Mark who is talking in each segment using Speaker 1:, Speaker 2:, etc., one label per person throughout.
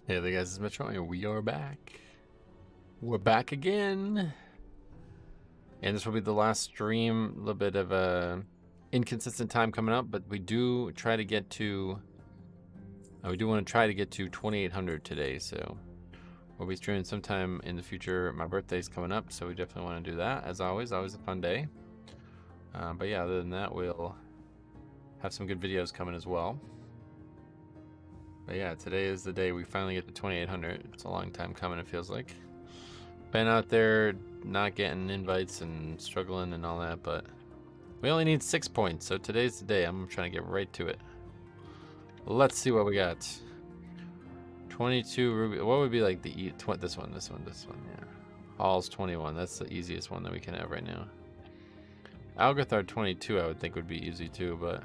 Speaker 1: Hey there guys, it's Metro and we are back. We're back again. And this will be the last stream. A little bit of a inconsistent time coming up, but we do try to get to we do want to try to get to 2800 today, so we'll be streaming sometime in the future. My birthday's coming up, so we definitely want to do that. As always a fun day. But yeah, other than that, we'll have some good videos coming as well. But yeah, today is the day we finally get to 2800. It's a long time coming, it feels like. Been out there not getting invites and struggling and all that, but we only need 6 points, so today's the day. I'm trying to get right to it. Let's see what we got. 22 ruby. What would be like the this one, yeah. Hall's 21. That's the easiest one that we can have right now. Algathar 22 I would think would be easy too, but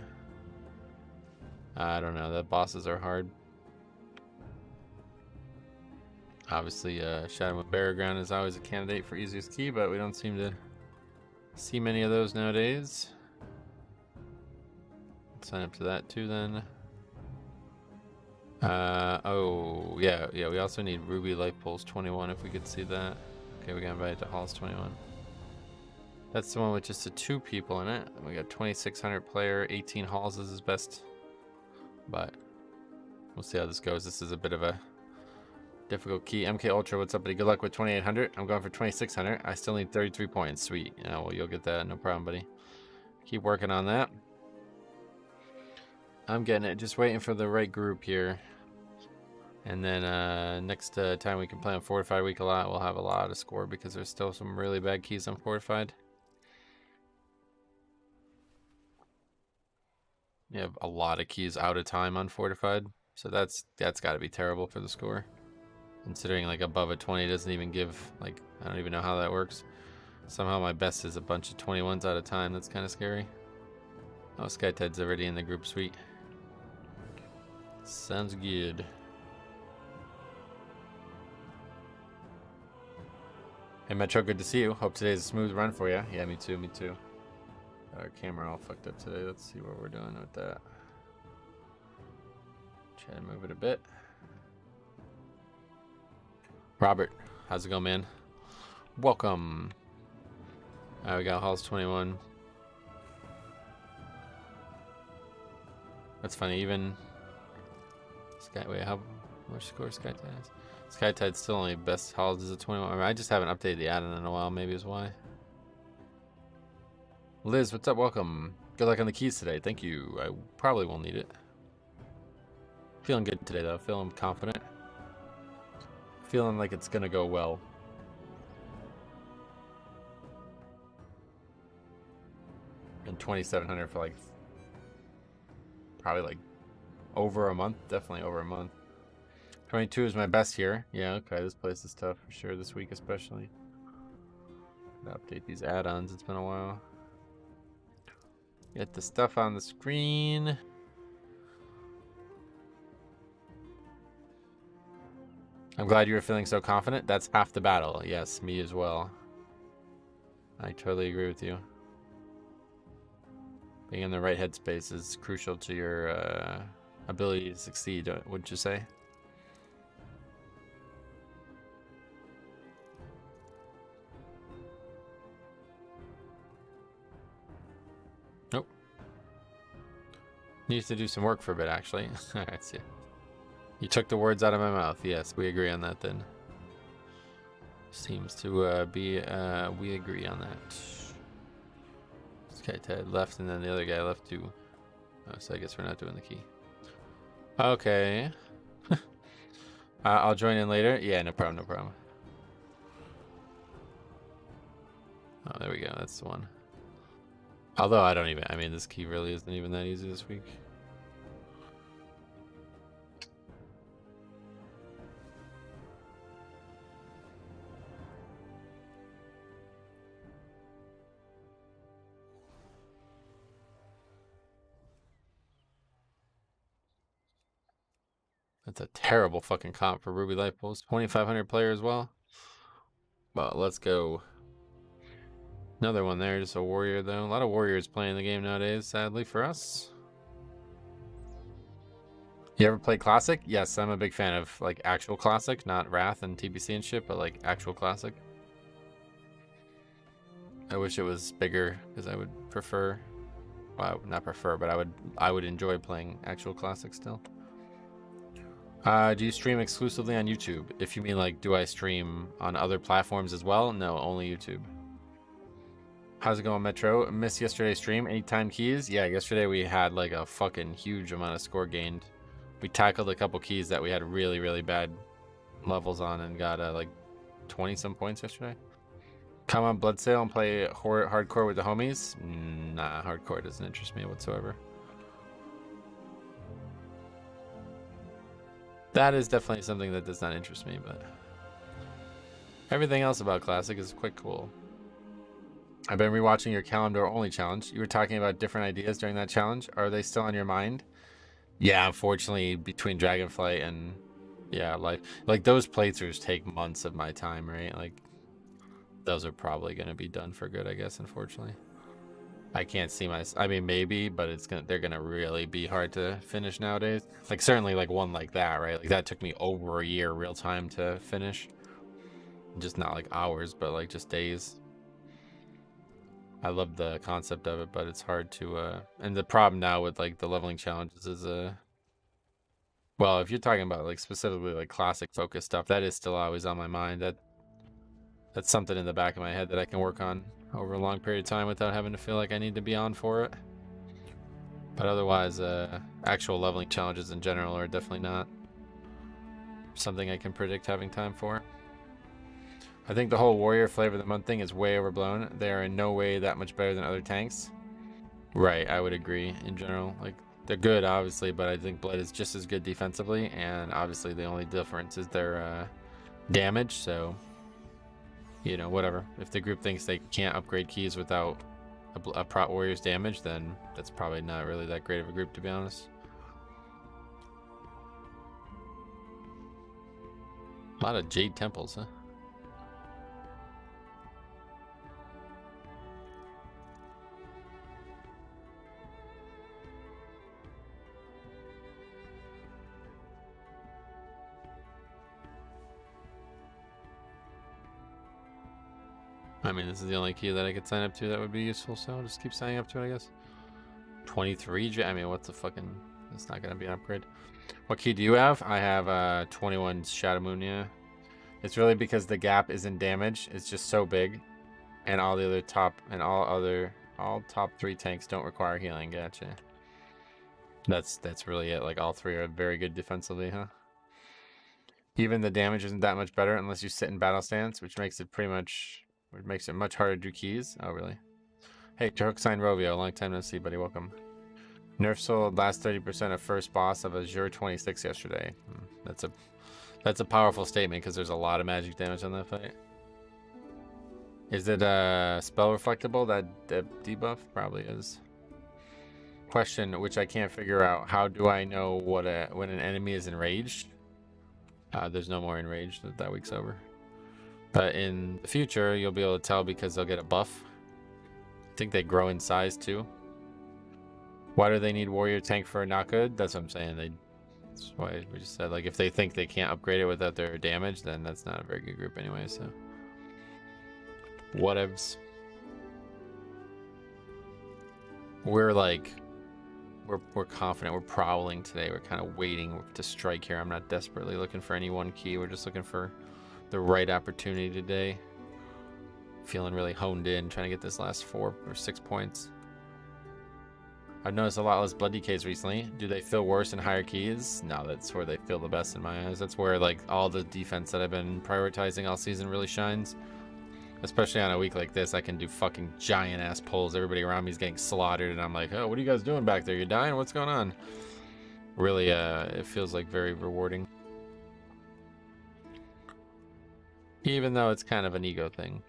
Speaker 1: I don't know. The bosses are hard. Obviously, Shadow and Barrow Ground is always a candidate for easiest key, but we don't seem to see many of those nowadays. Let's sign up to that too then. Oh, yeah, we also need Ruby Life Pulse 21 if we could see that. Okay, we got invited to Halls 21. That's the one with just the 2 people in it. We got 2600 player, 18 Halls is his best. But we'll see how this goes. This is a bit of a difficult key. MK Ultra, what's up, buddy? Good luck with 2800. I'm going for 2600. I still need 33 points. Sweet. Yeah, well, you'll get that. No problem, buddy. Keep working on that. I'm getting it. Just waiting for the right group here. And then next time we can play on Fortified Week a lot, we'll have a lot of score because there's still some really bad keys on Fortified. You have a lot of keys out of time on Fortified. So that's got to be terrible for the score. Considering like above a 20 doesn't even give, like, I don't even know how that works. Somehow my best is a bunch of 21s out of time. That's kind of scary. Oh, Skytide's already in the group. Sweet. Sounds good. Hey Metro, good to see you. Hope today's a smooth run for you. Yeah, me too, me too. Our camera all fucked up today. Let's see what we're doing with that. Try to move it a bit. Robert, how's it going, man? Welcome. Alright, we got Halls 21. That's funny, even wait, how much score Skytide has? Skytide's still only best Halls is a 21. I mean, I just haven't updated the add-on in a while, maybe is why. Liz, what's up? Welcome. Good luck on the keys today. Thank you. I probably will need it. Feeling good today though, feeling confident. Feeling like it's gonna go well. And 2700 for like probably like over a month. Definitely over a month. 22 is my best here. Yeah, okay, this place is tough for sure this week especially. Gotta update these add-ons, it's been a while. Get the stuff on the screen. I'm glad you were feeling so confident. That's half the battle. Yes, me as well. I totally agree with you. Being in the right headspace is crucial to your ability to succeed, wouldn't you say? Nope. Needs to do some work for a bit, actually. I see. You took the words out of my mouth. Yes, we agree on that then. Seems to be, we agree on that. This guy left and then the other guy left too. Oh, so I guess we're not doing the key. Okay. I'll join in later. Yeah, no problem, no problem. Oh, there we go. That's the one. Although I mean, this key really isn't even that easy this week. That's a terrible fucking comp for Ruby Life Pulse. 2500 player as well. Well, let's go. Another one there, just a warrior though. A lot of warriors playing the game nowadays, sadly for us. You ever play Classic? Yes, I'm a big fan of like actual Classic, not Wrath and TBC and shit, but like actual Classic. I wish it was bigger because I would prefer, well, not prefer, but I would enjoy playing actual Classic still. Do you stream exclusively on YouTube? If you mean like, do I stream on other platforms as well? No, only YouTube. How's it going, Metro? Missed yesterday's stream. Any time keys? Yeah, yesterday we had like a fucking huge amount of score gained. We tackled a couple keys that we had really, really bad levels on and got like 20 some points yesterday. Come on Bloodsail and play hardcore with the homies? Nah, hardcore doesn't interest me whatsoever. That is definitely something that does not interest me, but everything else about Classic is quite cool. I've been rewatching your calendar only challenge. You were talking about different ideas during that challenge. Are they still on your mind? Yeah, unfortunately, between Dragonflight and yeah, like those playthroughs take months of my time, right? Like those are probably going to be done for good, I guess, unfortunately. I can't see I mean, maybe, but they're gonna really be hard to finish nowadays. Like certainly like one like that, right? Like that took me over a year real time to finish. Just not like hours, but like just days. I love the concept of it, but it's hard to and the problem now with like the leveling challenges is well, if you're talking about like specifically like classic focus stuff, that is still always on my mind. That's something in the back of my head that I can work on over a long period of time without having to feel like I need to be on for it. But otherwise, actual leveling challenges in general are definitely not something I can predict having time for. I think the whole warrior flavor of the month thing is way overblown. They are in no way that much better than other tanks. Right, I would agree in general. Like they're good, obviously, but I think Blood is just as good defensively, and obviously the only difference is their damage. So, you know, whatever. If the group thinks they can't upgrade keys without a Prot Warrior's damage, then that's probably not really that great of a group, to be honest. A lot of Jade Temples, huh? I mean, this is the only key that I could sign up to that would be useful, so I'll just keep signing up to it, I guess. 23, I mean, what's the fucking... It's not going to be an upgrade. What key do you have? I have 21 Shadow Moon, yeah. It's really because the gap isn't damage. It's just so big. And all the other top... And all top 3 tanks don't require healing. Gotcha. That's really it. Like, all 3 are very good defensively, huh? Even the damage isn't that much better unless you sit in battle stance, which makes it much harder to do keys. Oh, really? Hey, Joke Sign Rovio, long time no see, buddy. Welcome. Nerf sold last 30% of first boss of Azure 26 yesterday. That's a powerful statement because there's a lot of magic damage on that fight. Is it spell reflectable, that debuff? Probably is. Question, which I can't figure out. How do I know when an enemy is enraged? There's no more enraged. That week's over. But in the future, you'll be able to tell because they'll get a buff. I think they grow in size too. Why do they need warrior tank for not good? That's what I'm saying. That's why we just said, like, if they think they can't upgrade it without their damage, then that's not a very good group anyway, so. Whatevs. We're like, we're confident. We're prowling today. We're kind of waiting to strike here. I'm not desperately looking for any one key. We're just looking for the right opportunity today. Feeling really honed in, trying to get this last 4 or 6 points. I've noticed a lot less blood decays recently. Do they feel worse in higher keys? No, that's where they feel the best in my eyes. That's where like all the defense that I've been prioritizing all season really shines. Especially on a week like this, I can do fucking giant ass pulls. Everybody around me is getting slaughtered and I'm like, oh, what are you guys doing back there? You're dying? What's going on? Really, it feels like very rewarding. Even though it's kind of an ego thing.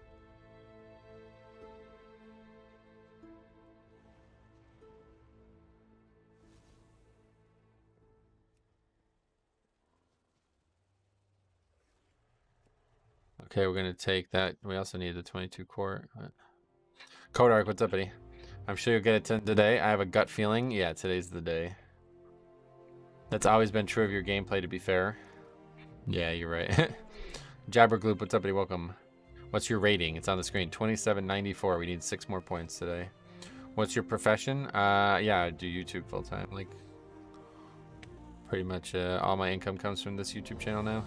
Speaker 1: Okay, we're gonna take that. We also need the 22 core. Kodark, what's up, buddy? I'm sure you'll get it today. I have a gut feeling. Yeah, today's the day. That's always been true of your gameplay, to be fair. Yeah, you're right. Jabbergloop, what's up, buddy? Welcome. What's your rating? It's on the screen. 2794. We need 6 more points today. What's your profession? Yeah, I do YouTube full time. Like, pretty much all my income comes from this YouTube channel now.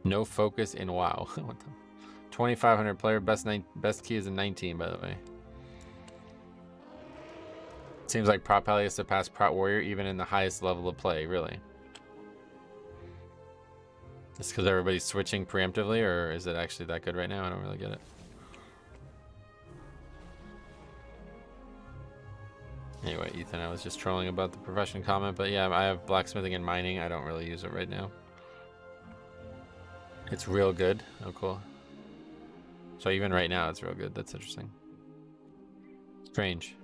Speaker 1: No focus in WoW. 2,500 player. Best key is a 19, by the way. Seems like Prot Pally has surpassed Prot Warrior even in the highest level of play, really. Just because everybody's switching preemptively, or is it actually that good right now? I don't really get it. Anyway, Ethan, I was just trolling about the profession comment, but yeah, I have blacksmithing and mining. I don't really use it right now. It's real good. Oh, cool. So even right now, it's real good. That's interesting. Strange.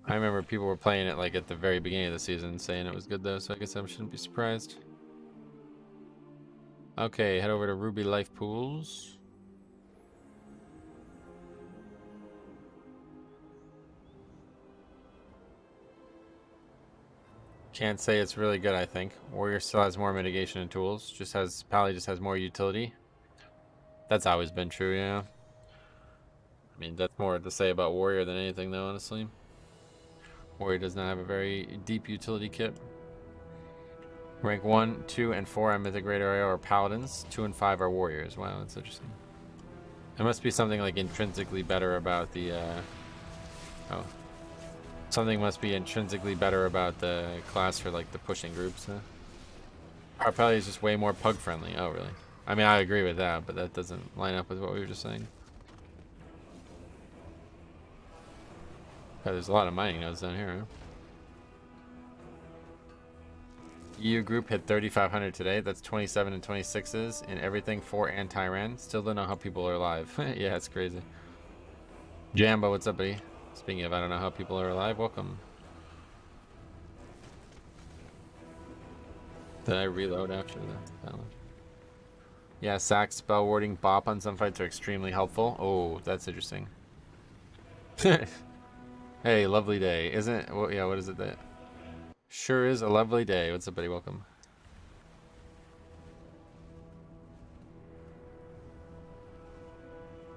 Speaker 1: I remember people were playing it like at the very beginning of the season, saying it was good though, so I guess I shouldn't be surprised. Okay, head over to Ruby Life Pools. Can't say it's really good, I think. Warrior still has more mitigation and tools. Pally just has more utility. That's always been true, yeah. I mean, that's more to say about Warrior than anything though, honestly. Warrior does not have a very deep utility kit. Rank 1, 2, and 4 on Mythic Radio are Paladins. 2 and 5 are Warriors. Wow, that's interesting. There must be something like intrinsically better about the... Something must be intrinsically better about the class for like the pushing groups. Huh? Probably is just way more pug friendly. Oh, really? I mean, I agree with that, but that doesn't line up with what we were just saying. Yeah, there's a lot of mining nodes down here, huh? EU group hit 3,500 today. That's 27 and 26s and everything for anti-ran. Still don't know how people are alive. Yeah, it's crazy. Jambo, what's up, buddy? Speaking of, I don't know how people are alive. Welcome. Did I reload after the challenge? Yeah, sack, spell warding, bop on some fights are extremely helpful. Oh, that's interesting. Hey, lovely day. Isn't it? Well, yeah, what is it that? Sure is a lovely day. What's up, buddy? Welcome.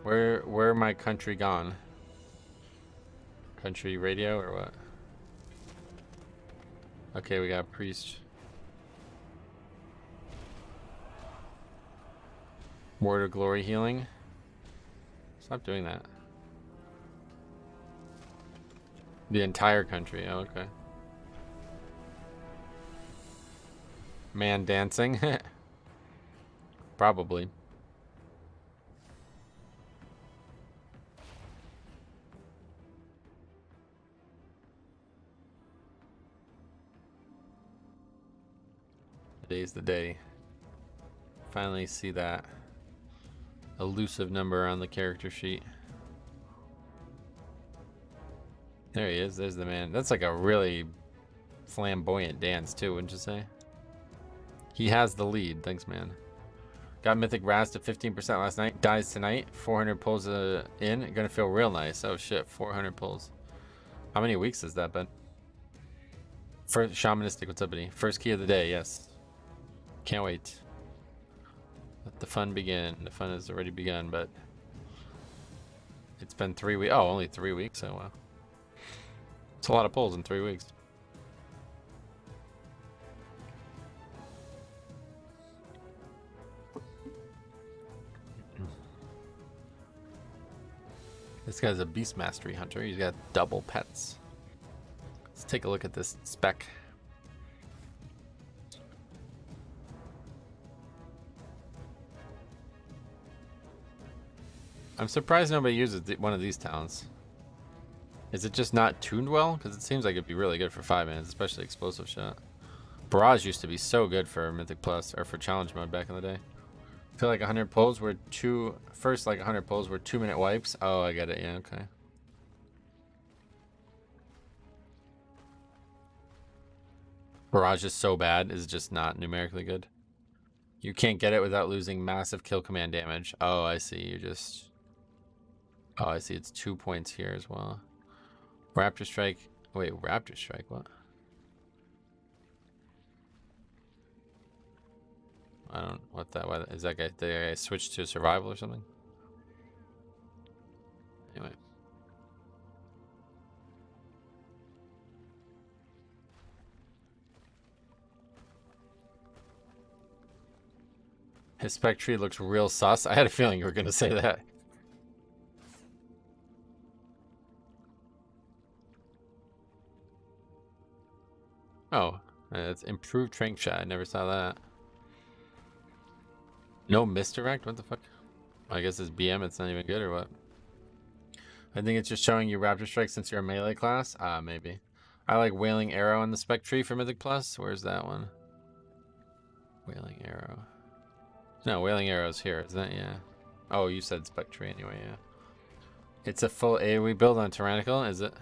Speaker 1: Where my country gone? Country radio or what? Okay, we got priest. Word of glory healing. Stop doing that. The entire country. Oh, okay. Man dancing? Probably. Today's the day. Finally see that elusive number on the character sheet. There he is. There's the man. That's like a really flamboyant dance too, wouldn't you say? He has the lead. Thanks, man. Got Mythic Raz to 15% last night. Dies tonight. 400 pulls in. Gonna feel real nice. Oh shit, 400 pulls. How many weeks has that been? First shamanistic. What's up, buddy? First key of the day. Yes. Can't wait. Let the fun begin. The fun has already begun, but it's been 3 weeks. Oh, only 3 weeks. Oh wow. It's a lot of pulls in 3 weeks. This guy's a beast mastery hunter. He's got double pets. Let's take a look at this spec. I'm surprised nobody uses one of these talents. Is it just not tuned well? Because it seems like it'd be really good for 5 minutes, especially explosive shot. Barrage used to be so good for Mythic Plus, or for challenge mode back in the day. I feel like 100 pulls were first like 100 pulls were 2-minute wipes. Oh, I get it. Yeah, okay. Barrage is so bad, is just not numerically good. You can't get it without losing massive kill command damage. Oh, I see. You just... Oh, I see. It's 2 points here as well. Raptor Strike. Wait, Raptor Strike, what? I don't, what that, what, is that guy, did that guy switch to survival or something? Anyway. His spec tree looks real sus. I had a feeling you were going to say that. Oh, it's improved trank shot. I never saw that. No misdirect? What the fuck? I guess it's BM. It's not even good or what? I think it's just showing you Raptor Strike since you're a melee class. Ah, maybe. I like Wailing Arrow on the spec tree for Mythic Plus. Where's that one? Wailing Arrow. No, Wailing Arrow's here, isn't it? Yeah. Oh, you said spec tree anyway, yeah. It's a full AoE build on Tyrannical, is it?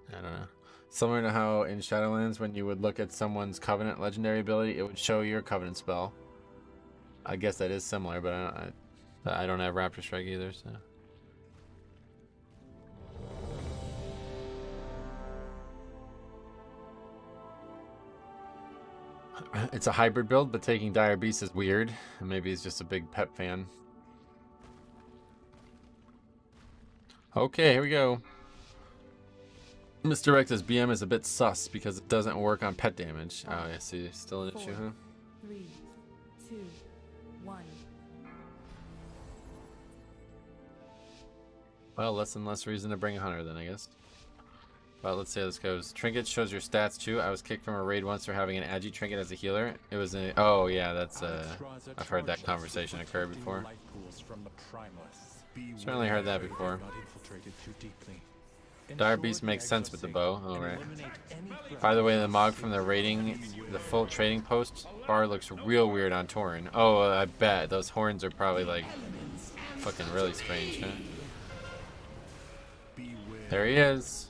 Speaker 1: I don't know. Similar to how in Shadowlands, when you would look at someone's Covenant legendary ability, it would show your Covenant spell. I guess that is similar, but I don't have Raptor Strike either, so. It's a hybrid build, but taking Dire Beast is weird. Maybe he's just a big pet fan. Okay, here we go. Misdirect as BM is a bit sus because it doesn't work on pet damage. Oh, yeah, see, still an issue, huh?
Speaker 2: 3, 2, 1.
Speaker 1: Well, less and less reason to bring a hunter then, I guess. Well, let's see how this goes. Trinket shows your stats too. I was kicked from a raid once for having an Agi trinket as a healer. It was a... Oh, yeah, that's... I've heard that conversation occur before. Certainly heard that before. Dire Beast makes sense with the bow. Alright. By the way, the Mog from the raiding, the full trading post bar looks real weird on Tauren. Oh, I bet. Those horns are probably like fucking really strange, huh? There he is.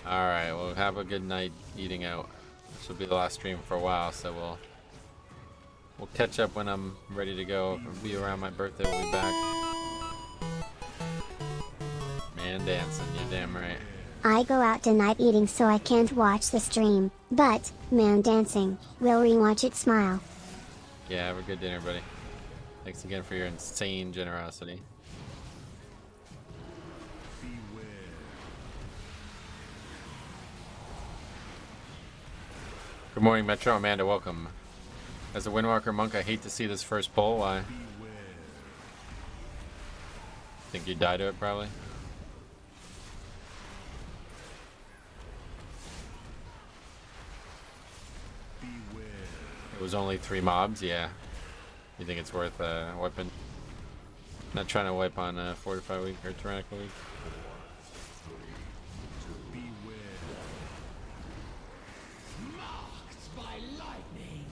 Speaker 1: Alright, well, have a good night eating out. This will be the last stream for a while, so we'll catch up when I'm ready to go. It'll be around my birthday, we'll be back. Man dancing, you're damn right.
Speaker 3: I go out tonight eating so I can't watch the stream, but, man dancing, will rewatch it smile.
Speaker 1: Yeah, have a good dinner, buddy. Thanks again for your insane generosity. Good morning, Metro. Amanda, welcome. As a Windwalker monk, I hate to see this first pull. Why? Think you die to it, probably? It was only 3 mobs, yeah. You think it's worth wiping? Not trying to wipe on Fortify week or Tyrannical week.
Speaker 4: Marked by lightning.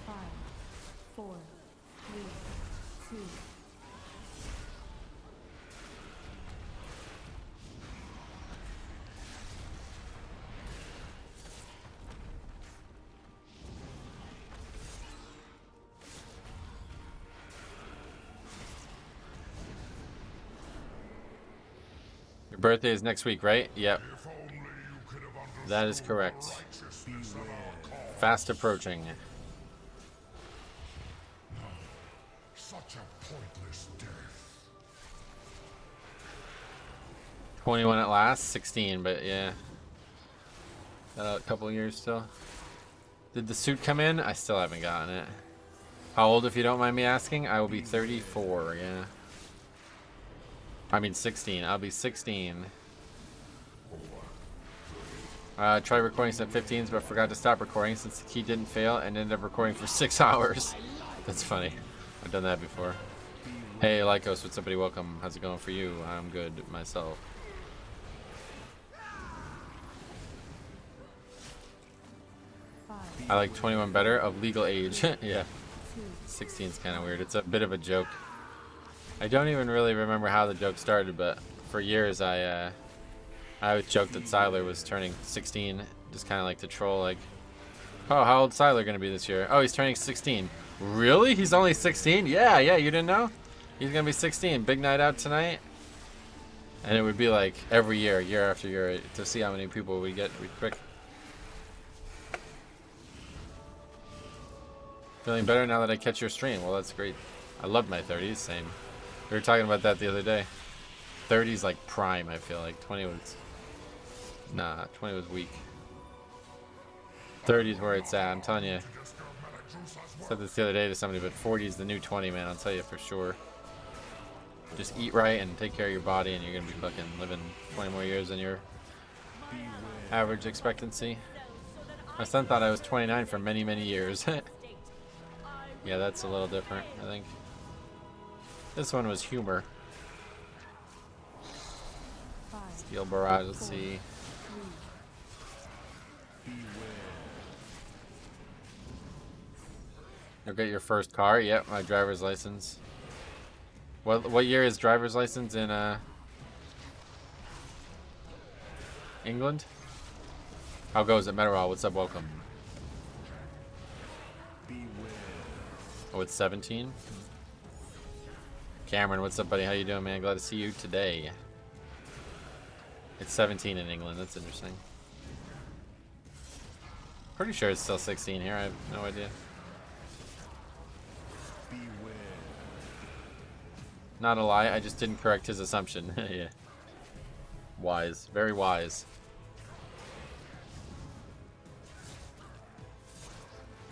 Speaker 2: Five, 4, 3, 2.
Speaker 1: Your birthday is next week, right? Yep. That is correct. Fast approaching.
Speaker 4: Such a pointless death.
Speaker 1: 21 at last, 16, but yeah. Got a couple years still. Did the suit come in? I still haven't gotten it. How old, if you don't mind me asking? I will be 34, yeah. I mean 16. I'll be 16. Tried recording some 15s, but forgot to stop recording since the key didn't fail and ended up recording for 6 hours. That's funny. I've done that before. Hey, Lycos, what's up, buddy? Welcome. How's it going for you? I'm good myself. I like 21 better of legal age. Yeah. 16 is kind of weird. It's a bit of a joke. I don't even really remember how the joke started, but for years I I always joked that Siler was turning 16, just kind of like to troll, like, oh, how old is Siler gonna be this year? Oh, he's turning 16. Really? He's only 16? Yeah, you didn't know? He's gonna be 16. Big night out tonight. And it would be like every year, year after year, to see how many people we pick. Feeling better now that I catch your stream. Well, that's great. I loved my 30s. Same. We were talking about that the other day. 30s like prime, I feel like. 20 was... Nah, 20 was weak. 30s where it's at, I'm telling you. I said this the other day to somebody, but 40 is the new 20, man. I'll tell you for sure. Just eat right and take care of your body, and you're gonna be fucking living 20 more years than your average expectancy. My son thought I was 29 for many, many years. Yeah, that's a little different, I think. This one was humor. Steel barrage, let's see. You'll get your first car. Yep, my driver's license. What year is driver's license in England? How goes it, Meteorol? What's up? Welcome. Oh, it's 17. Cameron, what's up, buddy? How you doing, man? Glad to see you today. It's 17 in England. That's interesting. Pretty sure it's still 16 here. I have no idea. Not a lie, I just didn't correct his assumption. Yeah. Wise. Very wise.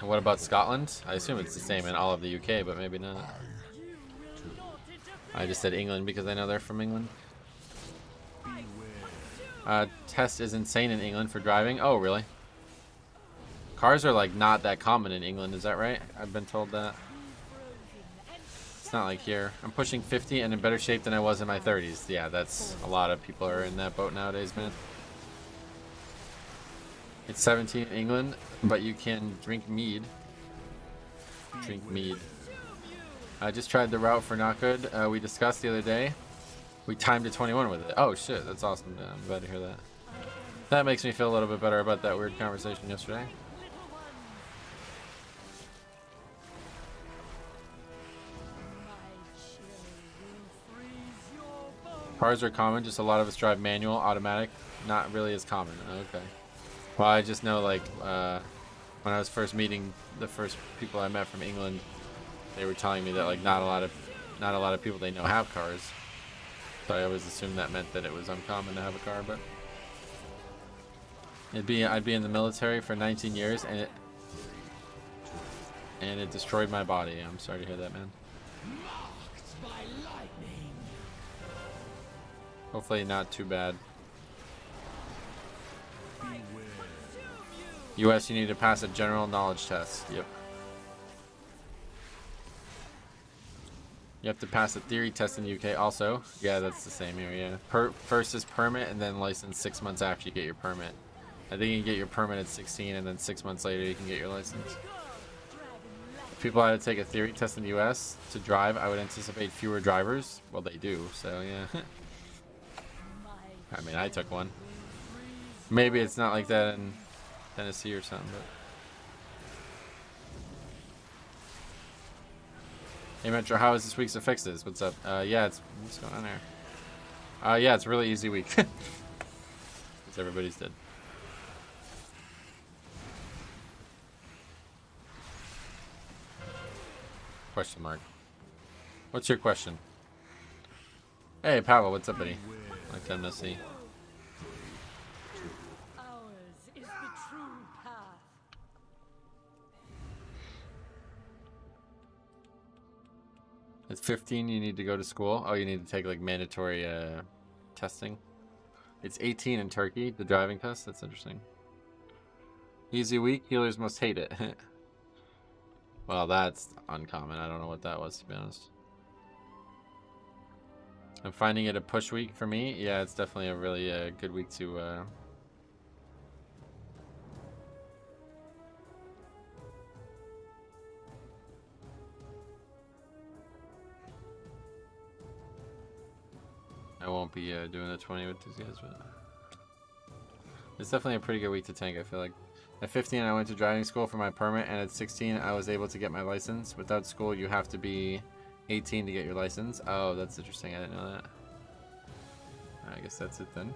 Speaker 1: And what about Scotland? I assume it's the same in all of the UK, but maybe not. I just said England because I know they're from England. Test is insane in England for driving. Oh, really? Cars are like not that common in England, is that right? I've been told that. It's not like here. I'm pushing 50 and in better shape than I was in my 30s. Yeah, that's a lot of people are in that boat nowadays, man. It's 17 in England, but you can drink mead. Drink mead. I just tried the route for not good. We discussed the other day. We timed to 21 with it. Oh shit, that's awesome. Yeah, I'm glad to hear that. That makes me feel a little bit better about that weird conversation yesterday. Cars are common, just a lot of us drive manual, automatic, not really as common. Okay. Well, I just know, like, when I was first meeting the first people I met from England, they were telling me that like not a lot of people they know have cars. So I always assumed that meant that it was uncommon to have a car, but I'd be in the military for 19 years and it destroyed my body. I'm sorry to hear that, man. Hopefully not too bad. US, you need to pass a general knowledge test. Yep. You have to pass a theory test in the UK also. Yeah, that's the same here, yeah. First is permit and then license 6 months after you get your permit. I think you can get your permit at 16 and then 6 months later you can get your license. If people had to take a theory test in the US to drive, I would anticipate fewer drivers. Well, they do, so yeah. I mean, I took one. Maybe it's not like that in Tennessee or something, but... Hey Metro, how is this week's affixes? What's up? Yeah, what's going on there? Yeah, it's a really easy week. Because everybody's dead. Question mark. What's your question? Hey Pavel, what's up, buddy? Like time to see.
Speaker 2: Ours is the true path.
Speaker 1: At 15, you need to go to school. Oh, you need to take like mandatory testing. It's 18 in Turkey, the driving test. That's interesting. Easy week. Healers must hate it. Well, that's uncommon. I don't know what that was, to be honest. I'm finding it a push week for me. Yeah, it's definitely a really good week to... I won't be doing the 20 with these guys, but... It's definitely a pretty good week to tank, I feel like. At 15, I went to driving school for my permit, and at 16, I was able to get my license. Without school, you have to be 18 to get your license. Oh, that's interesting. I didn't know that. I guess that's it then.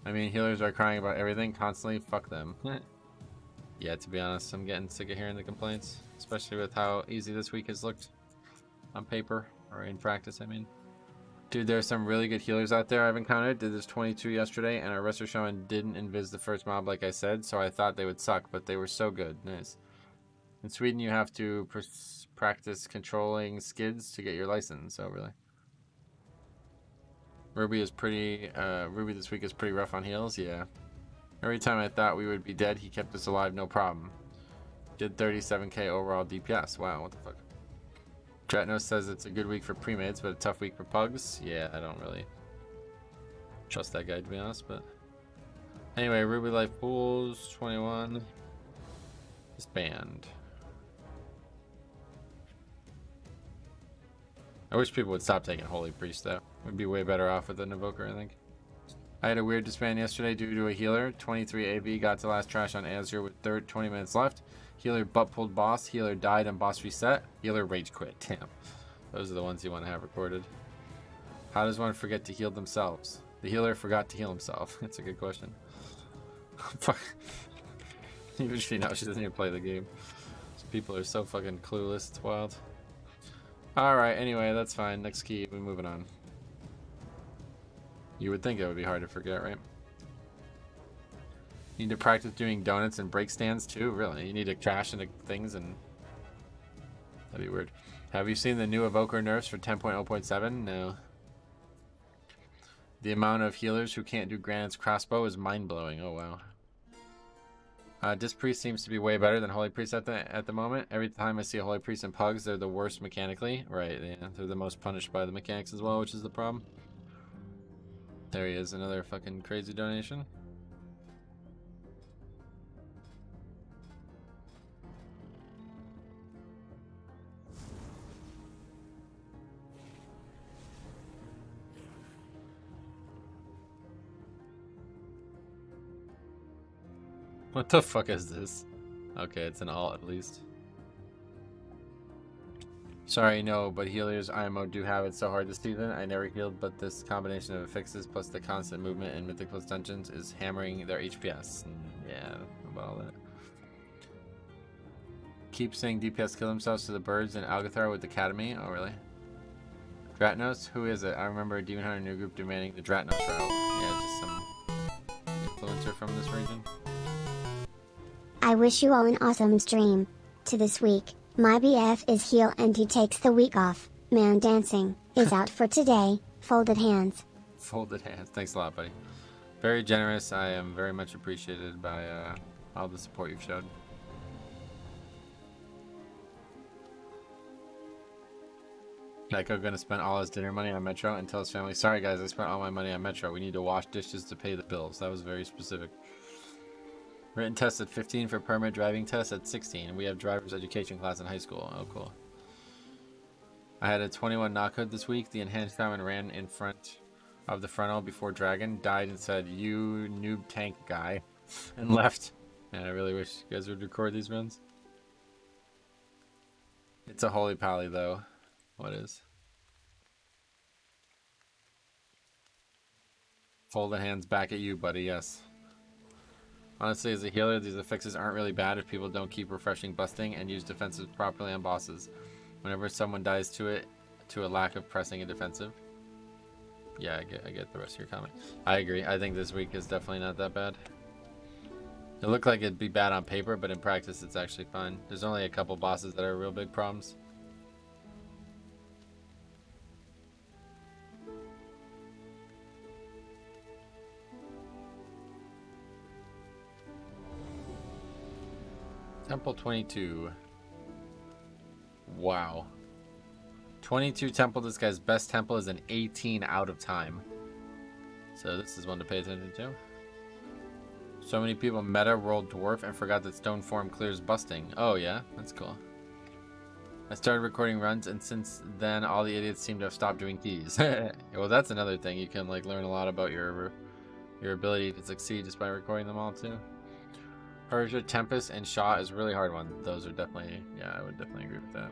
Speaker 1: I mean, healers are crying about everything constantly. Fuck them. Yeah, to be honest, I'm getting sick of hearing the complaints, especially with how easy this week has looked on paper, or in practice, I mean. Dude, there's some really good healers out there I've encountered. Did this 22 yesterday, and our Resto Shaman didn't invis the first mob like I said, so I thought they would suck, but they were so good. Nice. In Sweden, you have to practice controlling skids to get your license. Oh, really? Ruby is pretty. Ruby this week is pretty rough on heals. Yeah. Every time I thought we would be dead, he kept us alive, no problem. Did 37k overall DPS. Wow, what the fuck? Dratnos says it's a good week for premades, but a tough week for pugs. Yeah, I don't really trust that guy, to be honest, but anyway, Ruby Life Pools 21 is banned. I wish people would stop taking Holy Priest though. We'd be way better off with an Invoker, I think. I had a weird disband yesterday due to a healer. 23 AV got to last trash on Azure with 20 minutes left. Healer butt pulled boss. Healer died and boss reset. Healer rage quit. Damn. Those are the ones you want to have recorded. How does one forget to heal themselves? The healer forgot to heal himself. That's a good question. Fuck. Even she knows she doesn't even play the game. These people are so fucking clueless. It's wild. Alright, anyway, that's fine. Next key. We're moving on. You would think it would be hard to forget, right? You need to practice doing donuts and break stands too? Really? You need to crash into things and... That'd be weird. Have you seen the new Evoker nerfs for 10.0.7? No. The amount of healers who can't do Granite's crossbow is mind-blowing. Oh, wow. Disc Priest seems to be way better than Holy Priest at the moment. Every time I see a Holy Priest in Pugs, they're the worst mechanically. Right, yeah. They're the most punished by the mechanics as well, which is the problem. There he is, another fucking crazy donation. What the fuck is this? Okay, it's an alt at least. Sorry, no, but healers IMO do have it so hard this season. I never healed, but this combination of affixes plus the constant movement in Mythic Plus dungeons is hammering their HPS. And yeah, about all that. Keep saying DPS kill themselves to the birds and Algathar with the Academy. Oh, really? Dratnos? Who is it? I remember a Demon Hunter new group demanding the Dratnos route. Yeah, just some influencer from this region.
Speaker 3: I wish you all an awesome stream. To this week. My BF is heel and he takes the week off. Man dancing is out for today. Folded hands.
Speaker 1: Folded hands. Thanks a lot, buddy. Very generous. I am very much appreciated by all the support you've showed. Echo gonna spend all his dinner money on Metro and tell his family, sorry guys, I spent all my money on Metro. We need to wash dishes to pay the bills. That was very specific. Written test at 15 for permit, driving test at 16. We have driver's education class in high school. Oh, cool. I had a 21 knockhood this week. The enhanced shaman ran in front of the frontal before Dragon, died and said, you noob tank guy, and left. And I really wish you guys would record these runs. It's a holy pally though. What is? Folded hands back at you, buddy, yes. Honestly, as a healer, these affixes aren't really bad if people don't keep refreshing busting and use defensives properly on bosses. Whenever someone dies to it, to a lack of pressing a defensive. Yeah, I get the rest of your comment. I agree. I think this week is definitely not that bad. It looked like it'd be bad on paper, but in practice it's actually fine. There's only a couple bosses that are real big problems. Temple 22. Wow. 22 temple. This guy's best temple is an 18 out of time. So this is one to pay attention to. So many people meta rolled dwarf and forgot that stone form clears busting. Oh yeah, that's cool. I started recording runs and since then all the idiots seem to have stopped doing keys. Well, that's another thing. You can like learn a lot about your your ability to succeed just by recording them all too. Persia, Tempest, and Shaw is a really hard one. Those are definitely, yeah, I would definitely agree with that.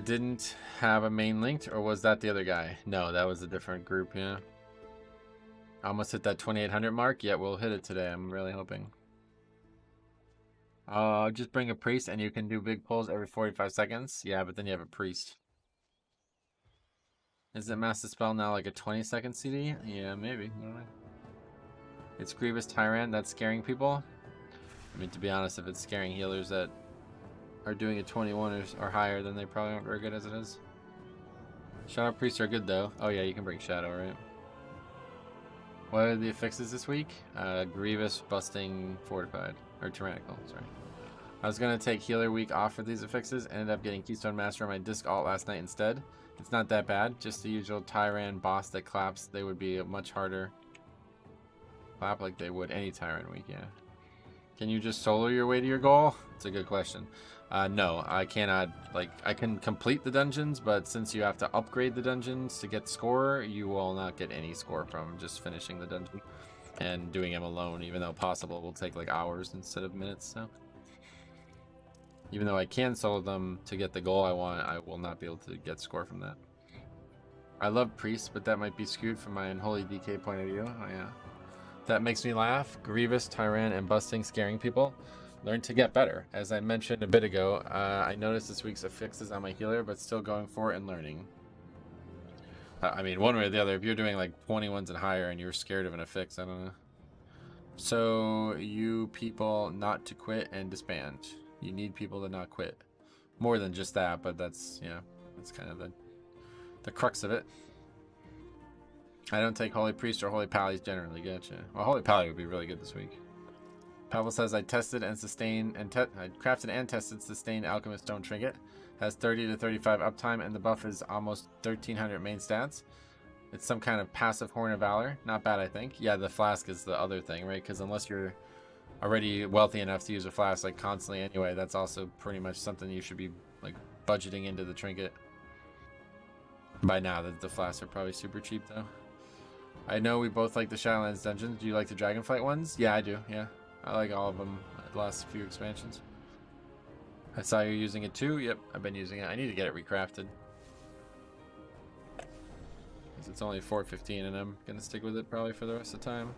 Speaker 1: Didn't have a main linked, or was that the other guy? No, that was a different group, yeah. Almost hit that 2800 mark. Yeah, we'll hit it today. I'm really hoping. Just bring a priest and you can do big pulls every 45 seconds. Yeah, but then you have a priest. Is it Master Spell now like a 20-second CD? Yeah, maybe. I don't know. It's Grievous Tyrant that's scaring people. I mean, to be honest, if it's scaring healers that are doing a 21 or higher, then they probably aren't very good as it is. Shadow Priests are good though. Oh yeah, you can bring Shadow, right? What are the affixes this week? Grievous, Busting, Fortified. Or Tyrannical, sorry. I was going to take Healer Week off for these affixes. Ended up getting Keystone Master on my disc alt last night instead. It's not that bad. Just the usual Tyrant boss that claps. They would be a much harder clap like they would any Tyrant week, yeah. Can you just solo your way to your goal? It's a good question. No, I cannot. Like, I can complete the dungeons, but since you have to upgrade the dungeons to get score, you will not get any score from just finishing the dungeon and doing them alone, even though possible will take like hours instead of minutes. So even though I can solo them to get the goal I want, I will not be able to get score from that. I love priests, but that might be skewed from my unholy DK point of view. Oh yeah. That makes me laugh. Grievous, Tyrant, and Busting scaring people. Learn to get better. As I mentioned a bit ago, I noticed this week's affixes on my healer, but still going for it and learning. I mean, one way or the other, if you're doing like 21s and higher and you're scared of an affix, I don't know. So, you people not to quit and disband. You need people to not quit. More than just that, but that's, yeah, that's kind of the crux of it. I don't take Holy Priest or Holy Pallies generally. Gotcha. Well, Holy Pally would be really good this week. Pavel says I tested and sustained and I crafted and tested sustained Alchemist Stone Trinket. Has 30 to 35 uptime and the buff is almost 1300 main stats. It's some kind of passive Horn of Valor. Not bad, I think. Yeah, the flask is the other thing, right? Because unless you're already wealthy enough to use a flask like constantly anyway, that's also pretty much something you should be like budgeting into the trinket. By now, the flasks are probably super cheap though. I know we both like the Shadowlands dungeons. Do you like the Dragonflight ones? Yeah, I do. Yeah, I like all of them. The last few expansions. I saw you using it too. Yep, I've been using it. I need to get it recrafted. Because it's only 415 and I'm gonna stick with it probably for the rest of the time.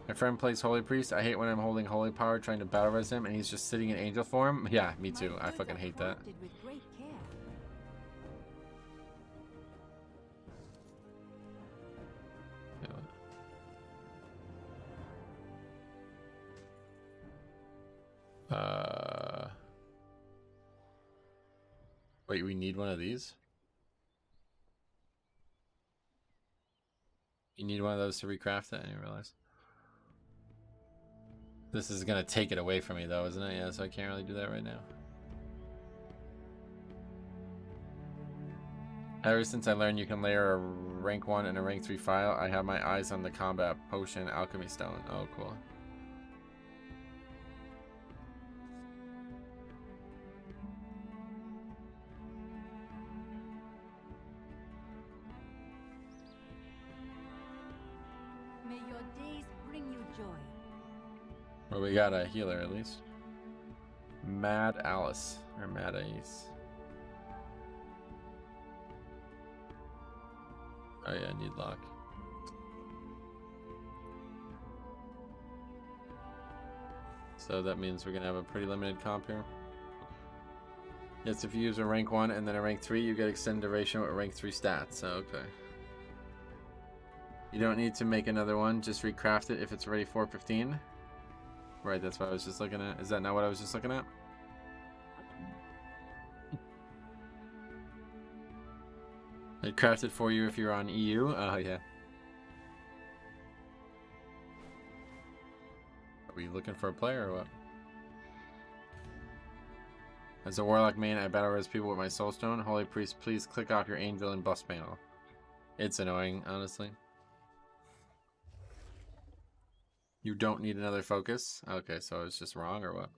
Speaker 1: My friend plays Holy Priest. I hate when I'm holding Holy Power trying to battle res him and he's just sitting in angel form. Yeah, me too. I fucking hate that. Wait, we need one of these? You need one of those to recraft it? I didn't realize. This is gonna take it away from me though, isn't it? Yeah, so I can't really do that right now. Ever since I learned you can layer a rank 1 and a rank 3 file, I have my eyes on the combat potion alchemy stone. Oh, cool.
Speaker 2: May your days bring you joy.
Speaker 1: Well, we got a healer at least. Mad Alice or Mad Ace. Oh yeah, need lock. So that means we're gonna have a pretty limited comp here. Yes, if you use a rank 1 and then a rank 3, you get extended duration with rank 3 stats. So okay. You don't need to make another one, just recraft it if it's already 415. Right, that's what I was just looking at. Is that not what I was just looking at? It crafted for you if you're on EU. Oh yeah. Are we looking for a player or what? As a warlock main, I battle res people with my soulstone. Holy Priest, please click off your angel and bust panel. It's annoying, honestly. You don't need another focus? Okay, so it's just wrong or what?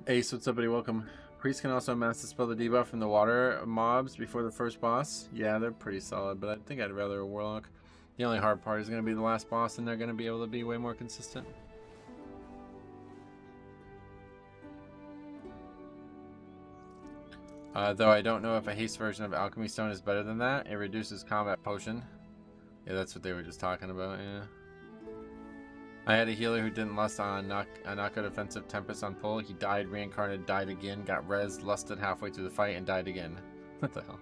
Speaker 1: Ace, what's up, buddy? Welcome. Priest can also mass dispel the debuff from the water mobs before the first boss. Yeah, they're pretty solid, but I think I'd rather a Warlock. The only hard part is going to be the last boss, and they're going to be able to be way more consistent. Though I don't know if a haste version of Alchemy Stone is better than that. It reduces combat potion. Yeah, that's what they were just talking about, yeah. I had a healer who didn't lust on a knockout offensive Tempest on pull. He died, reincarnated, died again, got res, lusted halfway through the fight, and died again. What the hell?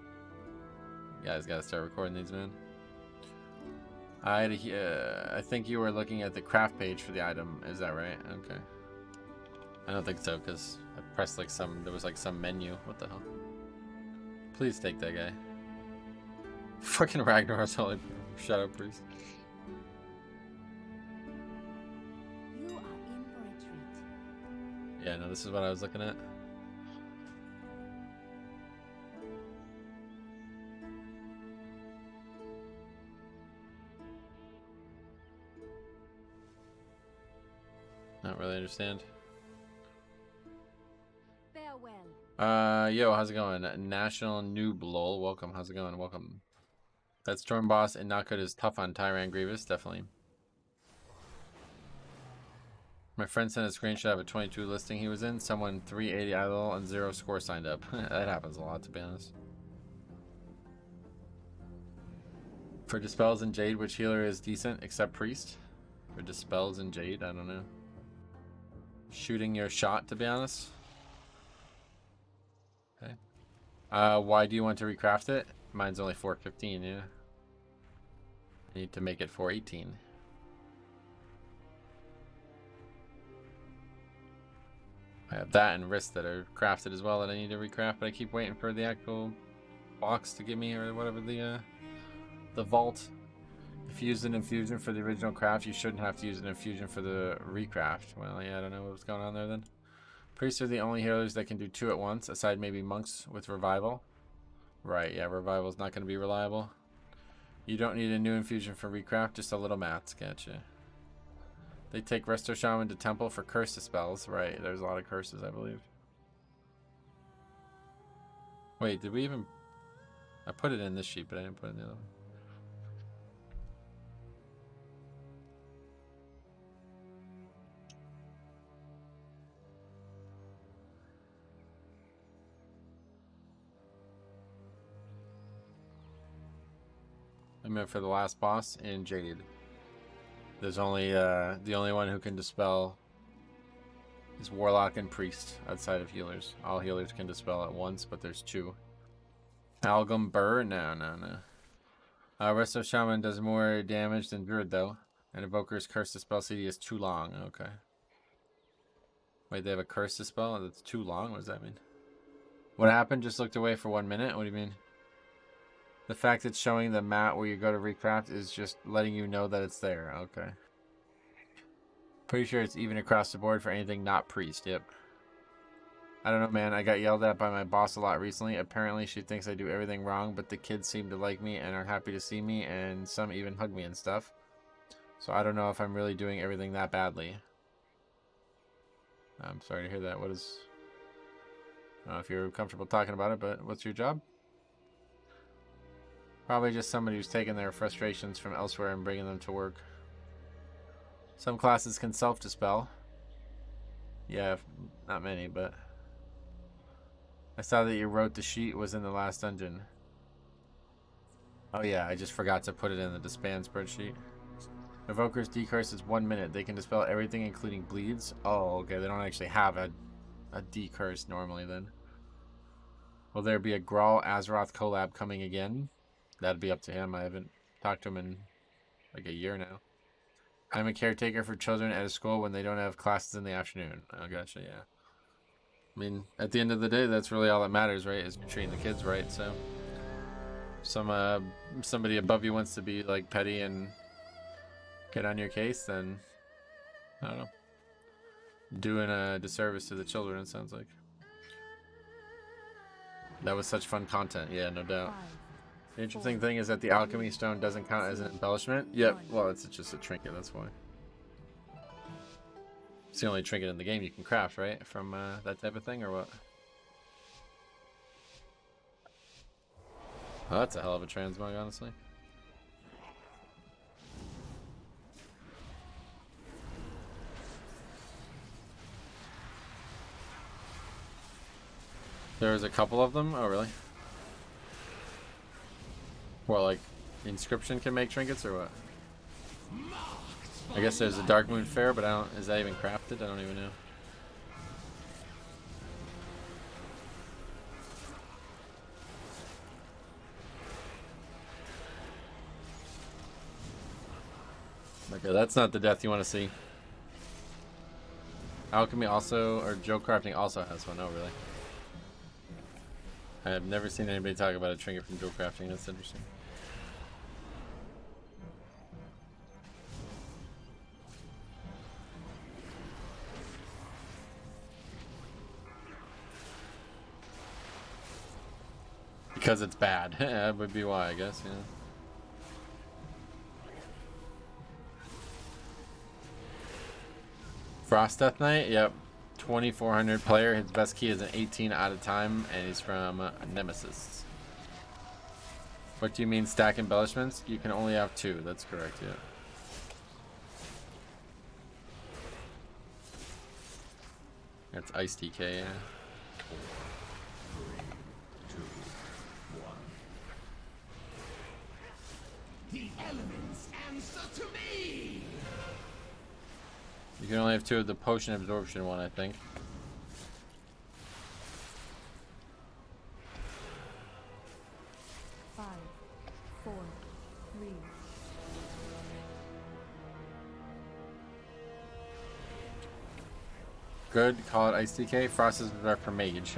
Speaker 1: You guys gotta start recording these, man. I had I think you were looking at the craft page for the item. Is that right? Okay. I don't think so, because I pressed like there was like some menu. What the hell? Please take that guy. Fucking Ragnar's holy shadow priest.
Speaker 2: You are in for a treat.
Speaker 1: Yeah, no, this is what I was looking at. Not really understand.
Speaker 2: Farewell.
Speaker 1: Yo, how's it going? National Noob lol. Welcome. How's it going? Welcome. That Storm Boss and not good is tough on Tyrant Grievous, definitely. My friend sent a screenshot of a 22 listing he was in. Someone 380 idle and 0 score signed up. That happens a lot, to be honest. For Dispels and Jade, which healer is decent except Priest? For Dispels and Jade, I don't know. Shooting your shot, to be honest. Okay. Why do you want to recraft it? Mine's only 415, yeah. I need to make it 418. I have that and wrists that are crafted as well that I need to recraft, but I keep waiting for the actual box to give me, or whatever, the vault. If you used an infusion for the original craft, you shouldn't have to use an infusion for the recraft. Well, yeah, I don't know what's going on there then. Priests are the only healers that can do 2 at once, aside maybe monks with revival. Right, yeah, revival's not going to be reliable. You don't need a new infusion for recraft, just a little mats. Gotcha. They take Resto Shaman to temple for curse spells. Right, there's a lot of curses, I believe. Wait, did we even... I put it in this sheet, but I didn't put it in the other one. I meant for the last boss in Jade. There's only the only one who can dispel is Warlock and Priest outside of healers. All healers can dispel at once, but there's 2. Algum Burr? No. Resto Shaman does more damage than Druid though. And Invoker's Curse Dispel CD is too long. Okay. Wait, they have a Curse Dispel that's too long? What does that mean? What happened? Just looked away for 1 minute? What do you mean? The fact it's showing the mat where you go to recraft is just letting you know that it's there. Okay. Pretty sure it's even across the board for anything not Priest. Yep. I don't know, man. I got yelled at by my boss a lot recently. Apparently she thinks I do everything wrong, but the kids seem to like me and are happy to see me, and some even hug me and stuff. So I don't know if I'm really doing everything that badly. I'm sorry to hear that. What is... I don't know if you're comfortable talking about it, but what's your job? Probably just somebody who's taking their frustrations from elsewhere and bringing them to work. Some classes can self-dispel. Yeah, not many, but... I saw that you wrote the sheet was in the last dungeon. Oh yeah, I just forgot to put it in the disband spreadsheet. Evoker's decurse is 1 minute. They can dispel everything including bleeds. Oh, okay, they don't actually have a decurse normally then. Will there be a Grawl Azeroth collab coming again? That'd be up to him. I haven't talked to him in like a year now. I'm a caretaker for children at a school when they don't have classes in the afternoon. Oh, gotcha, yeah. I mean, at the end of the day, that's really all that matters, right? Is treating the kids right, so. somebody above you wants to be like petty and get on your case, then I don't know. Doing a disservice to the children, it sounds like. That was such fun content, yeah, no doubt. The interesting thing is that the alchemy stone doesn't count as an embellishment. Yep, well, it's just a trinket, that's why. It's the only trinket in the game you can craft, right? From that type of thing, or what? Oh, that's a hell of a transmog, honestly. There's a couple of them? Oh, really? Well, like, inscription can make trinkets, or what? I guess there's a Dark Moon Fair, but I don't... Is that even crafted? I don't even know. Okay, that's not the death you want to see. Alchemy also, or Joe Crafting also has one. Oh, really? I've never seen anybody talk about a trinket from Joe Crafting. That's interesting. Because it's bad. That would be why, I guess, yeah. Frost Death Knight, yep. 2400 player. His best key is an 18 out of time, and he's from Nemesis. What do you mean stack embellishments? You can only have 2. That's correct, yeah. That's Ice DK, yeah.
Speaker 4: The elements answer to me.
Speaker 1: You can only have 2 of the potion absorption one, I think.
Speaker 2: Five, four, three.
Speaker 1: Good, call it Ice DK. Frost is reserved for Mage.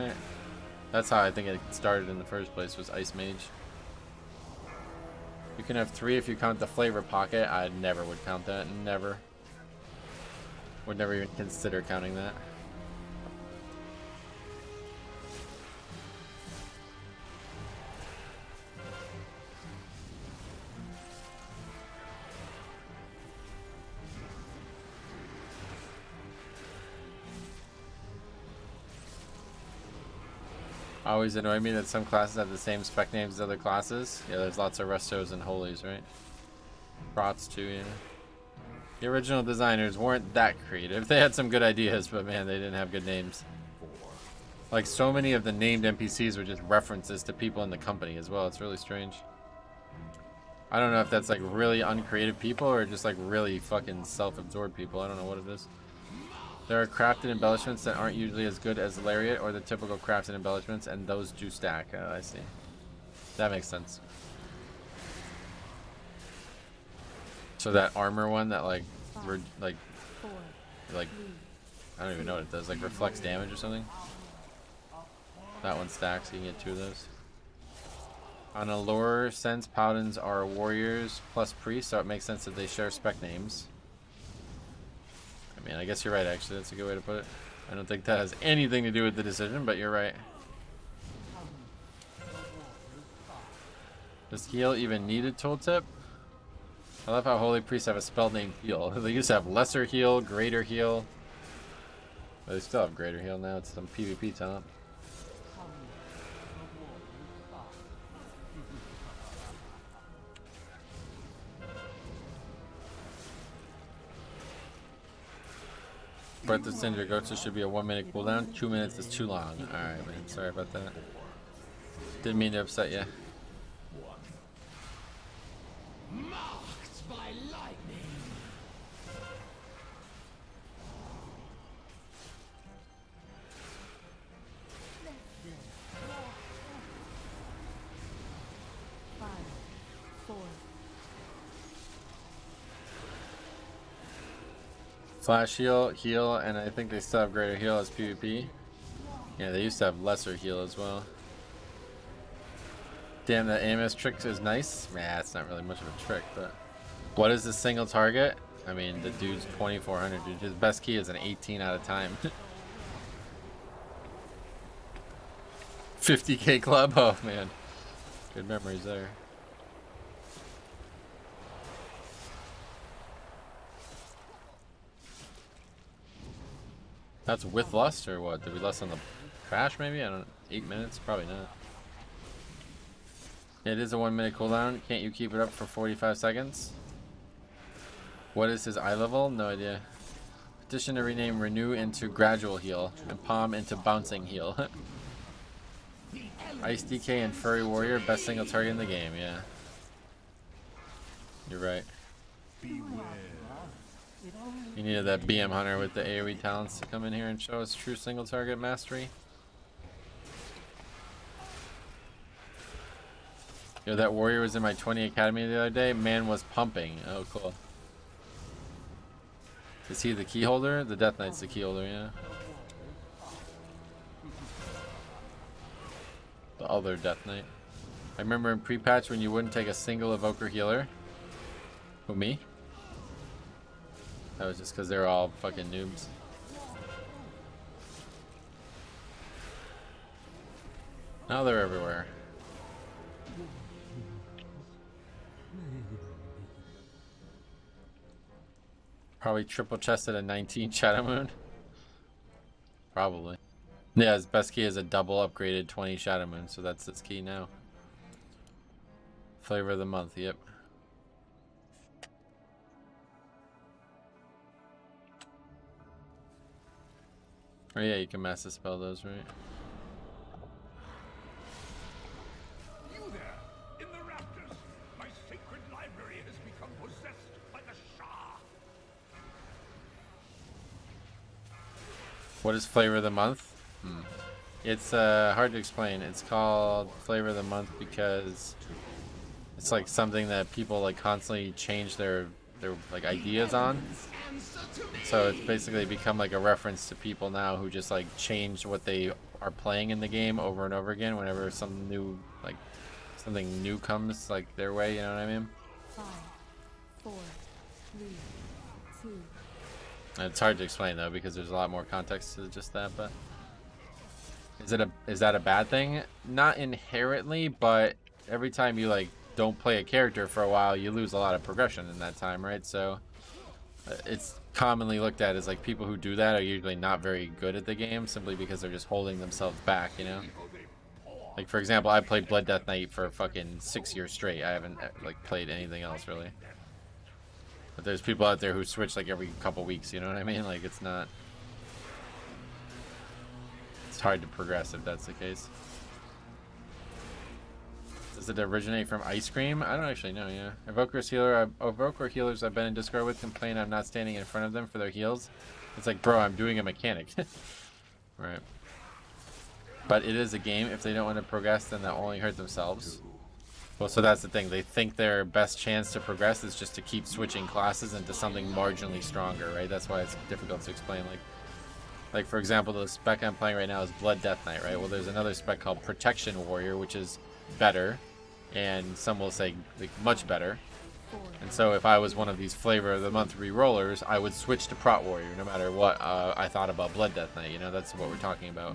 Speaker 1: That's how I think it started in the first place, was Ice Mage. You can have 3 if you count the flavor pocket. I never would count that. Never. Would never even consider counting that. Always annoy me that some classes have the same spec names as other classes. Yeah, there's lots of restos and holies, right? Prots too, yeah. The original designers weren't that creative. They had some good ideas, but man, they didn't have good names. Like, so many of the named NPCs were just references to people in the company as well. It's really strange. I don't know if that's like really uncreative people or just like really fucking self-absorbed people. I don't know what it is. There are crafted embellishments that aren't usually as good as Lariat or the typical crafted embellishments, and those do stack. I see. That makes sense. So that armor one that like, I don't even know what it does. Like reflects damage or something. That one stacks. You can get 2 of those. On a lore sense, paladins are warriors plus priests, so it makes sense that they share spec names. I mean, I guess you're right, actually. That's a good way to put it. I don't think that has anything to do with the decision, but you're right. Does heal even need a tooltip? I love how holy priests have a spell named heal. They used to have lesser heal, greater heal. Well, they still have greater heal now. It's some PvP talent. Breath of Cinder Goats should be a 1-minute cooldown. 2 minutes is too long. Alright, man. Sorry about that. Didn't mean to upset you.
Speaker 4: Marked by lightning.
Speaker 2: Five, four.
Speaker 1: Flash heal, and I think they still have greater heal as PvP. Yeah, they used to have lesser heal as well. Damn, that AMS trick is nice. Nah, it's not really much of a trick, but what is the single target? I mean, the dude's 2400, dude. His best key is an 18 out of time. 50k club? Oh, man. Good memories there. That's with lust or what? Did we lust on the crash maybe? I don't know. 8 minutes? Probably not. It is a 1 minute cooldown. Can't you keep it up for 45 seconds? What is his eye level? No idea. Petition to rename Renew into Gradual Heal and Palm into Bouncing Heal. Ice DK and Furry Warrior, best single target in the game, yeah. You're right. You needed that BM Hunter with the AoE talents to come in here and show us true single target mastery. Yo, that warrior was in my 20 academy the other day. Man was pumping. Oh, cool. Is he the key holder? The Death Knight's the key holder, yeah. The other Death Knight. I remember in pre-patch when you wouldn't take a single evoker healer. Who, me? That was just because they're all fucking noobs. Now they're everywhere. Probably triple chested a 19 Shadow Moon. Probably. Yeah, his best key is a double upgraded 20 Shadow Moon, so that's its key now. Flavor of the month, yep. Oh yeah, you can mass dispel those, right?
Speaker 4: You there, in the rafters. My sacred library has become possessed by the Shah.
Speaker 1: What is flavor of the month? It's hard to explain. It's called flavor of the month because it's like something that people like constantly change their like ideas on. So it's basically become like a reference to people now who just like change what they are playing in the game over and over again whenever some new like something new comes like their way, you know what I mean?
Speaker 2: 5, 4, 3, 2.
Speaker 1: It's hard to explain though because there's a lot more context to just that, but is that a bad thing? Not inherently, but every time you like don't play a character for a while, you lose a lot of progression in that time, right? So it's commonly looked at as like people who do that are usually not very good at the game simply because they're just holding themselves back, you know? Like for example, I played Blood Death Knight for fucking 6 years straight. I haven't like played anything else really. But there's people out there who switch like every couple weeks, you know what I mean? Like it's not... It's hard to progress if that's the case. Does it originate from ice cream? I don't actually know, yeah. Evoker healers I've been in Discord with complain I'm not standing in front of them for their heals. It's like, bro, I'm doing a mechanic. Right. But it is a game. If they don't want to progress, then they'll only hurt themselves. Well, so that's the thing. They think their best chance to progress is just to keep switching classes into something marginally stronger, right? That's why it's difficult to explain. Like for example, the spec I'm playing right now is Blood Death Knight, right? Well, there's another spec called Protection Warrior, which is better, and some will say like much better. And so if I was one of these flavor of the month re-rollers, I would switch to Prot Warrior no matter what I thought about Blood Death Knight, you know? That's what we're talking about.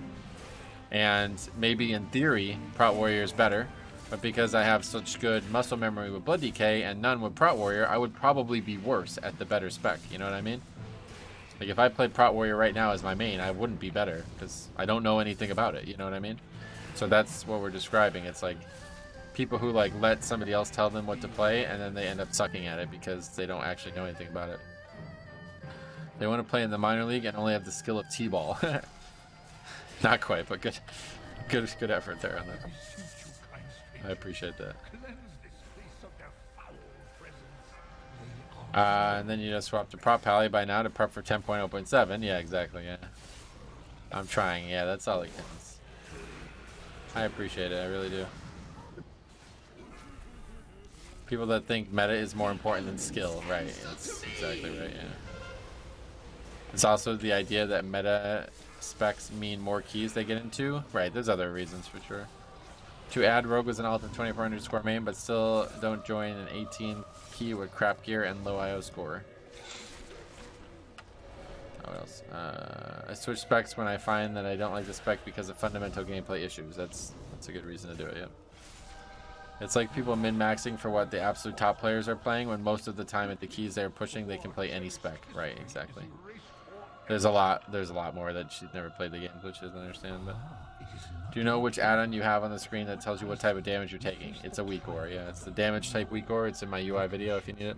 Speaker 1: And maybe in theory, Prot Warrior is better, but because I have such good muscle memory with Blood DK and none with Prot Warrior, I would probably be worse at the better spec, you know what I mean? Like if I played Prot Warrior right now as my main, I wouldn't be better because I don't know anything about it, you know what I mean? So that's what we're describing. It's like people who like let somebody else tell them what to play and then they end up sucking at it because they don't actually know anything about it. They want to play in the minor league and only have the skill of T-ball. Not quite, but good effort there on that. I appreciate that. And then you just swap to Prop Pally by now to prep for 10.0.7. Yeah, exactly, yeah. I'm trying, yeah, that's all it counts. I appreciate it, I really do. People that think meta is more important than skill, right, that's exactly right, yeah. It's also the idea that meta specs mean more keys they get into. Right, there's other reasons for sure. To add rogue was an alt of 2400 score main, but still don't join an 18 key with crap gear and low IO score. Oh, what else? I switch specs when I find that I don't like the spec because of fundamental gameplay issues. That's a good reason to do it, yeah. It's like people min-maxing for what the absolute top players are playing when most of the time at the keys they're pushing they can play any spec. Right, exactly. There's a lot more that she's never played the game, so she doesn't understand. But do you know which add-on you have on the screen that tells you what type of damage you're taking? It's a weak ore, yeah. It's the damage type weak ore. It's in my UI video if you need it.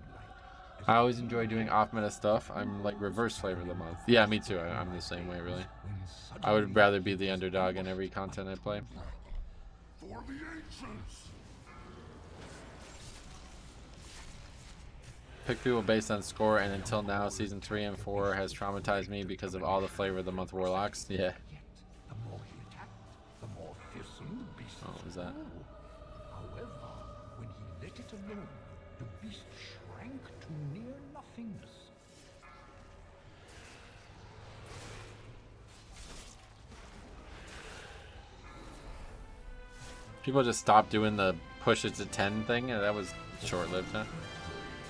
Speaker 1: I always enjoy doing off-meta stuff. I'm like reverse flavor of the month. Yeah, me too. I'm the same way, really. I would rather be the underdog in every content I play.
Speaker 4: For the ancients.
Speaker 1: Pick people based on score, and until now, season 3 and 4 has traumatized me because of all the flavor of the month warlocks. Yeah.
Speaker 4: The more he attacked, the more fearsome the beast.
Speaker 1: Oh, what was that?
Speaker 4: However, when he let it alone, the beast shrank to near nothingness.
Speaker 1: People just stopped doing the push it to 10 thing, and that was short-lived, huh?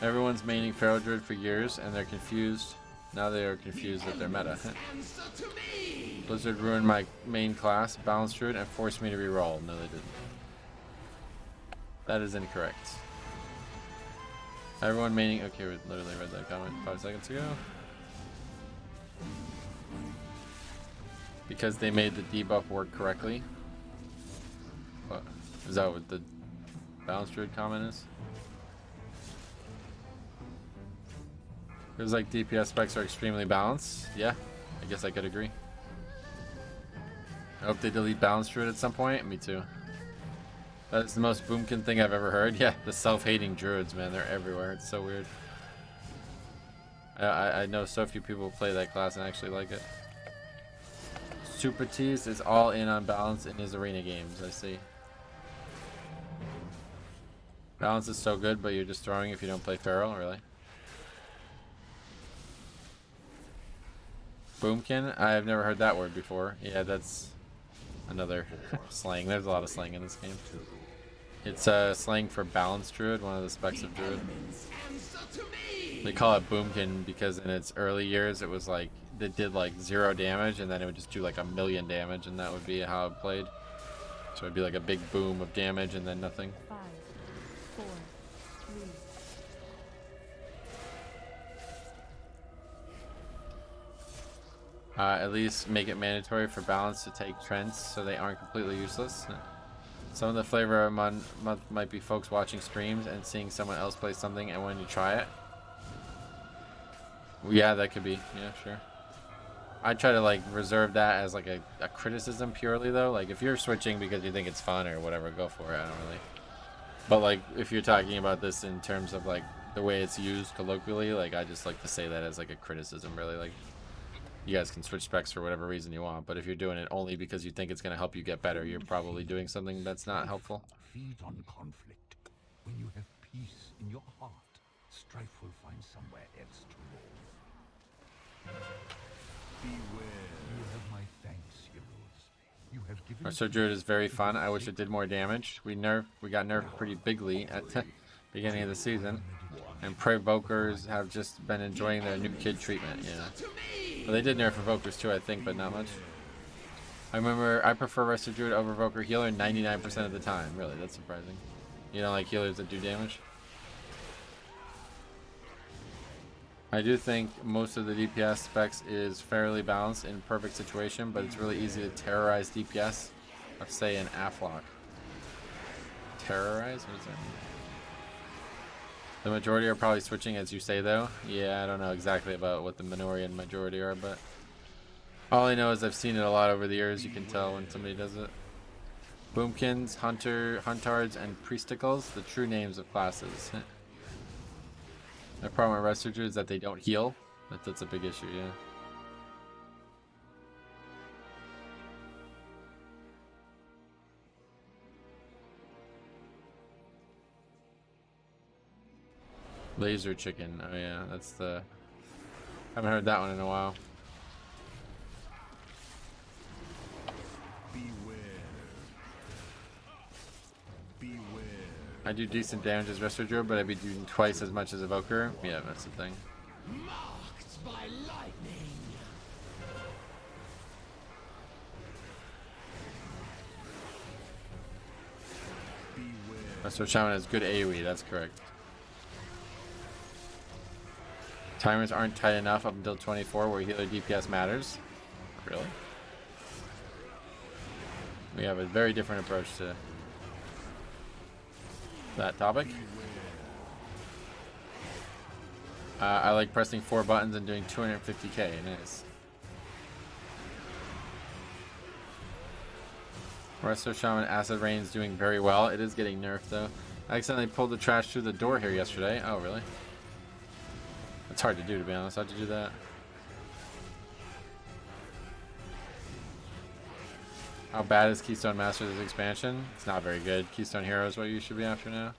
Speaker 1: Everyone's maining Pharaoh Druid for years, and they're confused. Now they are confused at their meta. Blizzard ruined my main class, Balance Druid, and forced me to reroll. No, they didn't. That is incorrect. Everyone maining... Okay, we literally read that comment 5 seconds ago. Because they made the debuff work correctly. What? Is that what the Balance Druid comment is? It was like DPS specs are extremely balanced. Yeah, I guess I could agree. I hope they delete Balance Druid at some point. Me too. That's the most boomkin thing I've ever heard. Yeah, the self-hating druids, man. They're everywhere. It's so weird. I know so few people play that class and actually like it. Super Tease is all in on balance in his arena games. I see. Balance is so good, but you're just throwing if you don't play Feral, really. Boomkin? I've never heard that word before. Yeah, that's another slang. There's a lot of slang in this game. It's slang for Balanced Druid, one of the specs of Druid. They call it Boomkin because in its early years it was like, it did like 0 damage and then it would just do like 1,000,000 damage and that would be how it played. So it'd be like a big boom of damage and then nothing.
Speaker 2: 5, 4, 3.
Speaker 1: At least make it mandatory for balance to take trends so they aren't completely useless. Some of the flavor of month might be folks watching streams and seeing someone else play something and wanting to try it. Yeah, that could be. Yeah, sure. I try to like reserve that as like a criticism purely though. Like if you're switching because you think it's fun or whatever, go for it. I don't really. But like if you're talking about this in terms of like the way it's used colloquially, like I just like to say that as like a criticism really. Like you guys can switch specs for whatever reason you want, but if you're doing it only because you think it's going to help you get better, you're probably doing something that's not helpful.
Speaker 4: Feed on conflict. When you have peace in your heart, strife will find somewhere else to roam. Beware. You have my thanks, heroes. You have given.
Speaker 1: Our Sir Druid is very fun. I wish it did more damage. We got nerfed pretty bigly at the beginning of the season, and Provokers have just been enjoying their new kid treatment. Yeah. Well, they did nerf Evokers too, I think, but not much. I remember I prefer Resto Druid over Evoker Healer 99% of the time. Really, that's surprising. You don't like healers that do damage? I do think most of the DPS specs is fairly balanced in perfect situation, but it's really easy to terrorize DPS of, say, an Afflock. Terrorize? What does that mean? The majority are probably switching, as you say, though. Yeah, I don't know exactly about what the minority and majority are, but all I know is I've seen it a lot over the years. You can tell when somebody does it. Boomkins, Huntards, and Priesticles, the true names of classes. My problem with Resto Druid is that they don't heal. That's a big issue, yeah. Laser Chicken. Oh yeah, that's the... Haven't heard that one in a while.
Speaker 4: Beware.
Speaker 1: I do decent damage as Resto Druid, but I'd be doing twice as much as Evoker. Yeah, that's the thing.
Speaker 5: Marked by lightning.
Speaker 1: Resto Shaman has good AoE, that's correct. Timers aren't tight enough up until 24 where healer DPS matters. Really? We have a very different approach to that topic. I like pressing 4 buttons and doing 250k. Nice. Resto Shaman Acid Rain's doing very well. It is getting nerfed though. I accidentally pulled the trash through the door here yesterday. Oh, really? It's hard to do, to be honest. How'd you do that? How bad is Keystone Masters' expansion? It's not very good. Keystone Hero is what you should be after now.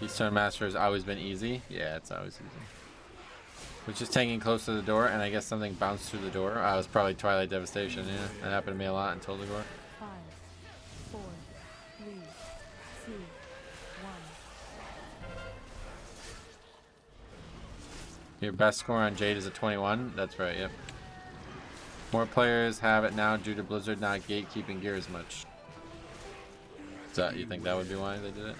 Speaker 1: Keystone Master has always been easy. Yeah, it's always easy. Which is taking close to the door, and I guess something bounced through the door. It was probably Twilight Devastation, yeah. That happened to me a lot in Toldegor.
Speaker 2: 5, 4, 3, 2, 1.
Speaker 1: Your best score on Jade is a 21? That's right, yep. More players have it now due to Blizzard not gatekeeping gear as much. You think that would be why they did it?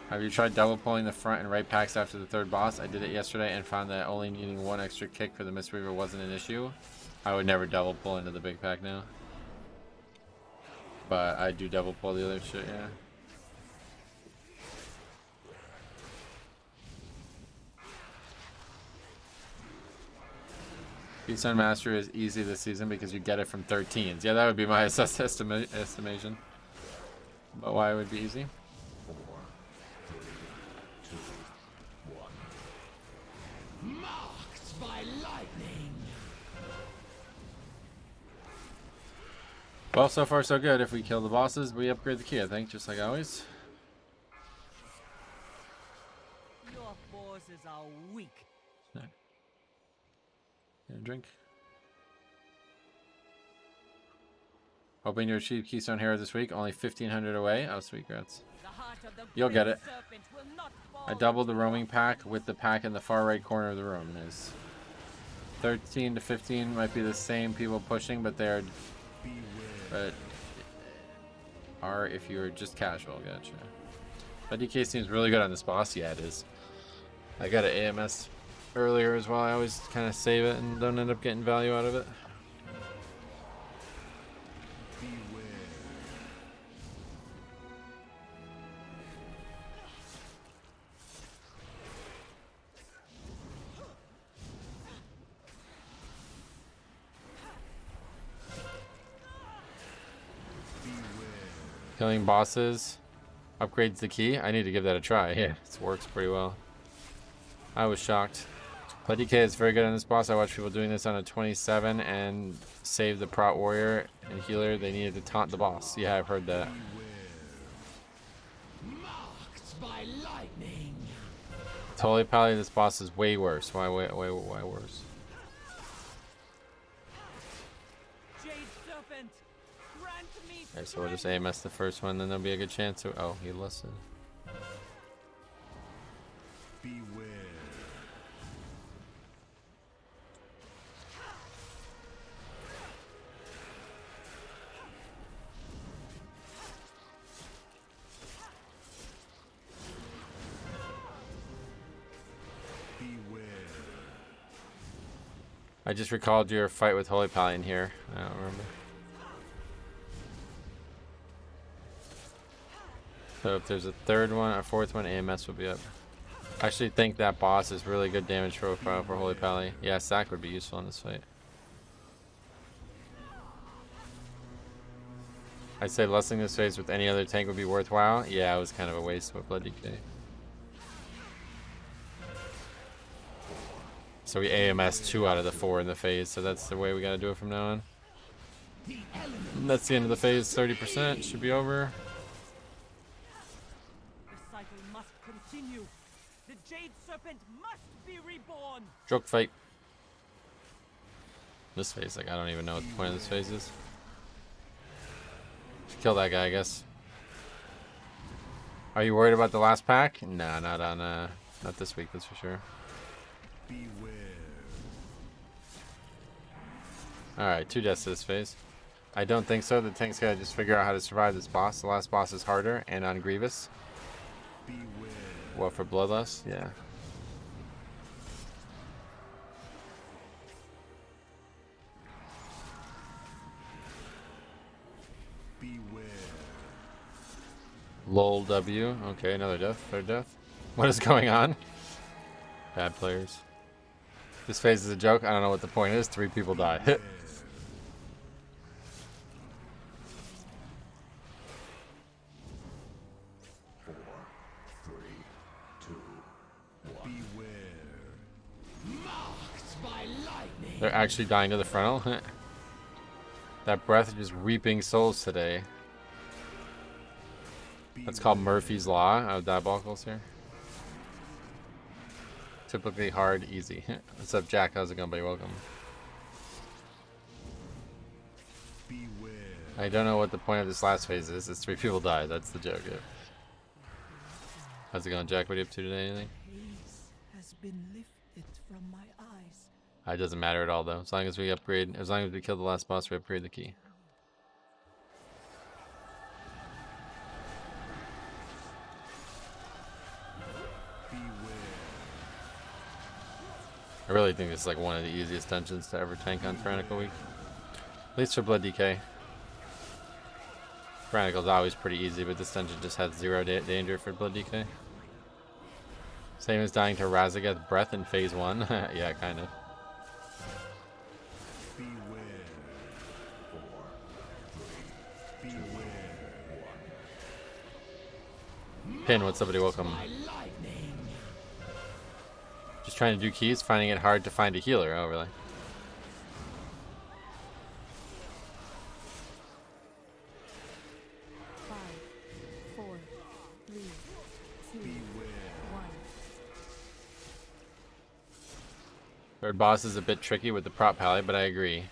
Speaker 1: Have you tried double pulling the front and right packs after the third boss? I did it yesterday and found that only needing 1 extra kick for the Mistweaver wasn't an issue. I would never double pull into the big pack now. But I do double pull the other shit, yeah. Keystone Master is easy this season because you get it from 13s. Yeah, that would be my estimation. But why it would be easy?
Speaker 4: 4, 3, 2, 1.
Speaker 5: Marked by lightning.
Speaker 1: Well, so far so good. If we kill the bosses, we upgrade the key, I think, just like always.
Speaker 5: Your forces are weak.
Speaker 1: Get a drink. Hoping to achieve Keystone Hero this week. Only 1,500 away. Oh, sweet grats. You'll get it. I doubled the roaming pack with the pack in the far right corner of the room. Nice. 13 to 15 might be the same people pushing, but they are if you're just casual. Gotcha. But DK seems really good on this boss. Yeah, it is. I got an AMS earlier as well. I always kind of save it and don't end up getting value out of it. Killing bosses upgrades the key. I need to give that a try. Yeah, it works pretty well. I was shocked. But DK is very good on this boss. I watched people doing this on a 27 and save the prot warrior and healer. They needed to taunt the boss. Yeah, I've heard that.
Speaker 5: Marked by lightning.
Speaker 1: Totally pally, this boss is way worse. Why worse?
Speaker 5: Jade Serpent, grant me
Speaker 1: Okay, so we'll just AMS the first one, then there'll be a good chance to. Oh, he listened.
Speaker 4: Beware.
Speaker 1: I just recalled your fight with Holy Pally in here. I don't remember. So if there's a third one, a fourth one, AMS will be up. I actually think that boss is really good damage profile for Holy Pally. Yeah, sack would be useful in this fight. I'd say lessening this phase with any other tank would be worthwhile. Yeah, it was kind of a waste with Blood DK. So we AMS 2 out of the 4 in the phase, so that's the way we gotta do it from now on. And that's the end of the phase, 30%, should be over.
Speaker 5: The cycle must continue. The Jade Serpent must be reborn.
Speaker 1: Joke fight. This phase, like, I don't even know what the point of this phase is. Should kill that guy, I guess. Are you worried about the last pack? Nah, not on, not this week, that's for sure.
Speaker 4: Beware.
Speaker 1: Alright, 2 deaths to this phase. I don't think so. The tank's gotta just figure out how to survive this boss. The last boss is harder, and on Grievous.
Speaker 4: Beware.
Speaker 1: What, for Bloodlust? Yeah.
Speaker 4: Beware.
Speaker 1: Lol W. Okay, another death. Third death. What is going on? Bad players. This phase is a joke. I don't know what the point is. 3 people die. Hit. They're actually dying to the frontal. That breath is just reaping souls today. That's called Murphy's Law of Diabolicals here. Typically hard, easy. What's up, Jack? How's it going, buddy? Welcome.
Speaker 4: Beware.
Speaker 1: I don't know what the point of this last phase is. It's 3 people died. That's the joke. Yeah. How's it going, Jack? What are you up to today? Anything?
Speaker 5: Haze has been lifted from my eyes.
Speaker 1: It doesn't matter at all, though. As long as we upgrade, as long as we kill the last boss, we upgrade the key. I really think this is like one of the easiest dungeons to ever tank on Tyrannical Week. At least for Blood DK. Tyrannical's always pretty easy, but this dungeon just has 0 danger for Blood DK. Same as dying to Razageth Breath in phase 1. Yeah, kind of.
Speaker 4: Beware. 4, 3, beware.
Speaker 1: Pin, what's up, buddy? Welcome. Just trying to do keys, finding it hard to find a healer. Oh, really?
Speaker 2: Five, four, three, two, one.
Speaker 1: Third boss is a bit tricky with the prop pally, but I agree.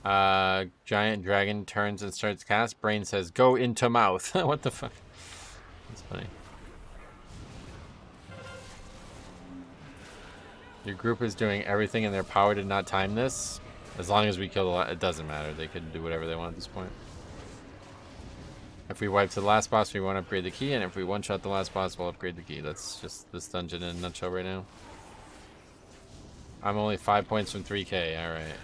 Speaker 1: Giant dragon turns and starts cast. Brain says, "Go into mouth." What the fuck? That's funny. Your group is doing everything in their power to not time this. As long as we kill the last, it doesn't matter. They could do whatever they want at this point. If we wipe to the last boss, we won't upgrade the key, and if we one-shot the last boss, we'll upgrade the key. That's just this dungeon in a nutshell right now. I'm only 5 points from 3k. Alright.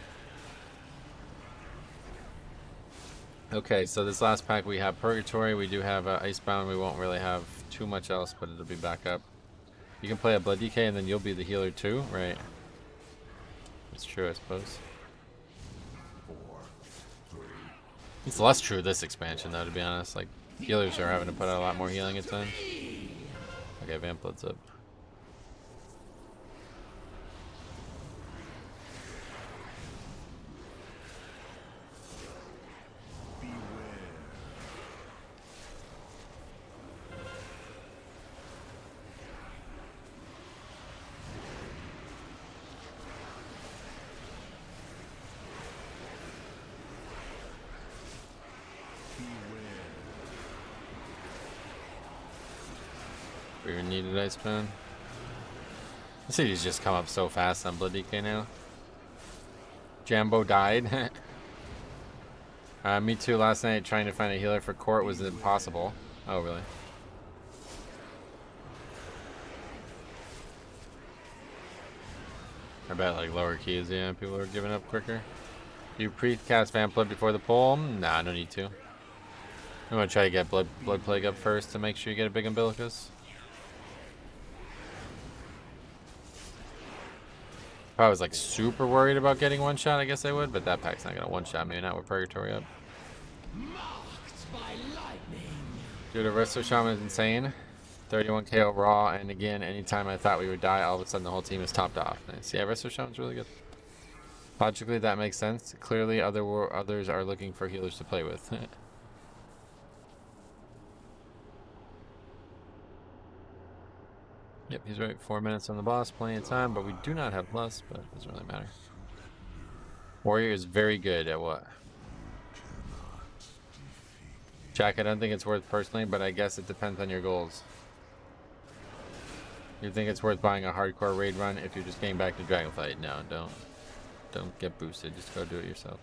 Speaker 1: Okay, so this last pack we have Purgatory. We do have Icebound. We won't really have too much else, but it'll be back up. You can play a Blood DK and then you'll be the healer too, right? It's true, I suppose.
Speaker 4: 4, 3.
Speaker 1: It's less true this expansion though, to be honest. Like, healers are having to put out a lot more healing at times. Okay, Vamp Blood's up. We needed Icebound. I see these just come up so fast on Blood DK now. Jambo died. Me too. Last night trying to find a healer for court was impossible. Oh, really? I bet like lower keys, yeah, people are giving up quicker. You pre-cast Vamp Blood before the pull? Nah, no need to. I'm gonna try to get Blood Plague up first to make sure you get a big Umbilicus. If I was like super worried about getting one shot, I guess I would, but that pack's not gonna one shot me, not with Purgatory up.
Speaker 5: Marked by lightning.
Speaker 1: Dude, a Resto Shaman is insane. 31k overall, and again, anytime I thought we would die, all of a sudden the whole team is topped off. Nice. Yeah, Resto Shaman's really good. Logically, that makes sense. Clearly, others are looking for healers to play with. Yep, he's right. 4 minutes on the boss, plenty of time, but we do not have plus, but it doesn't really matter. Warrior is very good at what? Jack, I don't think it's worth personally, but I guess it depends on your goals. You think it's worth buying a hardcore raid run if you're just getting back to Dragonflight? No, don't get boosted. Just go do it yourself.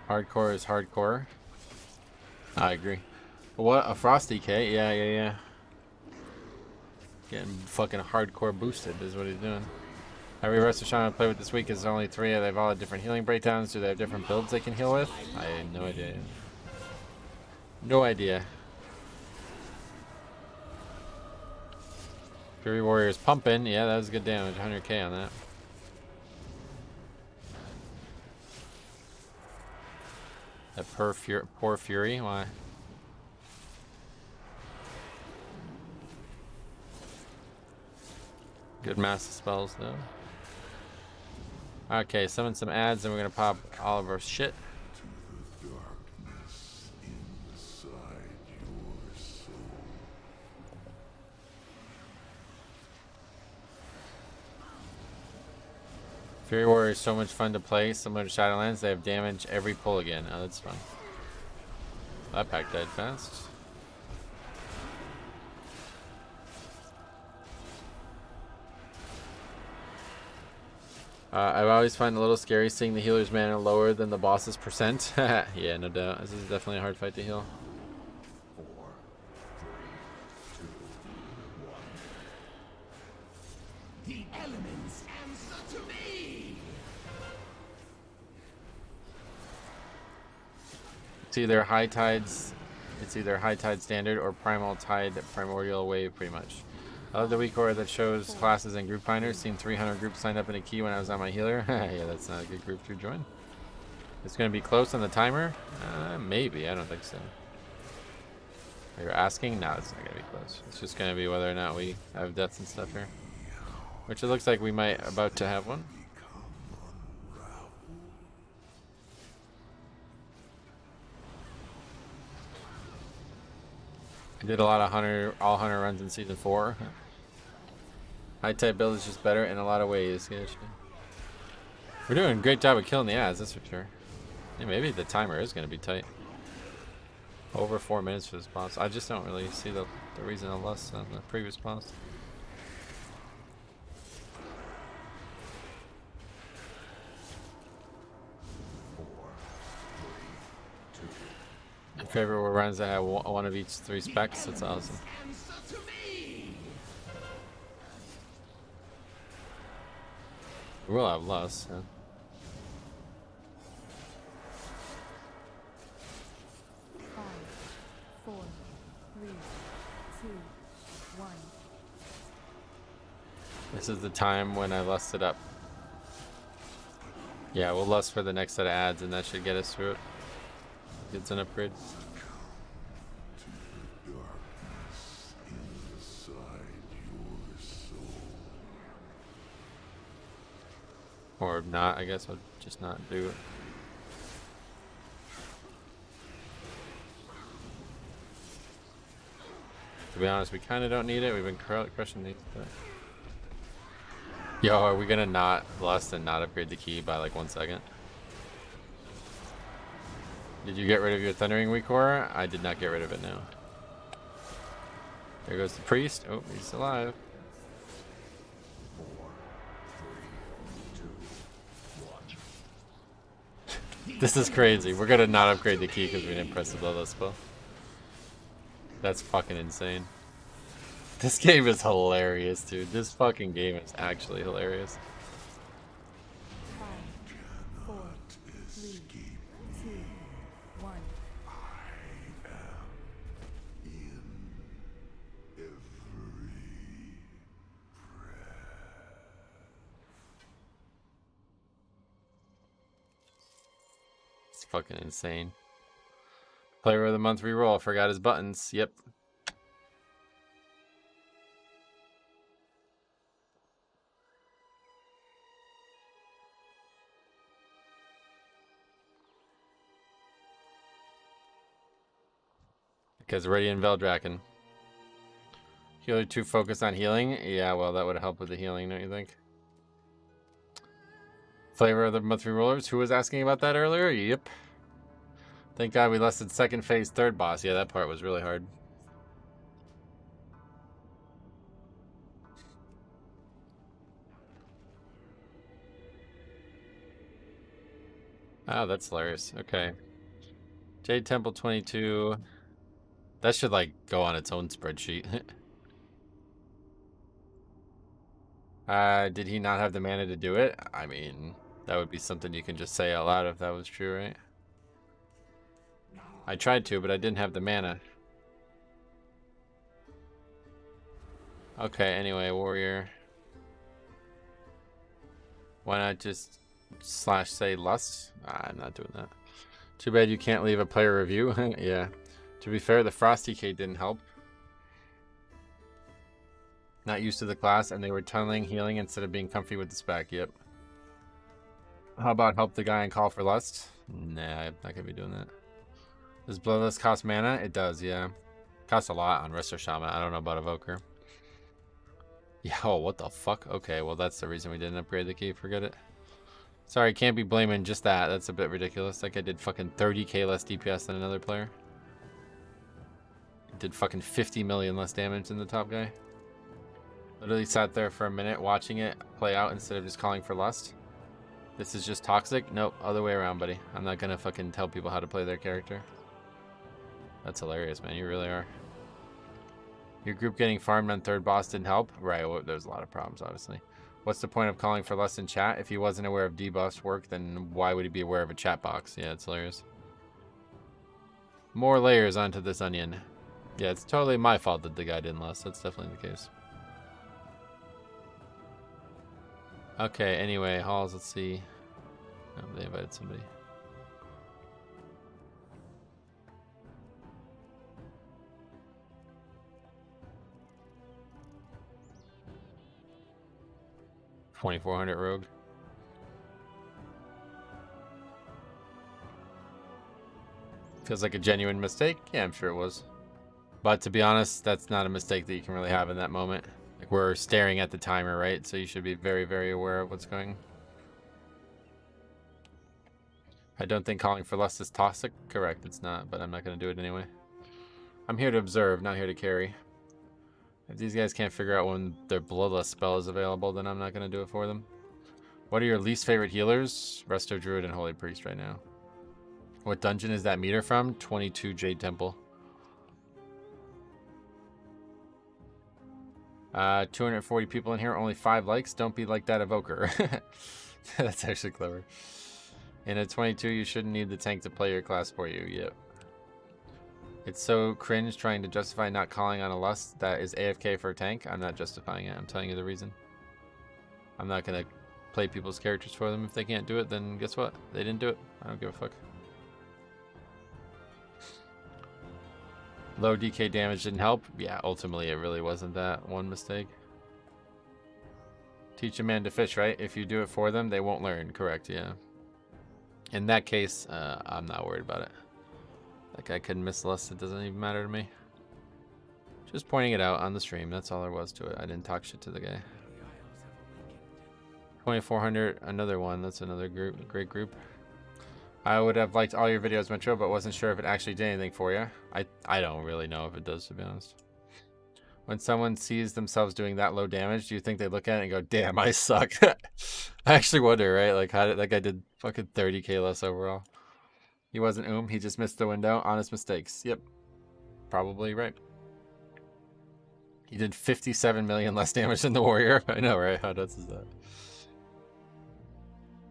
Speaker 1: Hardcore is hardcore. I agree. What? A Frosty K? Yeah. Getting fucking hardcore boosted is what he's doing. Every Resto Shaman I play with this week is only 3. They've all had different healing breakdowns. Do they have different builds they can heal with? I have no idea. No idea. Fury Warrior is pumping. Yeah, that was good damage. 100k on that. That poor Fury, why? Good massive spells though. Okay, summon some ads and we're gonna pop all of our shit. Fury Warrior is so much fun to play, similar to Shadowlands. They have damage every pull again. Oh, that's fun. That pack died fast. I always find it a little scary seeing the healer's mana lower than the boss's percent. Yeah, no doubt. This is definitely a hard fight to heal.
Speaker 4: 4, 3, 2, 1. The elements answer to me.
Speaker 1: It's either high tide standard or primal tide primordial wave pretty much. I love the week order that shows classes and group finders. Seen 300 groups signed up in a key when I was on my healer. Yeah, that's not a good group to join. It's going to be close on the timer? Maybe. I don't think so. You're asking? No, it's not going to be close. It's just going to be whether or not we have deaths and stuff here. Which it looks like we might about to have one. I did a lot of all hunter runs in season 4. High type build is just better in a lot of ways. Yeah, we're doing a great job of killing the ads, that's for sure. Yeah, maybe the timer is going to be tight. Over 4 minutes for this boss. I just don't really see the reason of less on the previous boss. My favorite were runs that have one of each 3 specs. That's awesome. We'll have less. Yeah.
Speaker 2: Five, 4, 3, 2, 1.
Speaker 1: This is the time when I lust it up. Yeah, we'll lust for the next set of ads, and that should get us through it. It's an upgrade. Or not, I guess I'll just not do it. To be honest, we kind of don't need it. We've been crushing these. But... Yo, are we gonna not lust and not upgrade the key by like 1 second? Did you get rid of your Thundering Weak Aura? I did not get rid of it, no. There goes the priest. Oh, he's alive.
Speaker 4: 4, 3, 2, 1.
Speaker 1: This is crazy. We're gonna not upgrade the key because we didn't press the bloodlust spell. That's fucking insane. This game is hilarious, dude. This fucking game is actually hilarious. fucking insane. Player of the month reroll. Forgot his buttons. Yep. Because Radiant Veldraken. Healer 2 focused on healing? Yeah, well, that would help with the healing, don't you think? Flavor of the month rerollers. Who was asking about that earlier? Yep. Thank God we lasted second phase, third boss. Yeah, that part was really hard. Oh, that's hilarious. Okay. Jade Temple 22. That should, like, go on its own spreadsheet. Did he not have the mana to do it? I mean, that would be something you can just say out loud if that was true, right? I tried to, but I didn't have the mana. Okay, anyway, warrior. Why not just / say lust? I'm not doing that. Too bad you can't leave a player review. Yeah. To be fair, the Frosty K didn't help. Not used to the class, and they were tunneling healing instead of being comfy with the spec. Yep. How about help the guy and call for lust? Nah, I'm not gonna be doing that. Does Bloodlust cost mana? It does, yeah. Costs a lot on Resto Shaman. I don't know about Evoker. Yeah, oh, what the fuck? Okay, well, that's the reason we didn't upgrade the key. Forget it. Sorry, can't be blaming just that. That's a bit ridiculous. That guy did fucking 30k less DPS than another player. Did fucking 50 million less damage than the top guy. Literally sat there for a minute watching it play out instead of just calling for lust. This is just toxic? Nope, other way around, buddy. I'm not gonna fucking tell people how to play their character. That's hilarious, man. You really are. Your group getting farmed on third boss didn't help? Right, well, there's a lot of problems, obviously. What's the point of calling for lust in chat? If he wasn't aware of debuffs work, then why would he be aware of a chat box? Yeah, it's hilarious. More layers onto this onion. Yeah, it's totally my fault that the guy didn't lust. That's definitely the case. Okay, anyway, halls, let's see. Oh, they invited somebody. $2,400 rogue. Feels like a genuine mistake. Yeah, I'm sure it was. But to be honest, that's not a mistake that you can really have in that moment. Like, we're staring at the timer, right? So you should be very, very aware of what's going. I don't think calling for lust is toxic. Correct, it's not, but I'm not going to do it anyway. I'm here to observe, not here to carry. If these guys can't figure out when their bloodlust spell is available, then I'm not going to do it for them. What are your least favorite healers? Resto Druid and Holy Priest right now. What dungeon is that meter from? 22 Jade Temple. 240 people in here, only 5 likes. Don't be like that Evoker. That's actually clever. In a 22, you shouldn't need the tank to play your class for you. Yep. It's so cringe trying to justify not calling on a lust that is AFK for a tank. I'm not justifying it. I'm telling you the reason. I'm not going to play people's characters for them. If they can't do it, then guess what? They didn't do it. I don't give a fuck. Low DK damage didn't help. Yeah, ultimately it really wasn't that one mistake. Teach a man to fish, right? If you do it for them, they won't learn. Correct, yeah. In that case, I'm not worried about it. That guy couldn't miss lust. It doesn't even matter to me. Just pointing it out on the stream. That's all there was to it. I didn't talk shit to the guy. 2,400, another one. That's another group, great group. I would have liked all your videos, Metro, but wasn't sure if it actually did anything for you. I don't really know if it does, to be honest. When someone sees themselves doing that low damage, do you think they look at it and go, damn, I suck? I actually wonder, right? Like, how did that guy did fucking 30k less overall? He wasn't he just missed the window. Honest mistakes. Yep. Probably right. He did 57 million less damage than the warrior. I know, right? How nuts is that?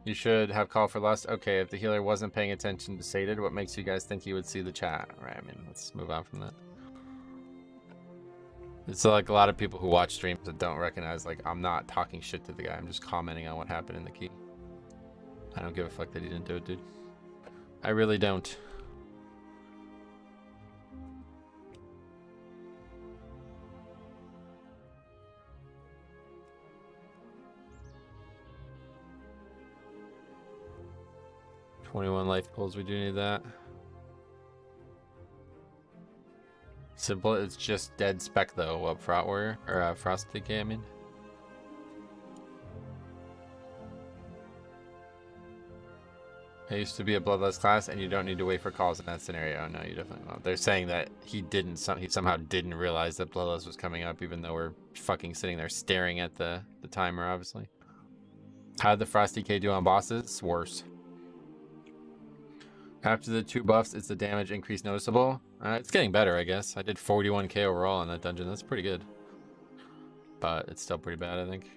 Speaker 1: You should have call for lust. Okay, if the healer wasn't paying attention to sated, what makes you guys think he would see the chat? Right, I mean, let's move on from that. It's like a lot of people who watch streams that don't recognize, like, I'm not talking shit to the guy. I'm just commenting on what happened in the key. I don't give a fuck that he didn't do it, dude. I really don't. $21 life pulls, we do need that. Simple, it's just dead spec though. What, Front Warrior? Or Frost Decay, I mean. I used to be a bloodless class, and you don't need to wait for calls in that scenario. No, you definitely won't. They're saying that he somehow didn't realize that bloodless was coming up, even though we're fucking sitting there staring at the timer, obviously. How did the Frost Decay do on bosses? Worse. After the 2 buffs, is the damage increase noticeable? It's getting better, I guess. I did 41k overall in that dungeon. That's pretty good. But it's still pretty bad, I think.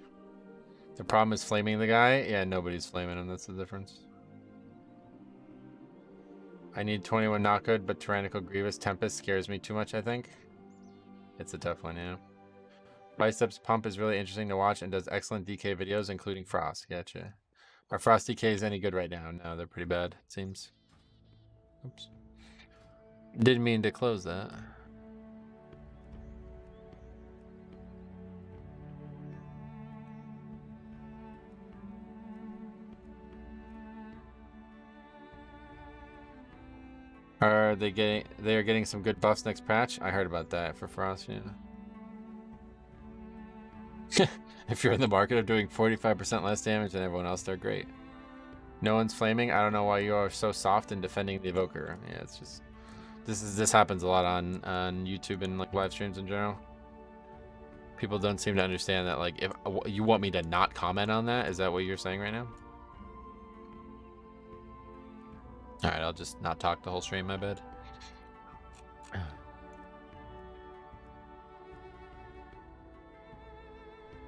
Speaker 1: The problem is flaming the guy. Yeah, nobody's flaming him. That's the difference. I need 21 not good, but Tyrannical Grievous Tempest scares me too much, I think. It's a tough one, yeah. Biceps Pump is really interesting to watch and does excellent DK videos, including Frost. Gotcha. Are Frost DKs any good right now? No, they're pretty bad, it seems. Oops. Didn't mean to close that. Are they are getting some good buffs next patch? I heard about that for Frost, yeah. If you're in the market of doing 45% less damage than everyone else, they're great. No one's flaming. I don't know why you are so soft in defending the Evoker. Yeah, it's just this happens a lot on YouTube and like live streams in general. People don't seem to understand that, like, if you want me to not comment on that, is that what you're saying right now? All right, I'll just not talk the whole stream, my bad.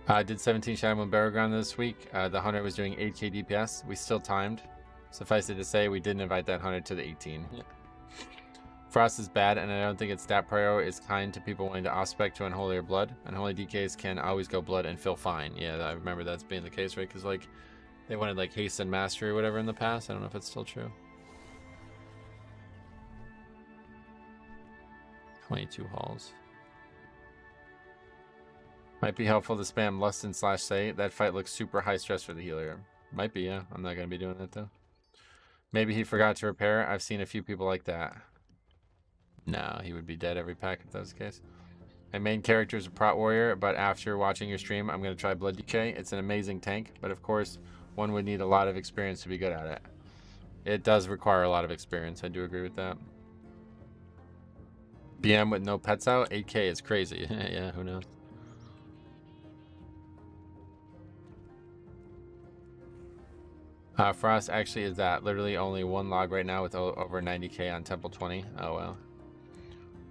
Speaker 1: I did 17 Shadow Moon Barrow Ground this week. The hunter was doing 8k DPS. We still timed. Suffice it to say, we didn't invite that hunter to the 18. Yeah. Frost is bad, and I don't think its stat prior is kind to people wanting to ospec to Unholy or Blood. Unholy DKs can always go Blood and feel fine. Yeah, I remember that's being the case, right? Because, like, they wanted, like, Haste and Mastery or whatever in the past. I don't know if it's still true. 22 halls. Might be helpful to spam Lust and /Say. That fight looks super high stress for the healer. Might be, yeah. I'm not going to be doing that, though. Maybe he forgot to repair. I've seen a few people like that. No, he would be dead every pack if that was the case. My main character is a Prot Warrior, but after watching your stream, I'm going to try Blood Decay. It's an amazing tank, but of course, one would need a lot of experience to be good at it. It does require a lot of experience. I do agree with that. BM with no pets out? 8k is crazy. Yeah, who knows? Frost actually is that. Literally only 1 log right now with over 90k on Temple 20. Oh, well.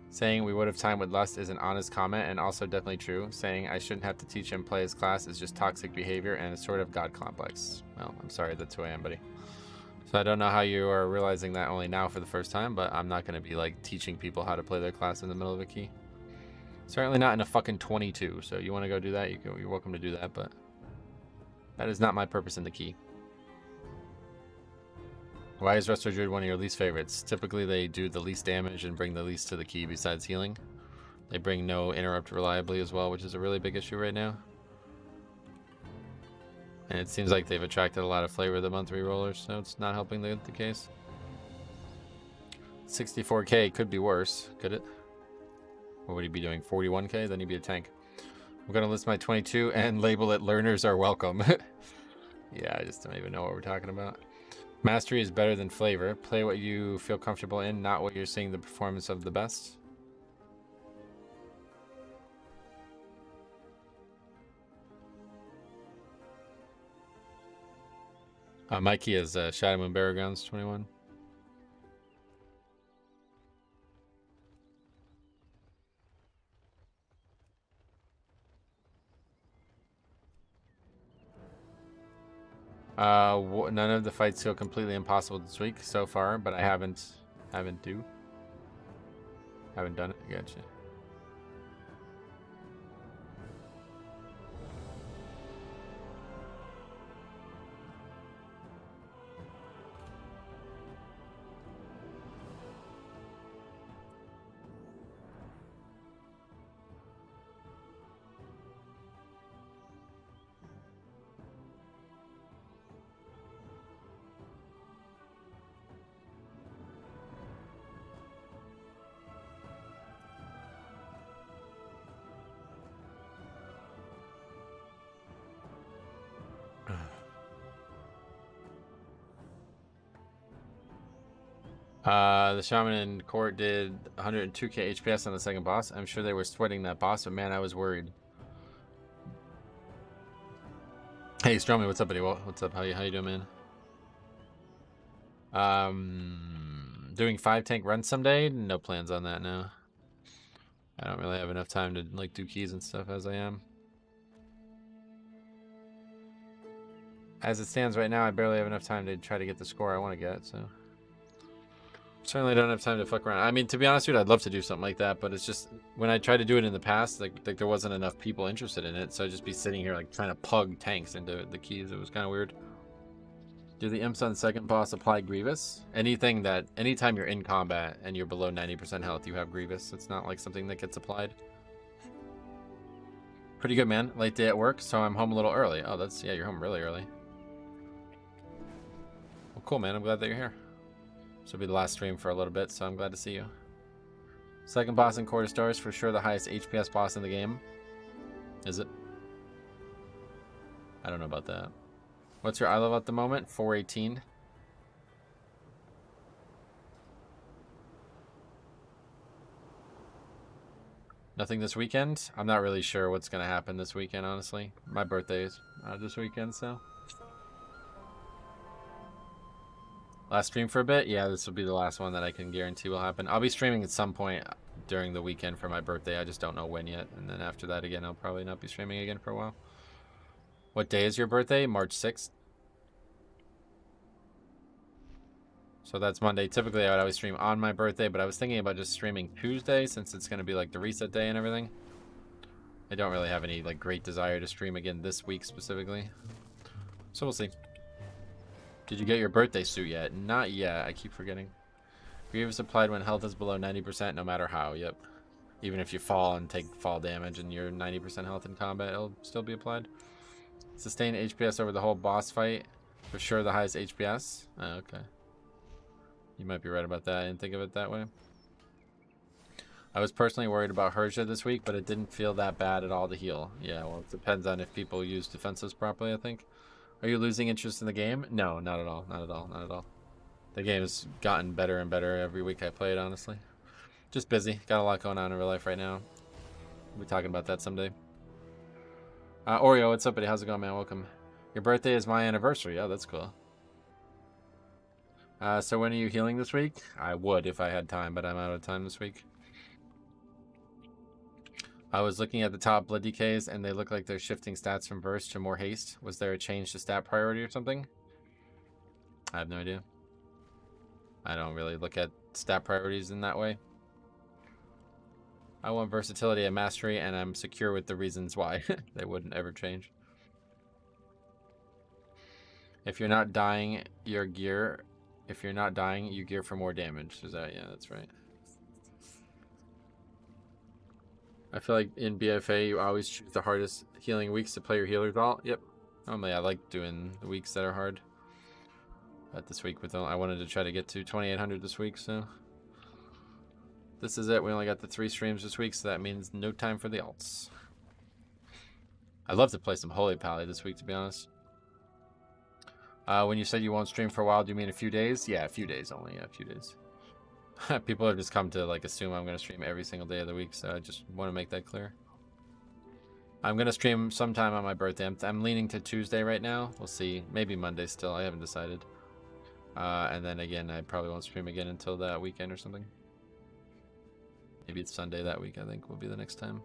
Speaker 1: Saying we would have time with Lust is an honest comment and also definitely true. Saying I shouldn't have to teach him play his class is just toxic behavior and a sort of god complex. Well, I'm sorry, that's who I am, buddy. So I don't know how you are realizing that only now for the first time, but I'm not going to be like teaching people how to play their class in the middle of a key. Certainly not in a fucking 22. So you want to go do that, you're welcome to do that, but that is not my purpose in the key. Why is Resto Druid one of your least favorites? Typically they do the least damage and bring the least to the key besides healing. They bring no interrupt reliably as well, which is a really big issue right now. And it seems like they've attracted a lot of flavor of the month rerollers, so it's not helping the case. 64k could be worse, could it? What would he be doing? 41k? Then he'd be a tank. I'm going to list my 22 and label it learners are welcome. Yeah, I just don't even know what we're talking about. Mastery is better than flavor. Play what you feel comfortable in, not what you're seeing the performance of the best. Mikey is Shadow Moon Barrow Grounds 21. None of the fights feel completely impossible this week so far, but I haven't done it. Gotcha. The shaman in court did 102k HPS on the second boss. I'm sure they were sweating that boss, but man, I was worried. Hey, Stromy, what's up, buddy? What's up? How you doing, man? Doing 5 tank runs someday? No plans on that now. I don't really have enough time to like do keys and stuff as I am. As it stands right now, I barely have enough time to try to get the score I want to get, so certainly don't have time to fuck around. I mean, to be honest, dude, I'd love to do something like that, but it's just when I tried to do it in the past, like there wasn't enough people interested in it, so I'd just be sitting here like trying to pug tanks into the keys. It was kind of weird. Do the imps on second boss apply Grievous? Anytime you're in combat and you're below 90% health, you have Grievous. It's not like something that gets applied. Pretty good, man. Late day at work, so I'm home a little early. Oh, yeah, you're home really early. Well, cool, man. I'm glad that you're here. This will be the last stream for a little bit, so I'm glad to see you. Second boss in Court of Stars, for sure the highest HPS boss in the game. Is it? I don't know about that. What's your eye level at the moment? 418. Nothing this weekend? I'm not really sure what's going to happen this weekend, honestly. My birthday is this weekend, so. Last stream for a bit? Yeah, this will be the last one that I can guarantee will happen. I'll be streaming at some point during the weekend for my birthday. I just don't know when yet. And then after that, again, I'll probably not be streaming again for a while. What day is your birthday? March 6th. So that's Monday. Typically, I would always stream on my birthday, but I was thinking about just streaming Tuesday since it's going to be like the reset day and everything. I don't really have any like great desire to stream again this week specifically. So we'll see. Did you get your birthday suit yet? Not yet. I keep forgetting. Grievous applied when health is below 90% no matter how. Yep. Even if you fall and take fall damage and you're 90% health in combat, it'll still be applied. Sustain HPS over the whole boss fight. For sure the highest HPS. Oh, okay. You might be right about that. I didn't think of it that way. I was personally worried about Herja this week, but it didn't feel that bad at all to heal. Yeah, well, it depends on if people use defenses properly, I think. Are you losing interest in the game? No, not at all. Not at all. Not at all. The game has gotten better and better every week I play it, honestly. Just busy. Got a lot going on in real life right now. We'll be talking about that someday. Oreo, what's up, buddy? How's it going, man? Welcome. Your birthday is my anniversary. Oh, that's cool. So when are you healing this week? I would if I had time, but I'm out of time this week. I was looking at the top blood DKs and they look like they're shifting stats from burst to more haste. Was there a change to stat priority or something? I have no idea. I don't really look at stat priorities in that way. I want versatility and mastery, and I'm secure with the reasons why. They wouldn't ever change. If you're not dying, your gear... If you're not dying, you gear for more damage. Is that... Yeah, that's right. I feel like in BFA, you always choose the hardest healing weeks to play your healer's alt. Yep. Normally, I like doing the weeks that are hard. But this week, I wanted to try to get to 2,800 this week, so... This is it. We only got the 3 streams this week, so that means no time for the alts. I'd love to play some Holy Pally this week, to be honest. When you said you won't stream for a while, do you mean a few days? Yeah, a few days only. Yeah, a few days. People have just come to like assume I'm going to stream every single day of the week, so I just want to make that clear. I'm going to stream sometime on my birthday. I'm leaning to Tuesday right now. We'll see. Maybe Monday still. I haven't decided. And then again, I probably won't stream again until that weekend or something. Maybe it's Sunday that week, I think, will be the next time.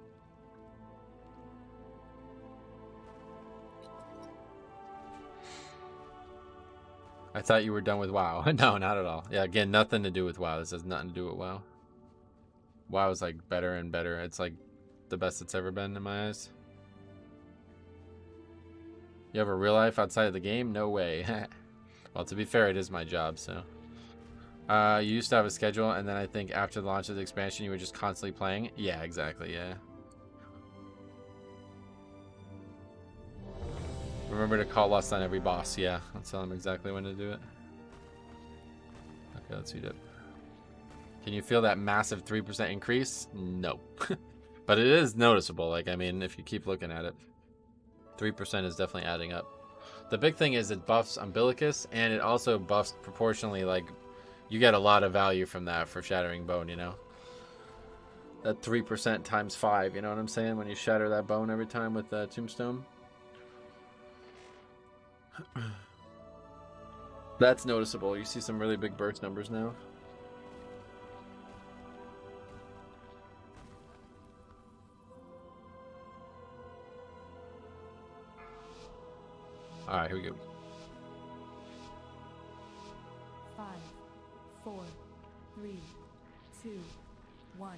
Speaker 1: I thought you were done with WoW. No, not at all. Yeah, again, nothing to do with WoW. This has nothing to do with WoW. WoW is like better and better. It's like the best it's ever been in my eyes. You have a real life outside of the game? No way. Well, to be fair, it is my job, so. You used to have a schedule, and then I think after the launch of the expansion, you were just constantly playing? Yeah, exactly, yeah. Remember to call Lust on every boss. Yeah, I'll tell him exactly when to do it. Okay, let's read it. Can you feel that massive 3% increase? No. But it is noticeable. Like, I mean, if you keep looking at it, 3% is definitely adding up. The big thing is it buffs Umbilicus, and it also buffs proportionally, like, You get a lot of value from that for Shattering Bone, you know? That 3% times 5, you know what I'm saying? When you shatter that bone every time with Tombstone. That's noticeable. You see some really big burst numbers now. Alright, here we go.
Speaker 2: 5, 4, 3, 2, 1.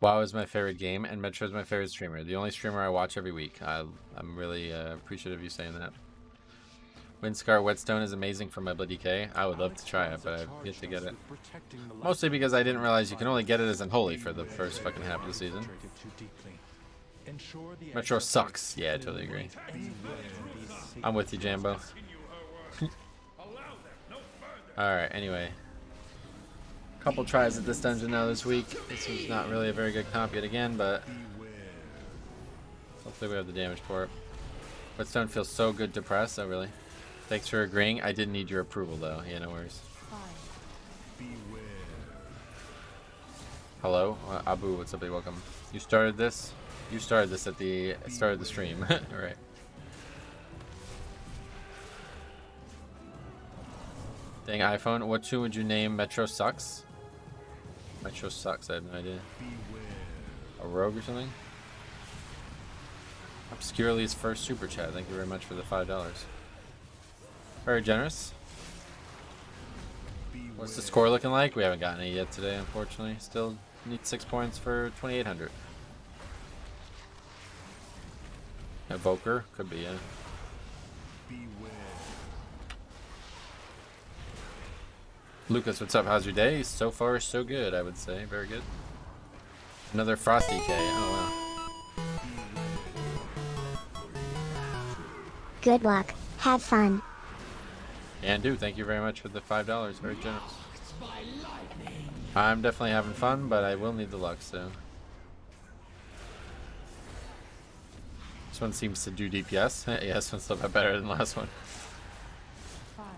Speaker 1: WoW is my favorite game, and Metro is my favorite streamer. The only streamer I watch every week. I'm really appreciative of you saying that. Windscar Whetstone is amazing for my Bloody K. I would love to try it, but I've yet to get it. Mostly because I didn't realize you can only get it as Unholy for the first fucking half of the season. Metro sucks. Yeah, I totally agree. I'm with you, Jambo. Alright, anyway. Couple tries at this dungeon now this week. This was not really a very good comp yet again, but hopefully we have the damage for it. Whetstone feels so good to press. Oh, really? Thanks for agreeing. I did need your approval, though. Yeah, no worries. Hello? Abu, what's up, buddy? Welcome. You started this? You started this at the start of the stream. Right. Dang iPhone. What tune would you name Metro Sucks? Metro Sucks. I have no idea. A rogue or something? Obscurely's first super chat. Thank you very much for the $5. Very generous. What's the score looking like? We haven't gotten it yet today, unfortunately. Still need 6 points for 2,800. Evoker? Could be, yeah. Lucas, what's up? How's your day? So far, so good, I would say. Very good. Another Frosty K. Oh, wow.
Speaker 3: Good luck. Have fun.
Speaker 1: And do. Thank you very much for the $5. Very generous. I'm definitely having fun, but I will need the luck, so. This one seems to do DPS. Yeah, this one's a little bit better than the last one.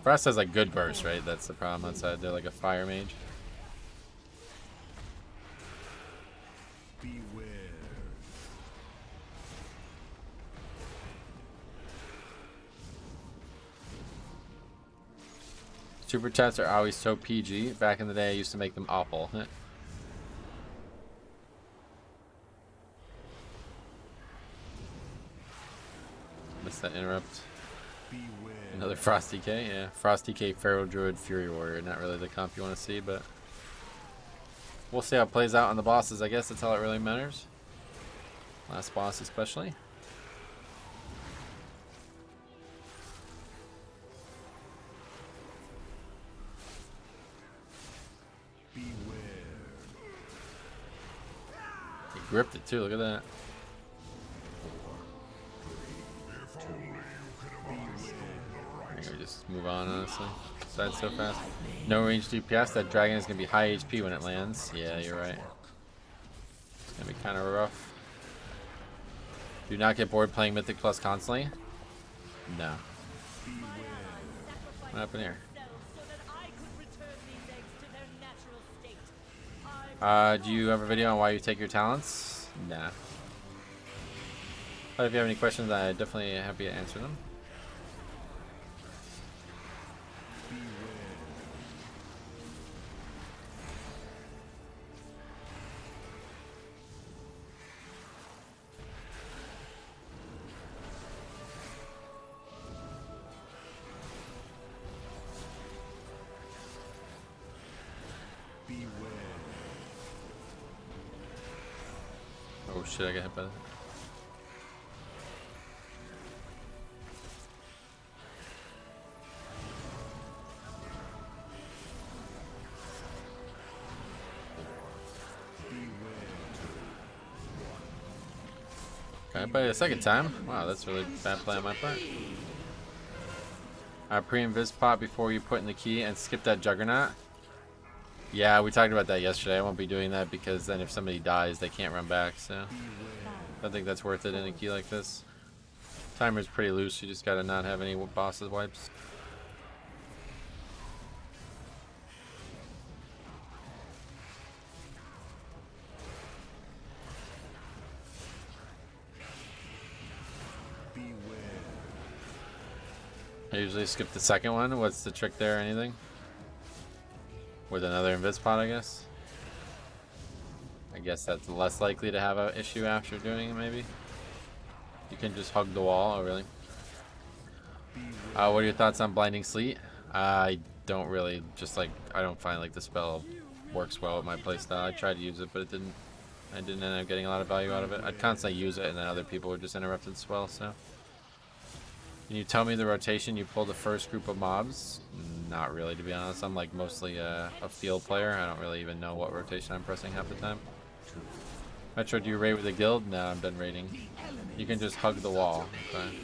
Speaker 1: Frost has like good burst, right? That's the problem outside. They're like a fire mage. Super chats are always so PG. Back in the day, I used to make them awful. Missed that interrupt. Another Frosty K, yeah. Frosty K, Feral Druid, Fury Warrior. Not really the comp you want to see, but we'll see how it plays out on the bosses. I guess that's all that really matters. Last boss especially. He gripped it too, look at that. We just move on, honestly. Side so fast. No range DPS. That dragon is going to be high HP when it lands. Yeah, you're right. It's going to be kind of rough. Do not get bored playing Mythic Plus constantly? No. What happened here? Do you have a video on why you take your talents? Nah. But if you have any questions, I'm definitely happy to answer them. Oh shit, I got hit by that. Okay, I played a second time. Wow, that's really bad play on my part. Pre-invis pot before you put in the key and skip that Juggernaut. Yeah, we talked about that yesterday. I won't be doing that because then if somebody dies, they can't run back, so I don't think that's worth it in a key like this. Timer's pretty loose, you just gotta not have any bosses wipes. I usually skip the second one. What's the trick there? Anything? With another invis pot, I guess. I guess that's less likely to have an issue after doing it, maybe. You can just hug the wall. Oh, really? What are your thoughts on Blinding Sleet? I don't really, just like, I don't find like the spell works well with my playstyle. I tried to use it, but it didn't. I didn't end up getting a lot of value out of it. I'd constantly use it, and then other people would just interrupt it as well, so. Can you tell me the rotation you pull the first group of mobs? Not really, to be honest. I'm like mostly a field player. I don't really even know what rotation I'm pressing half the time. Metro, do you raid with a guild? No, I'm done raiding. You can just hug the wall. Okay.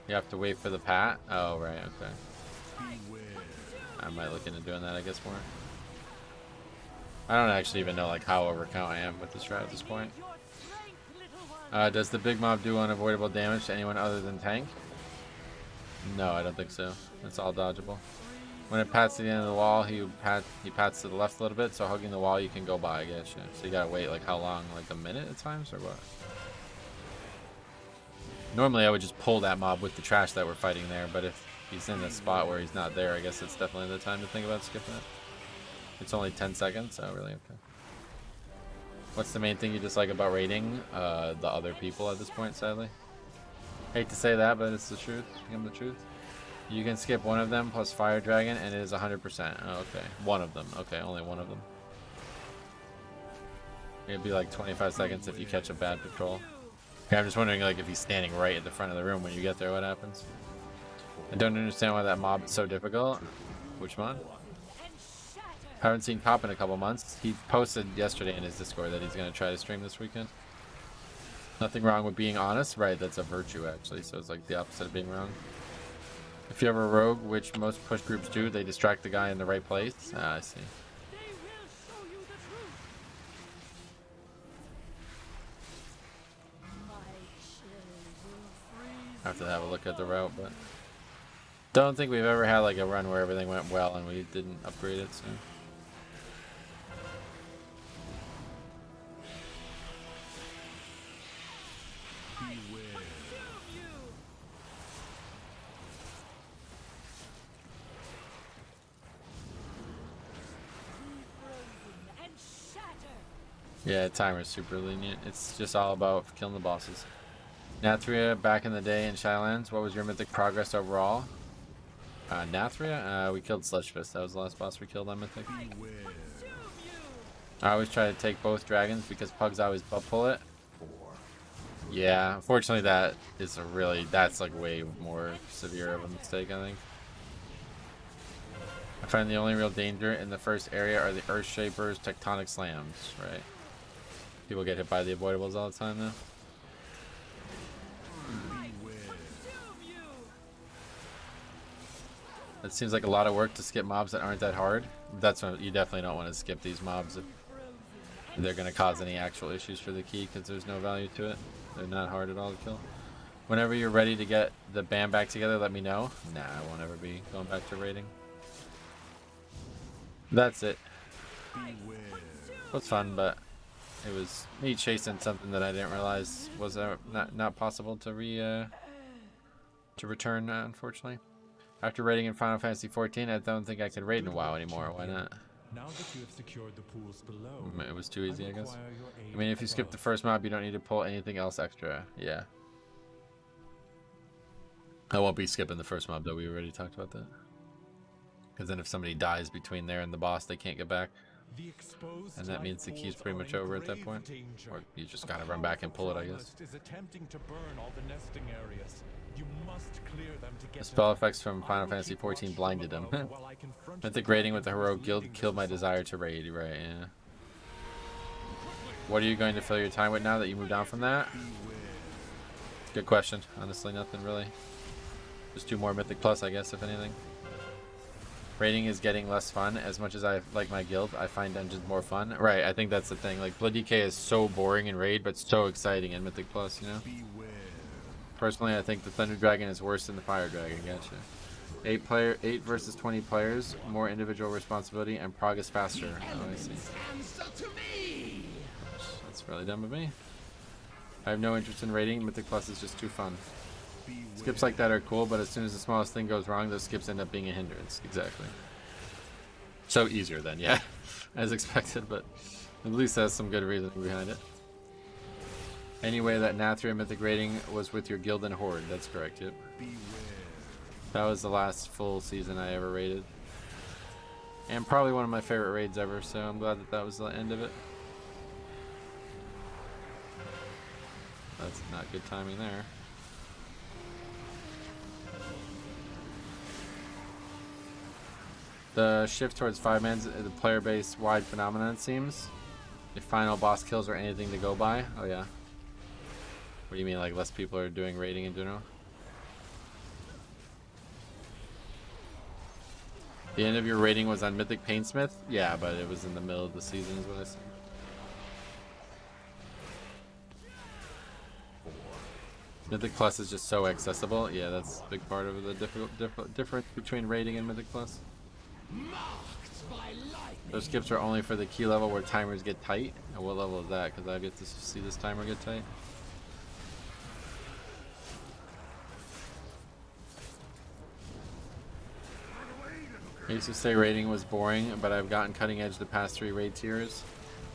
Speaker 1: You have to wait for the pat? Oh, right, okay. I might look into doing that, I guess, more. I don't actually even know like how overcount I am with this strat at this point. Does the big mob do unavoidable damage to anyone other than tank? No, I don't think so. It's all dodgeable. When it pats to the end of the wall, he pats to the left a little bit, so hugging the wall you can go by, I guess. Yeah. So you gotta wait like how long? Like a minute at times or what? Normally I would just pull that mob with the trash that we're fighting there, but if he's in a spot where he's not there, I guess it's definitely the time to think about skipping it. It's only 10 seconds, so really okay. What's the main thing you dislike about raiding? The other people at this point, sadly. Hate to say that, but it's the truth. Give the truth. You can skip one of them plus Fire Dragon, and it is 100%. Oh, okay. One of them. Okay, only one of them. It'd be like 25 seconds if you catch a bad patrol. Okay, I'm just wondering like if he's standing right at the front of the room when you get there, what happens? I don't understand why that mob is so difficult. Which mod? Haven't seen Cop in a couple months. He posted yesterday in his Discord that he's going to try to stream this weekend. Nothing wrong with being honest. Right, that's a virtue actually, so it's like the opposite of being wrong. If you have a rogue, which most push groups do, they distract the guy in the right place. Ah, I see. I have to have a look at the route, but don't think we've ever had like a run where everything went well and we didn't upgrade it, so. Yeah, timer's super lenient. It's just all about killing the bosses. Nathria, back in the day in Shylands, what was your mythic progress overall? Nathria? We killed Sledgefist. That was the last boss we killed on Mythic. I always try to take both dragons because pugs always butt pull it. Yeah, unfortunately that is a really, that's like way more severe of a mistake, I think. I find the only real danger in the first area are the Earth Shapers, Tectonic Slams, right? People get hit by the avoidables all the time though. It seems like a lot of work to skip mobs that aren't that hard. That's when you definitely don't want to skip these mobs if they're going to cause any actual issues for the key, because there's no value to it. They're not hard at all to kill. Whenever you're ready to get the band back together, let me know. Nah, I won't ever be going back to raiding. That's it. It was fun, but it was me chasing something that I didn't realize was not possible to return, unfortunately. After raiding in Final Fantasy XIV, I don't think I could raid in WoW anymore. Why not?
Speaker 6: Now that you have secured the pools below,
Speaker 1: It was too easy, I guess. I mean, if you skip the first mob, you don't need to pull anything else extra. Yeah. I won't be skipping the first mob, though. We already talked about that. Because then if somebody dies between there and the boss, they can't get back. And that means the key's pretty much over at that point. Or you just gotta run back and pull it, I guess.
Speaker 6: is attempting to burn all the nesting areas. You must clear them to get
Speaker 1: The spell effects from Final Fantasy XIV blinded him. Mythic raiding with the heroic guild killed my desire to raid, right, yeah. What are you going to fill your time with now that you moved on from that? Good question. Honestly, nothing really. Just 2 more Mythic Plus, I guess, if anything. Raiding is getting less fun. As much as I like my guild, I find dungeons more fun. Right, I think that's the thing. Like, Blood DK is so boring in Raid, but so exciting in Mythic Plus, you know? Personally, I think the Thunder Dragon is worse than the Fire Dragon. Gotcha. 8 versus 20 players, more individual responsibility, and prog is faster. Oh, I see. That's really dumb of me. I have no interest in raiding. Mythic Plus is just too fun. Skips like that are cool, but as soon as the smallest thing goes wrong, those skips end up being a hindrance. Exactly. So easier then, yeah, as expected, but at least has some good reasoning behind it. Anyway, that Nathria mythic rating was with your guild and horde. That's correct, yep. That was the last full season I ever raided. And probably one of my favorite raids ever, so I'm glad that that was the end of it. That's not good timing there. The shift towards 5-mans is a player-based wide phenomenon, it seems. If final boss kills or anything to go by. Oh yeah. What do you mean, like less people are doing raiding in general? The end of your rating was on Mythic Painsmith? Yeah, but it was in the middle of the season is what I said. Mythic Plus is just so accessible. Yeah, that's a big part of the difference between raiding and Mythic Plus. Those skips are only for the key level where timers get tight. And what level is that? Because I get to see this timer get tight. I used to say raiding was boring, but I've gotten cutting edge the past 3 raid tiers,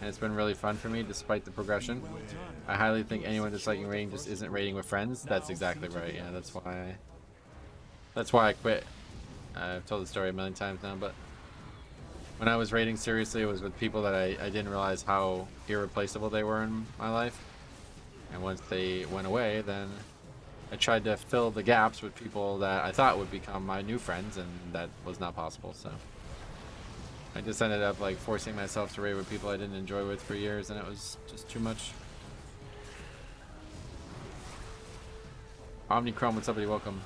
Speaker 1: and it's been really fun for me despite the progression. I highly think anyone disliking raiding just isn't raiding with friends. That's exactly right. Yeah, that's why I quit. I've told the story a million times now, but when I was raiding seriously, it was with people that I didn't realize how irreplaceable they were in my life. And once they went away, then I tried to fill the gaps with people that I thought would become my new friends, and that was not possible. So I just ended up like forcing myself to raid with people I didn't enjoy with for years, and it was just too much. Omnichrome, what's up, buddy? Welcome.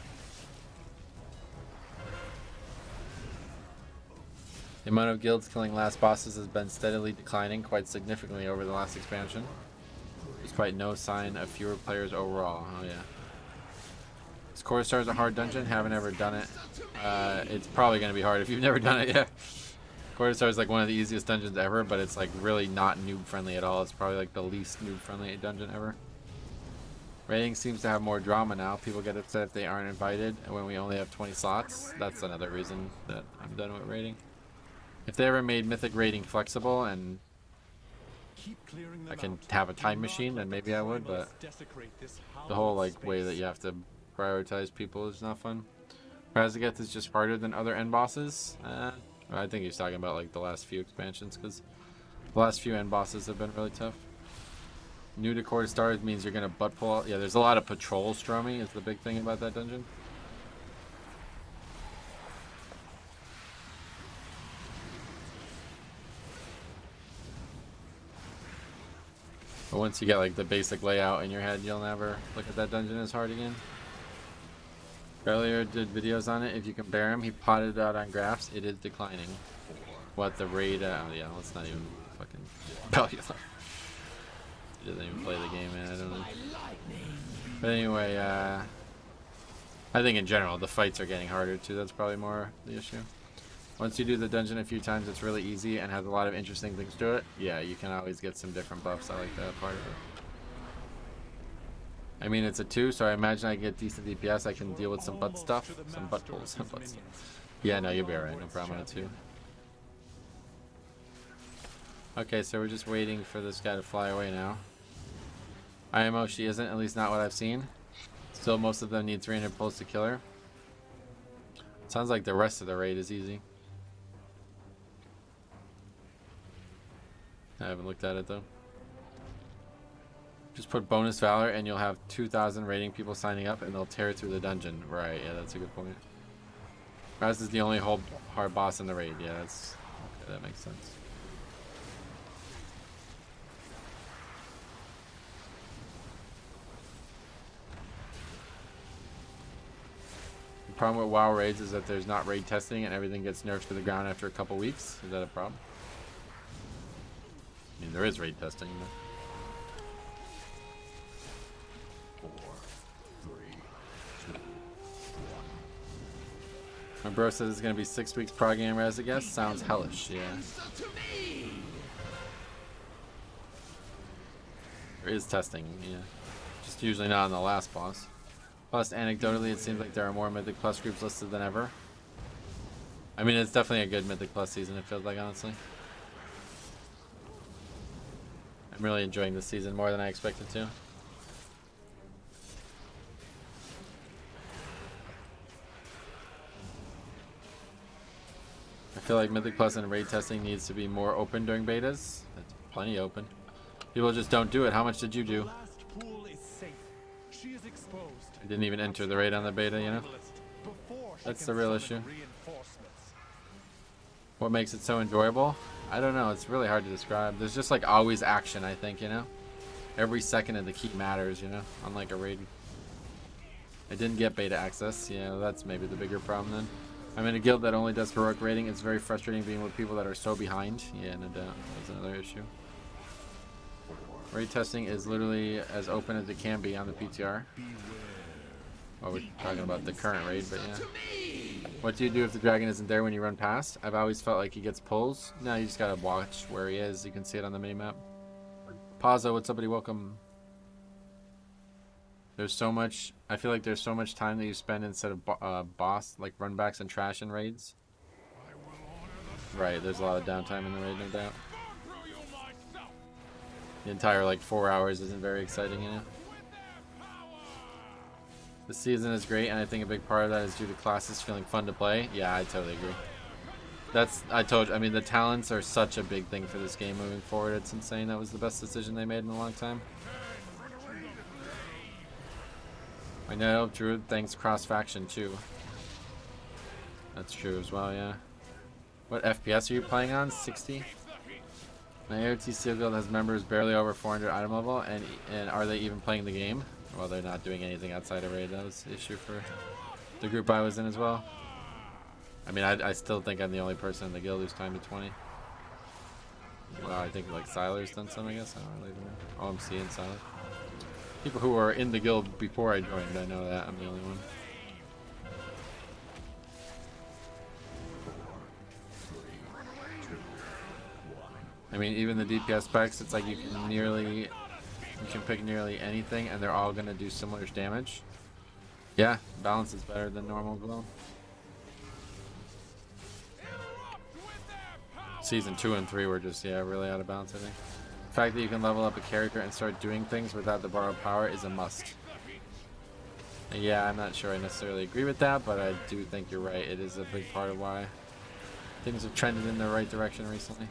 Speaker 1: The amount of guilds killing last bosses has been steadily declining quite significantly over the last expansion, despite no sign of fewer players overall. Oh yeah. Is Core Stars a hard dungeon? Haven't ever done it. It's probably going to be hard if you've never done it yet. Core Stars is like one of the easiest dungeons ever, but it's like really not noob friendly at all. It's probably like the least noob friendly dungeon ever. Raiding seems to have more drama now. People get upset if they aren't invited when we only have 20 slots. That's another reason that I'm done with raiding. If they ever made Mythic raiding flexible and I can have a time machine, then maybe I would, but the whole like way that you have to prioritize people is not fun. Razageth is just harder than other end bosses. I think he's talking about like the last few expansions, because the last few end bosses have been really tough. New to Core Stars means you're gonna butt pull out. Yeah, there's a lot of patrol stromy is the big thing about that dungeon. But once you get like the basic layout in your head, you'll never look at that dungeon as hard again. Earlier did videos on it. If you compare him, he plotted it out on graphs. It is declining. What the raid? Oh yeah, let's not even fucking Valor. He doesn't even play the game, man. I don't know. But anyway, I think in general the fights are getting harder too. That's probably more the issue. Once you do the dungeon a few times, it's really easy and has a lot of interesting things to it. Yeah, you can always get some different buffs. I like that part of it. I mean, it's a 2, so I imagine I get decent DPS. I can deal with some butt stuff. Some butt pulls. Yeah, no, you'll be alright. No problem on a 2. Okay, so we're just waiting for this guy to fly away now. IMO, she isn't, at least not what I've seen. Still, most of them need 300 pulls to kill her. Sounds like the rest of the raid is easy. I haven't looked at it though. Just put bonus Valor and you'll have 2,000 raiding people signing up and they'll tear through the dungeon. Right, yeah, that's a good point. Raz is the only whole hard boss in the raid. Yeah, that's okay, that makes sense. The problem with WoW raids is that there's not raid testing and everything gets nerfed to the ground after a couple weeks. Is that a problem? I mean, there is raid testing, but... 4, 3, 2, 1. My bro says it's gonna be 6 weeks progging Raz, I guess. Sounds hellish, yeah. There is testing, yeah. Just usually not on the last boss. Plus, anecdotally, it seems like there are more Mythic Plus groups listed than ever. I mean, it's definitely a good Mythic Plus season, it feels like, honestly. I'm really enjoying this season more than I expected to. I feel like Mythic Plus and raid testing needs to be more open during betas. It's plenty open. People just don't do it. How much did you do?
Speaker 6: Last pool is safe. She is exposed.
Speaker 1: I didn't even enter the raid on the beta, you know?
Speaker 6: Before she
Speaker 1: That's
Speaker 6: can
Speaker 1: the real
Speaker 6: summon
Speaker 1: issue.
Speaker 6: reinforcements.
Speaker 1: What makes it so enjoyable? I don't know. It's really hard to describe. There's just like always action, I think, you know? Every second of the key matters, you know? Unlike a raid. I didn't get beta access. Yeah, that's maybe the bigger problem then. I'm in a guild that only does heroic raiding. It's very frustrating being with people that are so behind. Yeah, no doubt. That's another issue. Raid testing is literally as open as it can be on the PTR. Well, we're talking about the current raid, but yeah. What do you do if the dragon isn't there when you run past? I've always felt like he gets pulls. No, you just gotta watch where he is. You can see it on the minimap. Pazzo, what's up, buddy? Welcome. There's so much. I feel like there's so much time that you spend instead of boss, like runbacks and trash in raids. Right, there's a lot of downtime in the raid, no doubt. The entire like 4 hours isn't very exciting, you know. The season is great, and I think a big part of that is due to classes feeling fun to play. Yeah, I totally agree. I told you, I mean, the talents are such a big thing for this game moving forward. It's insane. That was the best decision they made in a long time. I know, Druid, thanks cross faction too. That's true as well, yeah. What FPS are you playing on? 60? My AOT Steel Guild has members barely over 400 item level, and are they even playing the game? Well, they're not doing anything outside of raid. That was the issue for the group I was in as well. I mean, I still think I'm the only person in the guild who's timed to 20. Well, I think like Siler's done some, I guess. I don't really know. OMC and Siler. People who were in the guild before I joined, I know that. I'm the only one. I mean, even the DPS specs, it's like you can pick nearly anything, and they're all gonna do similar damage. Yeah, balance is better than normal glow. Season 2 and 3 were just, yeah, really out of balance, I think. The fact that you can level up a character and start doing things without the borrowed power is a must. Yeah, I'm not sure I necessarily agree with that, but I do think you're right. It is a big part of why things have trended in the right direction recently.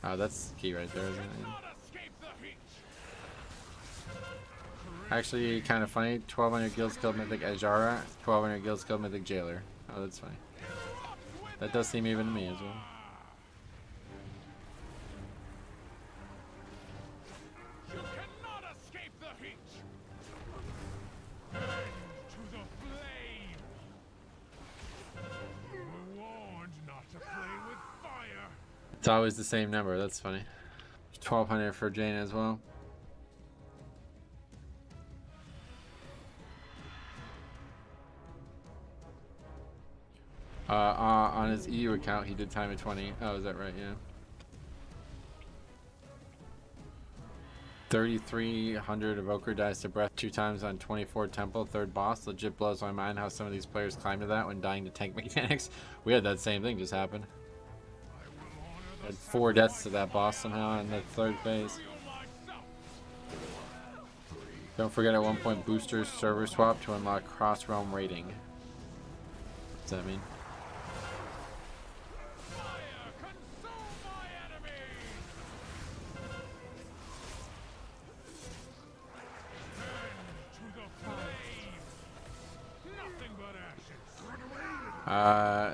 Speaker 1: Oh, that's key right there, isn't it? Actually, kind of funny. 1,200 guilds killed Mythic Ajara, 1,200 guilds killed Mythic Jailer. Oh, that's funny. That does seem even to me as well.
Speaker 6: You cannot escape the heat. To the flame. You were warned not to play with fire.
Speaker 1: It's always the same number. That's funny. 1,200 for Jane as well. On his EU account, he did time at 20. Oh, is that right? Yeah. 3,300 Evoker dies to breath 2 times on 24 Temple, 3rd boss. Legit blows my mind how some of these players climb to that when dying to tank mechanics. We had that same thing just happen. Had 4 deaths to that boss somehow in the 3rd phase. Don't forget at one point boosters server swap to unlock cross-realm rating. What's that mean?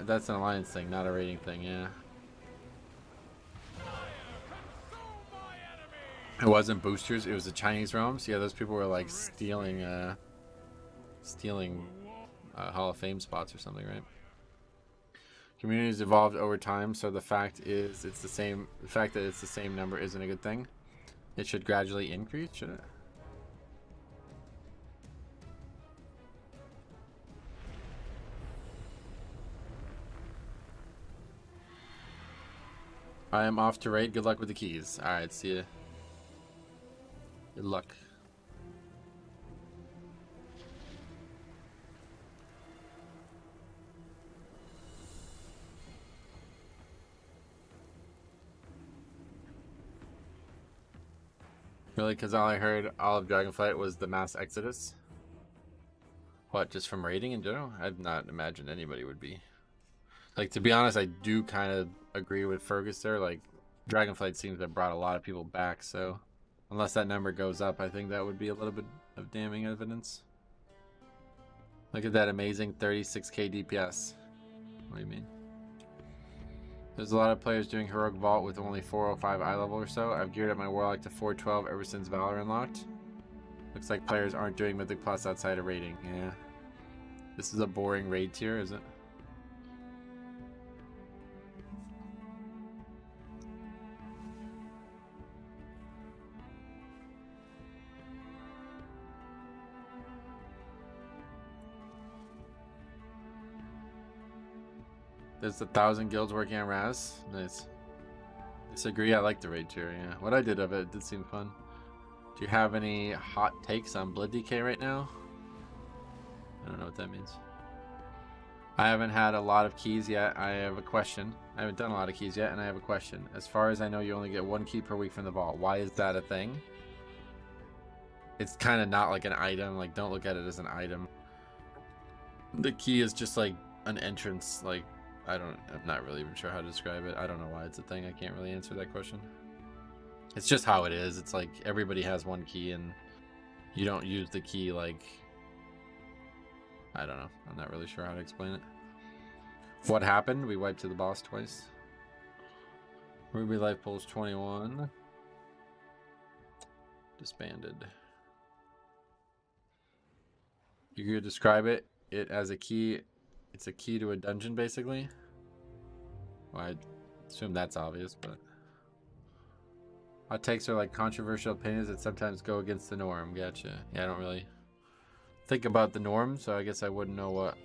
Speaker 1: That's an alliance thing, not a rating thing, yeah. It wasn't boosters, it was the Chinese realms. Yeah, those people were like stealing Hall of Fame spots or something, right? Communities evolved over time, so the fact that it's the same number isn't a good thing. It should gradually increase, should it? I am off to raid. Good luck with the keys. Alright, see ya. Good luck. Really? Because all I heard all of Dragonflight was the mass exodus? What, just from raiding in general? I'd not imagined anybody would be. Like, to be honest, I do kind of agree with Fergus there. Like, Dragonflight seems to have brought a lot of people back, so unless that number goes up, I think that would be a little bit of damning evidence. Look at that amazing 36k DPS. What do you mean? There's a lot of players doing Heroic Vault with only 405 eye level or so. I've geared up my Warlock to 412 ever since Valor unlocked. Looks like players aren't doing Mythic Plus outside of raiding. Yeah. This is a boring raid tier, is it? There's 1,000 guilds working on Raz. Nice. Disagree, I like the raid tier, yeah. What I did of it did seem fun. Do you have any hot takes on Blood DK right now? I don't know what that means. I haven't had a lot of keys yet. I have a question. I haven't done a lot of keys yet, and I have a question. As far as I know, you only get 1 key per week from the vault. Why is that a thing? It's kind of not like an item. Like, don't look at it as an item. The key is just like an entrance, like, I'm not really even sure how to describe it. I don't know why it's a thing. I can't really answer that question. It's just how it is. It's like everybody has 1 key and you don't use the key like... I don't know. I'm not really sure how to explain it. What happened? We wiped to the boss twice. Ruby Life Pulse 21. Disbanded. You could describe it as a key... It's a key to a dungeon, basically. Well, I assume that's obvious, but... Hot takes are like controversial opinions that sometimes go against the norm. Gotcha. Yeah, I don't really think about the norm, so I guess I wouldn't know what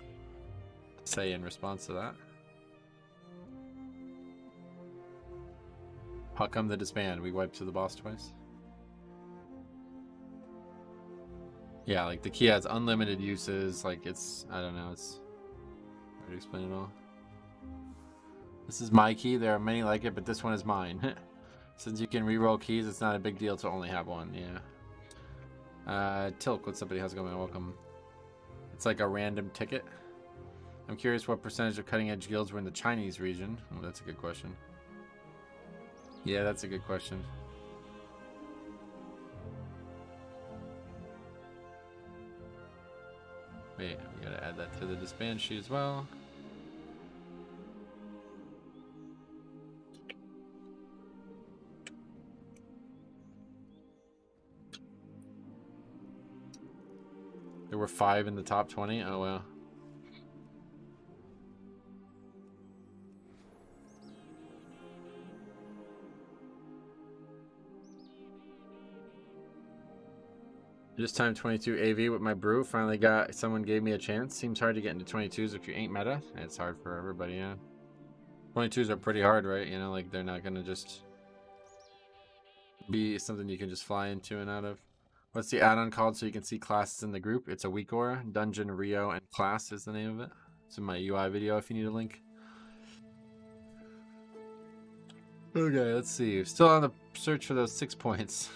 Speaker 1: to say in response to that. How come the disband? We wiped to the boss twice? Yeah, like the key has unlimited uses. Like it's... I don't know, it's... to explain it all. This is my key. There are many like it, but this one is mine. Since you can reroll keys, it's not a big deal to only have one. Yeah. Tilk, what's up, buddy? How's it going? Welcome. It's like a random ticket. I'm curious what percentage of cutting edge guilds were in the Chinese region. Oh, that's a good question. Yeah, that's a good question. Wait, we gotta add that to the disband sheet as well. There were 5 in the top 20? Oh, wow. Just time 22 AV with my brew. Finally got someone gave me a chance. Seems hard to get into 22s if you ain't meta. It's hard for everybody, yeah. 22s are pretty hard, right? You know, like they're not gonna just be something you can just fly into and out of. What's the add-on called so you can see classes in the group? It's a weak aura. Dungeon, Rio, and class is the name of it. It's in my UI video if you need a link. Okay, let's see. Still on the search for those 6 points.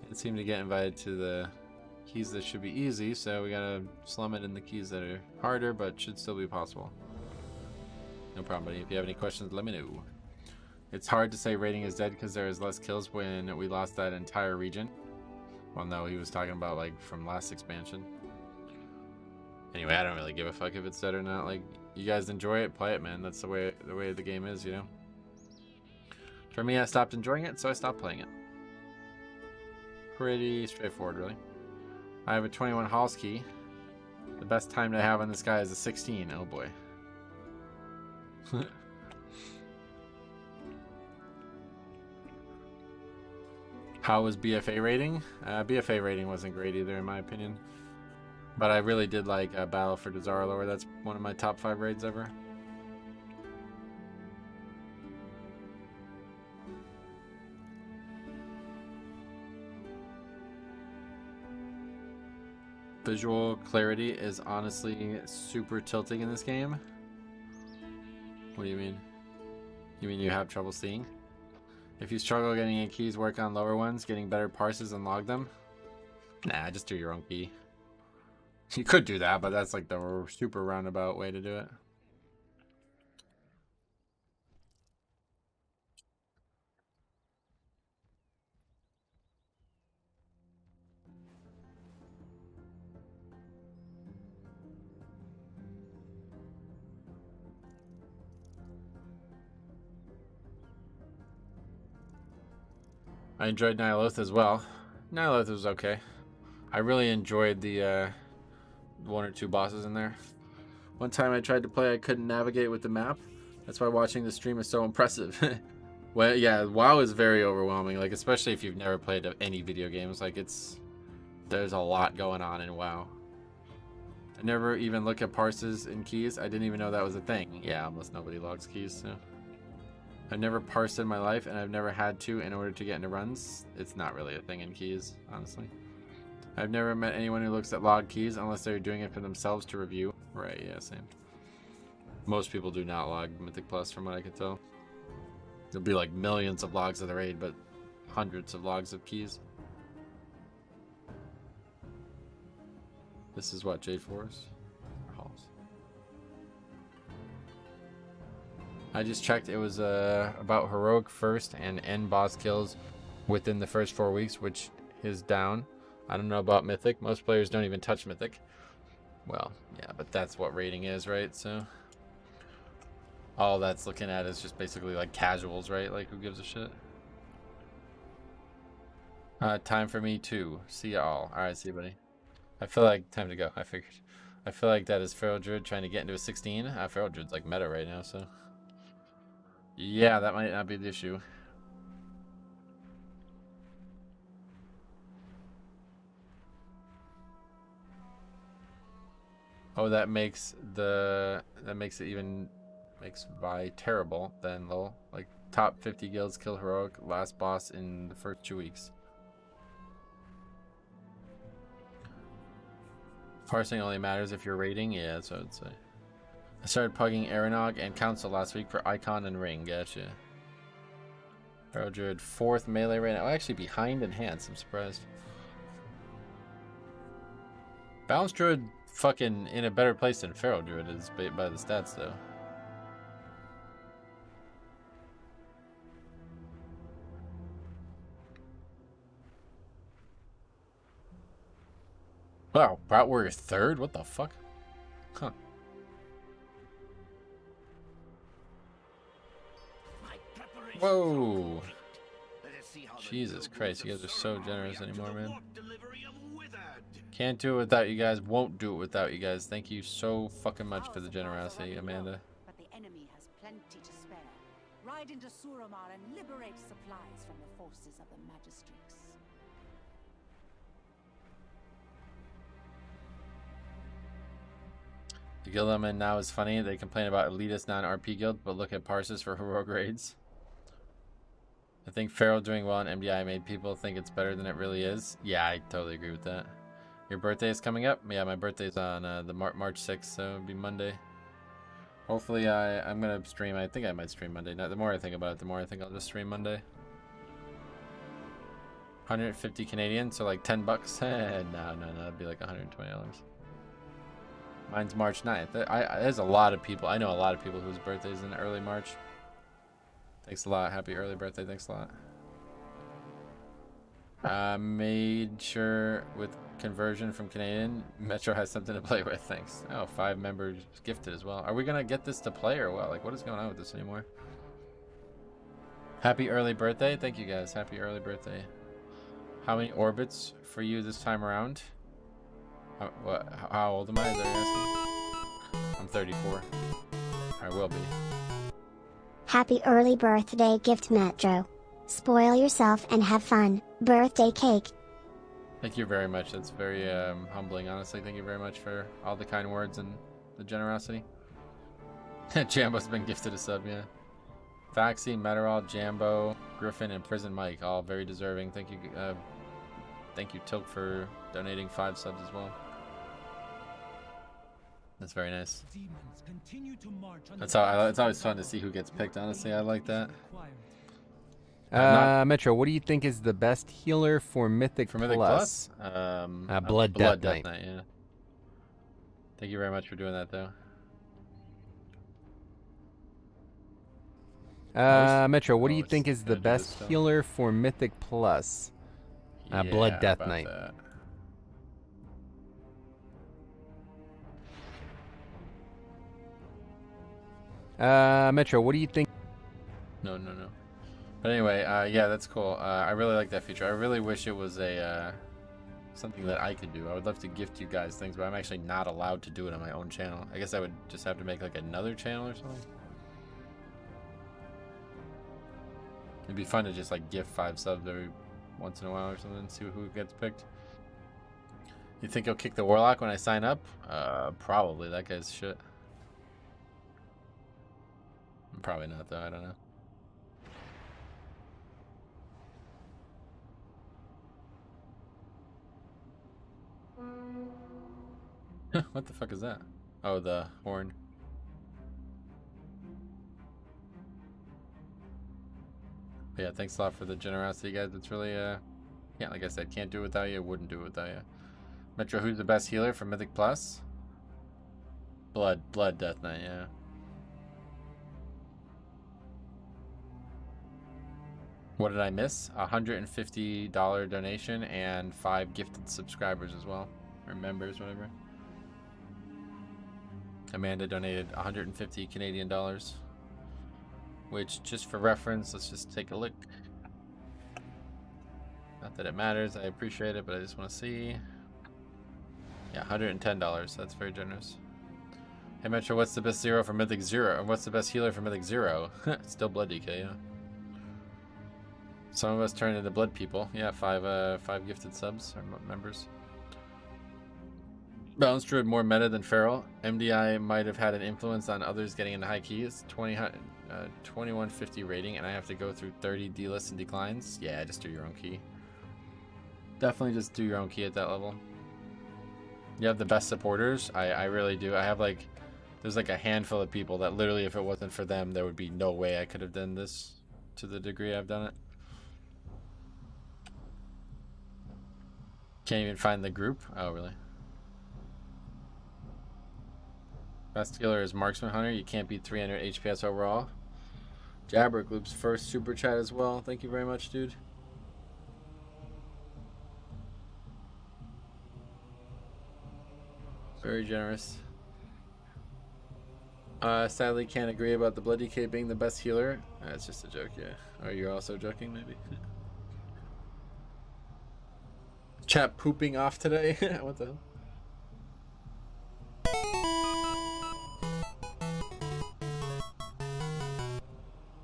Speaker 1: It seemed to get invited to the keys that should be easy, so we gotta slum it in the keys that are harder, but should still be possible. No problem, buddy. If you have any questions, let me know. It's hard to say raiding is dead because there is less kills when we lost that entire region. Well, no, he was talking about like from last expansion. Anyway, I don't really give a fuck if it's dead or not. Like, you guys enjoy it, play it, man. That's the way the game is, you know. For me, I stopped enjoying it, so I stopped playing it. Pretty straightforward, really. I have a 21 Halls key. The best time to have on this guy is a 16. Oh boy. How was BFA rating? BFA rating wasn't great either, in my opinion. But I really did like Battle for Dazar'alor. That's one of my top 5 raids ever. Visual clarity is honestly super tilting in this game. What do you mean? You mean you have trouble seeing? If you struggle getting in keys, work on lower ones, getting better parses and log them. Nah, just do your own key. You could do that, but that's like the super roundabout way to do it. I enjoyed Nyloth as well. Nyloth was okay. I really enjoyed the one or two bosses in there. One time I tried to play, I couldn't navigate with the map. That's why watching the stream is so impressive. Well, yeah, WoW is very overwhelming. Like, especially if you've never played any video games. Like, there's a lot going on in WoW. I never even look at parses and keys. I didn't even know that was a thing. Yeah, almost nobody logs keys, so. I've never parsed in my life, and I've never had to in order to get into runs. It's not really a thing in keys, honestly. I've never met anyone who looks at log keys unless they're doing it for themselves to review. Right, yeah, same. Most people do not log Mythic Plus from what I can tell. There'll be like millions of logs of the raid, but hundreds of logs of keys. This is what, J4s? Halls. I just checked, it was about heroic first and end boss kills within the first 4 weeks, which is down. I don't know about Mythic. Most players don't even touch Mythic. Well, yeah, but that's what rating is, right? So all that's looking at is just basically like casuals, right? Like, who gives a shit? Time for me too. See y'all. All right, see you, buddy. I feel like time to go. I figured. I feel like that is Feral Druid trying to get into a 16. Feral Druid's like meta right now, so yeah, that might not be the issue. Oh, that makes it even makes Vi terrible then, lol. Like, top 50 guilds kill heroic, last boss in the first 2 weeks. Parsing only matters if you're raiding. Yeah, that's what I would say. I started pugging Aranog and Council last week for Icon and Ring. Gotcha. Feral Druid 4th melee right now. Oh, actually behind Enhance. I'm surprised. Balance Druid fucking in a better place than Feral Druid is by the stats, though. Wow, Brat Warrior 3rd? What the fuck? Huh. Whoa. Jesus Christ, you guys are so generous anymore, man. Can't do it without you guys. Won't do it without you guys. Thank you so fucking much for the generosity, Amanda.
Speaker 2: But the enemy has plenty to spare. Ride into Suramar and liberate supplies from the forces of the Magistrix.
Speaker 1: The guild I'm in now is funny. They complain about elitist non-RP guild, but look at parses for heroic raids. I think Feral doing well in MDI made people think it's better than it really is. Yeah, I totally agree with that. Your birthday is coming up? Yeah, my birthday's on the March 6th, so it'll be Monday. Hopefully I'm going to stream. I think I might stream Monday. Now, the more I think about it, the more I think I'll just stream Monday. 150 Canadian, so like 10 bucks. No, it'd be like $120. Mine's March 9th. There's a lot of people. I know a lot of people whose birthday's in early March. Thanks a lot. Happy early birthday. Thanks a lot. Made sure with conversion from Canadian, Metro has something to play with. Thanks. Oh, 5 members gifted as well. Are we gonna get this to play or what? Like, what is going on with this anymore? Happy early birthday. Thank you guys. Happy early birthday. How many orbits for you this time around? How old am I? Is that what you're asking? I'm 34. I will be.
Speaker 3: Happy early birthday gift, Metro. Spoil yourself and have fun. Birthday cake.
Speaker 1: Thank you very much. That's very humbling, honestly. Thank you very much for all the kind words and the generosity. Jambo's been gifted a sub, yeah. Faxi, Meteorol, Jambo, Griffin, and Prison Mike, all very deserving. Thank you, Tilk, for donating 5 subs as well. That's very nice.
Speaker 5: Demons continue to march on
Speaker 1: That's
Speaker 5: the
Speaker 1: how.
Speaker 5: backs
Speaker 1: It's
Speaker 5: of
Speaker 1: always
Speaker 5: the
Speaker 1: fun to see who gets picked. Honestly, I like that.
Speaker 5: required.
Speaker 1: Not-
Speaker 7: Metro, what do you think is the best healer for Mythic
Speaker 1: For Mythic
Speaker 7: Plus?
Speaker 1: Plus,
Speaker 7: Blood Death Knight.
Speaker 1: Yeah. Thank you very much for doing that, though.
Speaker 7: Metro, what do
Speaker 1: Oh,
Speaker 7: you
Speaker 1: it's
Speaker 7: think is the
Speaker 1: gonna do this
Speaker 7: best
Speaker 1: stuff.
Speaker 7: healer for Mythic Plus? Blood
Speaker 1: Yeah,
Speaker 7: Death
Speaker 1: about
Speaker 7: Knight.
Speaker 1: that.
Speaker 7: Metro, what do you think?
Speaker 1: No. But anyway, yeah, that's cool. I really like that feature. I really wish it was a something that I could do. I would love to gift you guys things, but I'm actually not allowed to do it on my own channel. I guess I would just have to make like another channel or something. It'd be fun to just like gift 5 subs every once in a while or something and see who gets picked. You think he'll kick the Warlock when I sign up? Probably. That guy's shit. Probably not, though. I don't know. What the fuck is that? Oh, the horn. But yeah, thanks a lot for the generosity, guys. It's really, yeah, like I said, can't do it without you. Wouldn't do it without you. Metro, who's the best healer for Mythic Plus? Blood Death Knight, yeah. What did I miss? $150 donation and 5 gifted subscribers as well. Or members, whatever. Amanda donated 150 Canadian dollars. Which, just for reference, let's just take a look. Not that it matters, I appreciate it, but I just want to see. Yeah, $110. That's very generous. Hey Metro, what's the best zero for Mythic Zero? Or what's the best healer for Mythic Zero? Still Blood DK, yeah. Some of us turn into blood people. Yeah, 5 gifted subs or members. Balanced Druid more meta than Feral. MDI might have had an influence on others getting into high keys. 2150 rating, and I have to go through 30 delists and declines. Yeah, just do your own key. Definitely just do your own key at that level. You have the best supporters. I really do. I have like, there's like a handful of people that literally, if it wasn't for them, there would be no way I could have done this to the degree I've done it. Can't even find the group. Oh, really? Best healer is Marksman Hunter. You can't beat 300 HPS overall. Jabber Loop's first super chat as well. Thank you very much, dude. Very generous. Sadly, can't agree about the Blood DK being the best healer. It's just a joke, yeah. Are you also joking, maybe? Chat pooping off today? What the hell?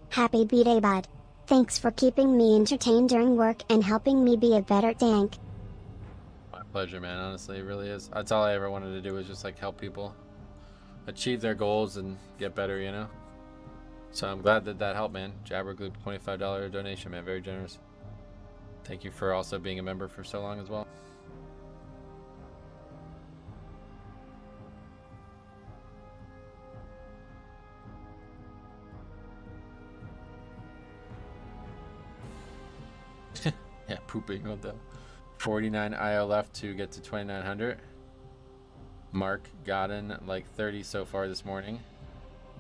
Speaker 3: Happy B-Day, bud. Thanks for keeping me entertained during work and helping me be a better tank.
Speaker 1: My pleasure, man. Honestly, it really is. That's all I ever wanted to do, was just like help people achieve their goals and get better, you know? So I'm glad that that helped, man. Jabbergloop, $25 donation, man. Very generous. Thank you for also being a member for so long as well. Yeah, pooping. What the? 49 IO left to get to 2900. Mark gotten like 30 so far this morning.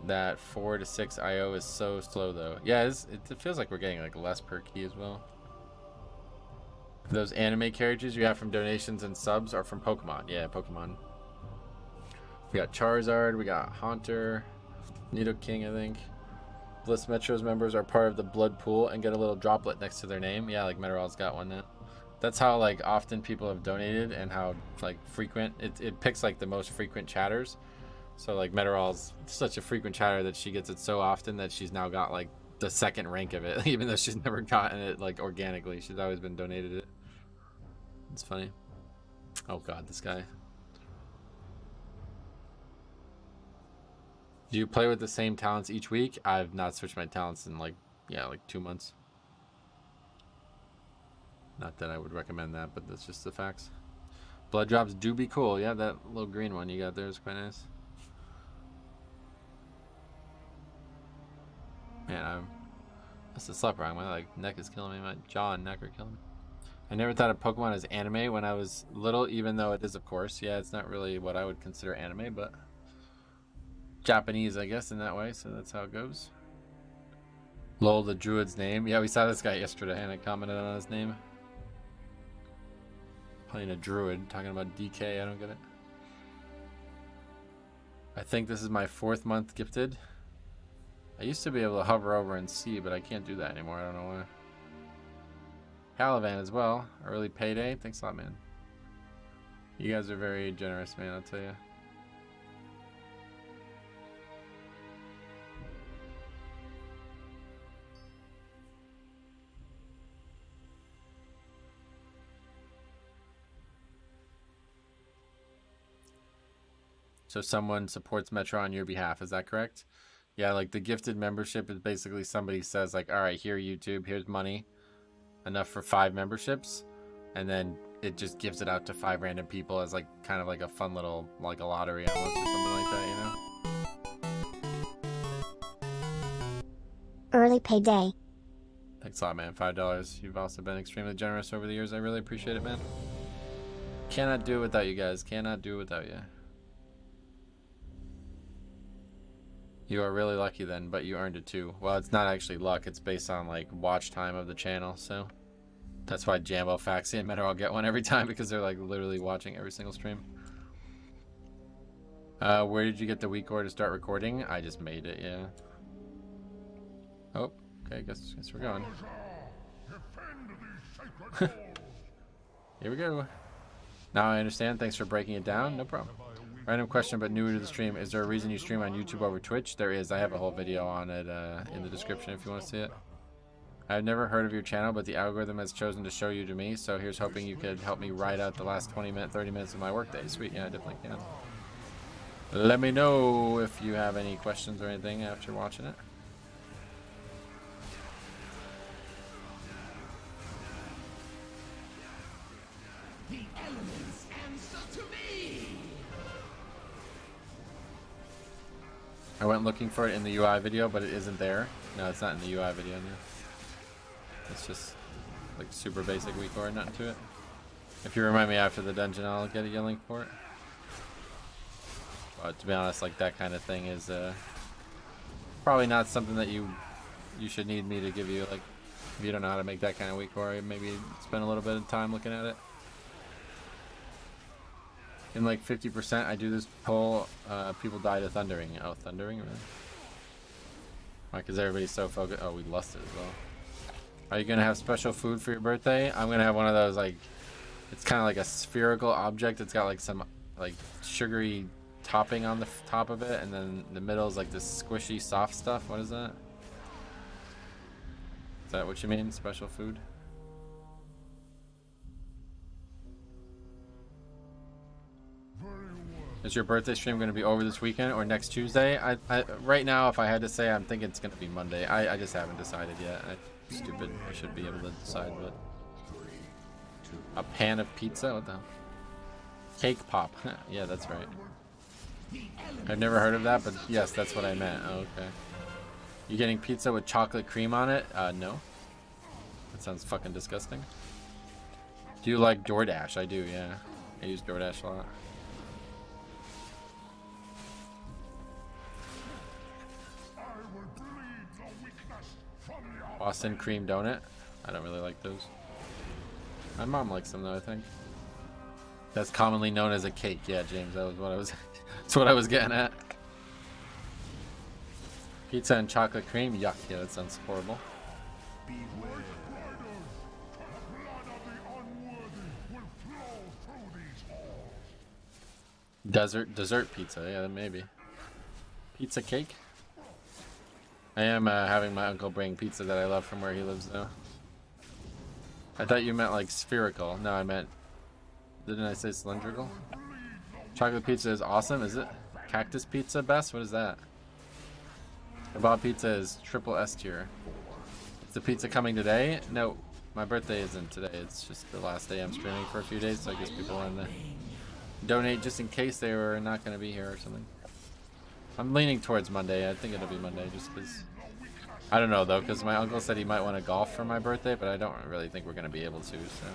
Speaker 1: That 4 to 6 IO is so slow though. Yeah, it feels like we're getting like less per key as well. Those anime characters you have from donations and subs are from Pokemon. Yeah, Pokemon. We got Charizard, we got Haunter, Nidoking, I think. Bliss Metro's members are part of the blood pool and get a little droplet next to their name. Yeah, like Metaral's got one now. That's how like often people have donated and how like frequent it picks like the most frequent chatters. So like Metaral's such a frequent chatter that she gets it so often that she's now got like the second rank of it, even though she's never gotten it like organically. She's always been donated it. It's funny. Oh god, this guy. Do you play with the same talents each week? I've not switched my talents in like 2 months. Not that I would recommend that, but that's just the facts. Blood drops do be cool. Yeah, that little green one you got there is quite nice. Must have slept wrong. My like neck is killing me. My jaw and neck are killing me. I never thought of Pokemon as anime when I was little, even though it is, of course. Yeah, it's not really what I would consider anime, but Japanese, I guess, in that way. So that's how it goes. Lol, the druid's name. Yeah, we saw this guy yesterday, and I commented on his name. Playing a druid, talking about DK. I don't get it. I think this is my 4th month gifted. I used to be able to hover over and see, but I can't do that anymore. I don't know why. Calavan as well. Early payday. Thanks a lot, man. You guys are very generous, man, I'll tell you. So someone supports Metro on your behalf, is that correct? Yeah, like the gifted membership is basically somebody says like, all right, here YouTube, here's money. Enough for 5 memberships. And then it just gives it out to 5 random people as like kind of like a fun little, like a lottery almost or something like that, you know?
Speaker 3: Early payday.
Speaker 1: Thanks a lot, man. $5. You've also been extremely generous over the years. I really appreciate it, man. Cannot do it without you guys. Cannot do it without you. You are really lucky then, but you earned it too. Well, it's not actually luck. It's based on like watch time of the channel, so that's why Jambo, Faxi, and Meta all get one every time because they're like literally watching every single stream. Where did you get the weak ore to start recording? I just made it, yeah. Oh, okay, guess we're going. Here we go. Now I understand. Thanks for breaking it down. No problem. Random question, but newer to the stream. Is there a reason you stream on YouTube over Twitch? There is. I have a whole video on it in the description if you want to see it. I've never heard of your channel, but the algorithm has chosen to show you to me. So here's hoping you could help me ride out the last 30 minutes of my workday. Sweet. Yeah, I definitely can. Let me know if you have any questions or anything after watching it.
Speaker 8: The elements answer to me.
Speaker 1: I went looking for it in the UI video, but it isn't there. No, it's not in the UI video. No. It's just like super basic weak ore, nothing to it. If you remind me after the dungeon, I'll get a link for it. But to be honest, like that kind of thing is probably not something that you should need me to give you. Like if you don't know how to make that kind of weak ore, maybe spend a little bit of time looking at it. In like 50%, I do this poll, people die to thundering. Oh, thundering, really? Why, because everybody's so focused. Oh, we lusted as well. Are you going to have special food for your birthday? I'm going to have one of those, like, it's kind of like a spherical object. It's got like some, like, sugary topping on the top of it. And then the middle is like this squishy, soft stuff. What is that? Is that what you mean? Special food? Is your birthday stream going to be over this weekend or next Tuesday? Right now, if I had to say, I'm thinking it's going to be Monday. I just haven't decided yet. Stupid. I should be able to decide, but... A pan of pizza? What the hell? Cake pop. Yeah, that's right. I've never heard of that, but yes, that's what I meant. Oh, okay. You getting pizza with chocolate cream on it? No. That sounds fucking disgusting. Do you like DoorDash? I do, yeah. I use DoorDash a lot. Boston cream donut. I don't really like those. My mom likes them though, I think. That's commonly known as a cake. Yeah, James, that was what I was that's what I was getting at. Pizza and chocolate cream? Yuck, yeah, that sounds horrible. Dessert pizza, yeah, maybe. Pizza cake? I am having my uncle bring pizza that I love from where he lives though. I thought you meant like spherical. No, I meant... Didn't I say cylindrical? Chocolate pizza is awesome, is it? Cactus pizza best? What is that? Kebab pizza is triple S tier. Is the pizza coming today? No, my birthday isn't today. It's just the last day I'm streaming for a few days, so I guess people want to donate just in case they were not going to be here or something. I'm leaning towards Monday. I think it'll be Monday just because I don't know though, because my uncle said he might want to golf for my birthday, but I don't really think we're gonna be able to. So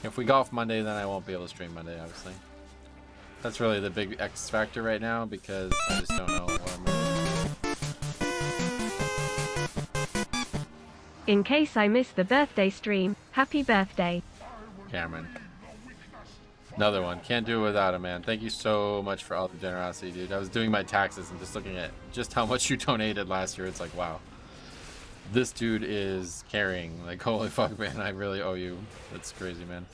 Speaker 1: if we golf Monday, then I won't be able to stream Monday, obviously. That's really the big X factor right now because I just don't know what I'm doing.
Speaker 9: In case I missed the birthday stream, happy birthday.
Speaker 1: Cameron. Another one. Can't do it without him, man. Thank you so much for all the generosity, dude. I was doing my taxes and just looking at just how much you donated last year. It's like, wow. This dude is carrying. Like, holy fuck, man. I really owe you. That's crazy, man.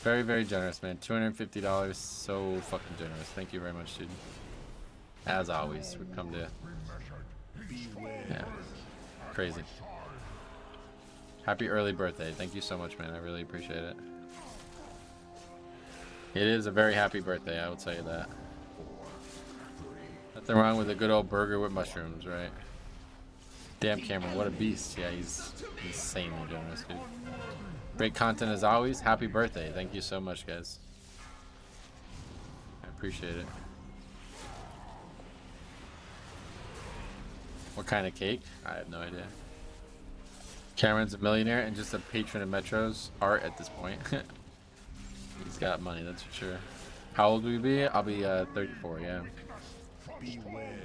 Speaker 1: Very, very generous, man. $250. So fucking generous. Thank you very much, dude. As always, we come to... Yeah. Crazy. Happy early birthday. Thank you so much, man. I really appreciate it. It is a very happy birthday, I will tell you that. Nothing wrong with a good old burger with mushrooms, right? Damn, Cameron, what a beast. Yeah, he's insanely generous, dude. Great content as always. Happy birthday. Thank you so much, guys. I appreciate it. What kind of cake? I have no idea. Cameron's a millionaire and just a patron of Metro's art at this point. He's got money, that's for sure. How old will you be? I'll be 34, yeah.
Speaker 4: Beware.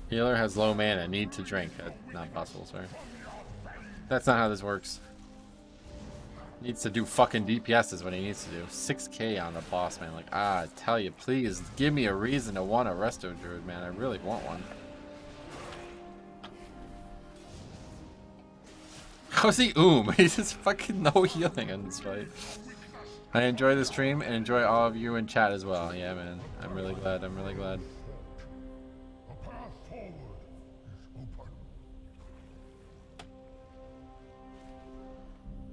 Speaker 1: Healer has low mana, need to drink. Not possible, sorry. That's not how this works. Needs to do fucking DPS is what he needs to do. 6k on the boss, man. Like, I tell you, please give me a reason to want a resto druid, man. I really want one. How's he He's just fucking no healing in this fight. I enjoy the stream and enjoy all of you in chat as well. Yeah, man. I'm really glad. I'm really glad.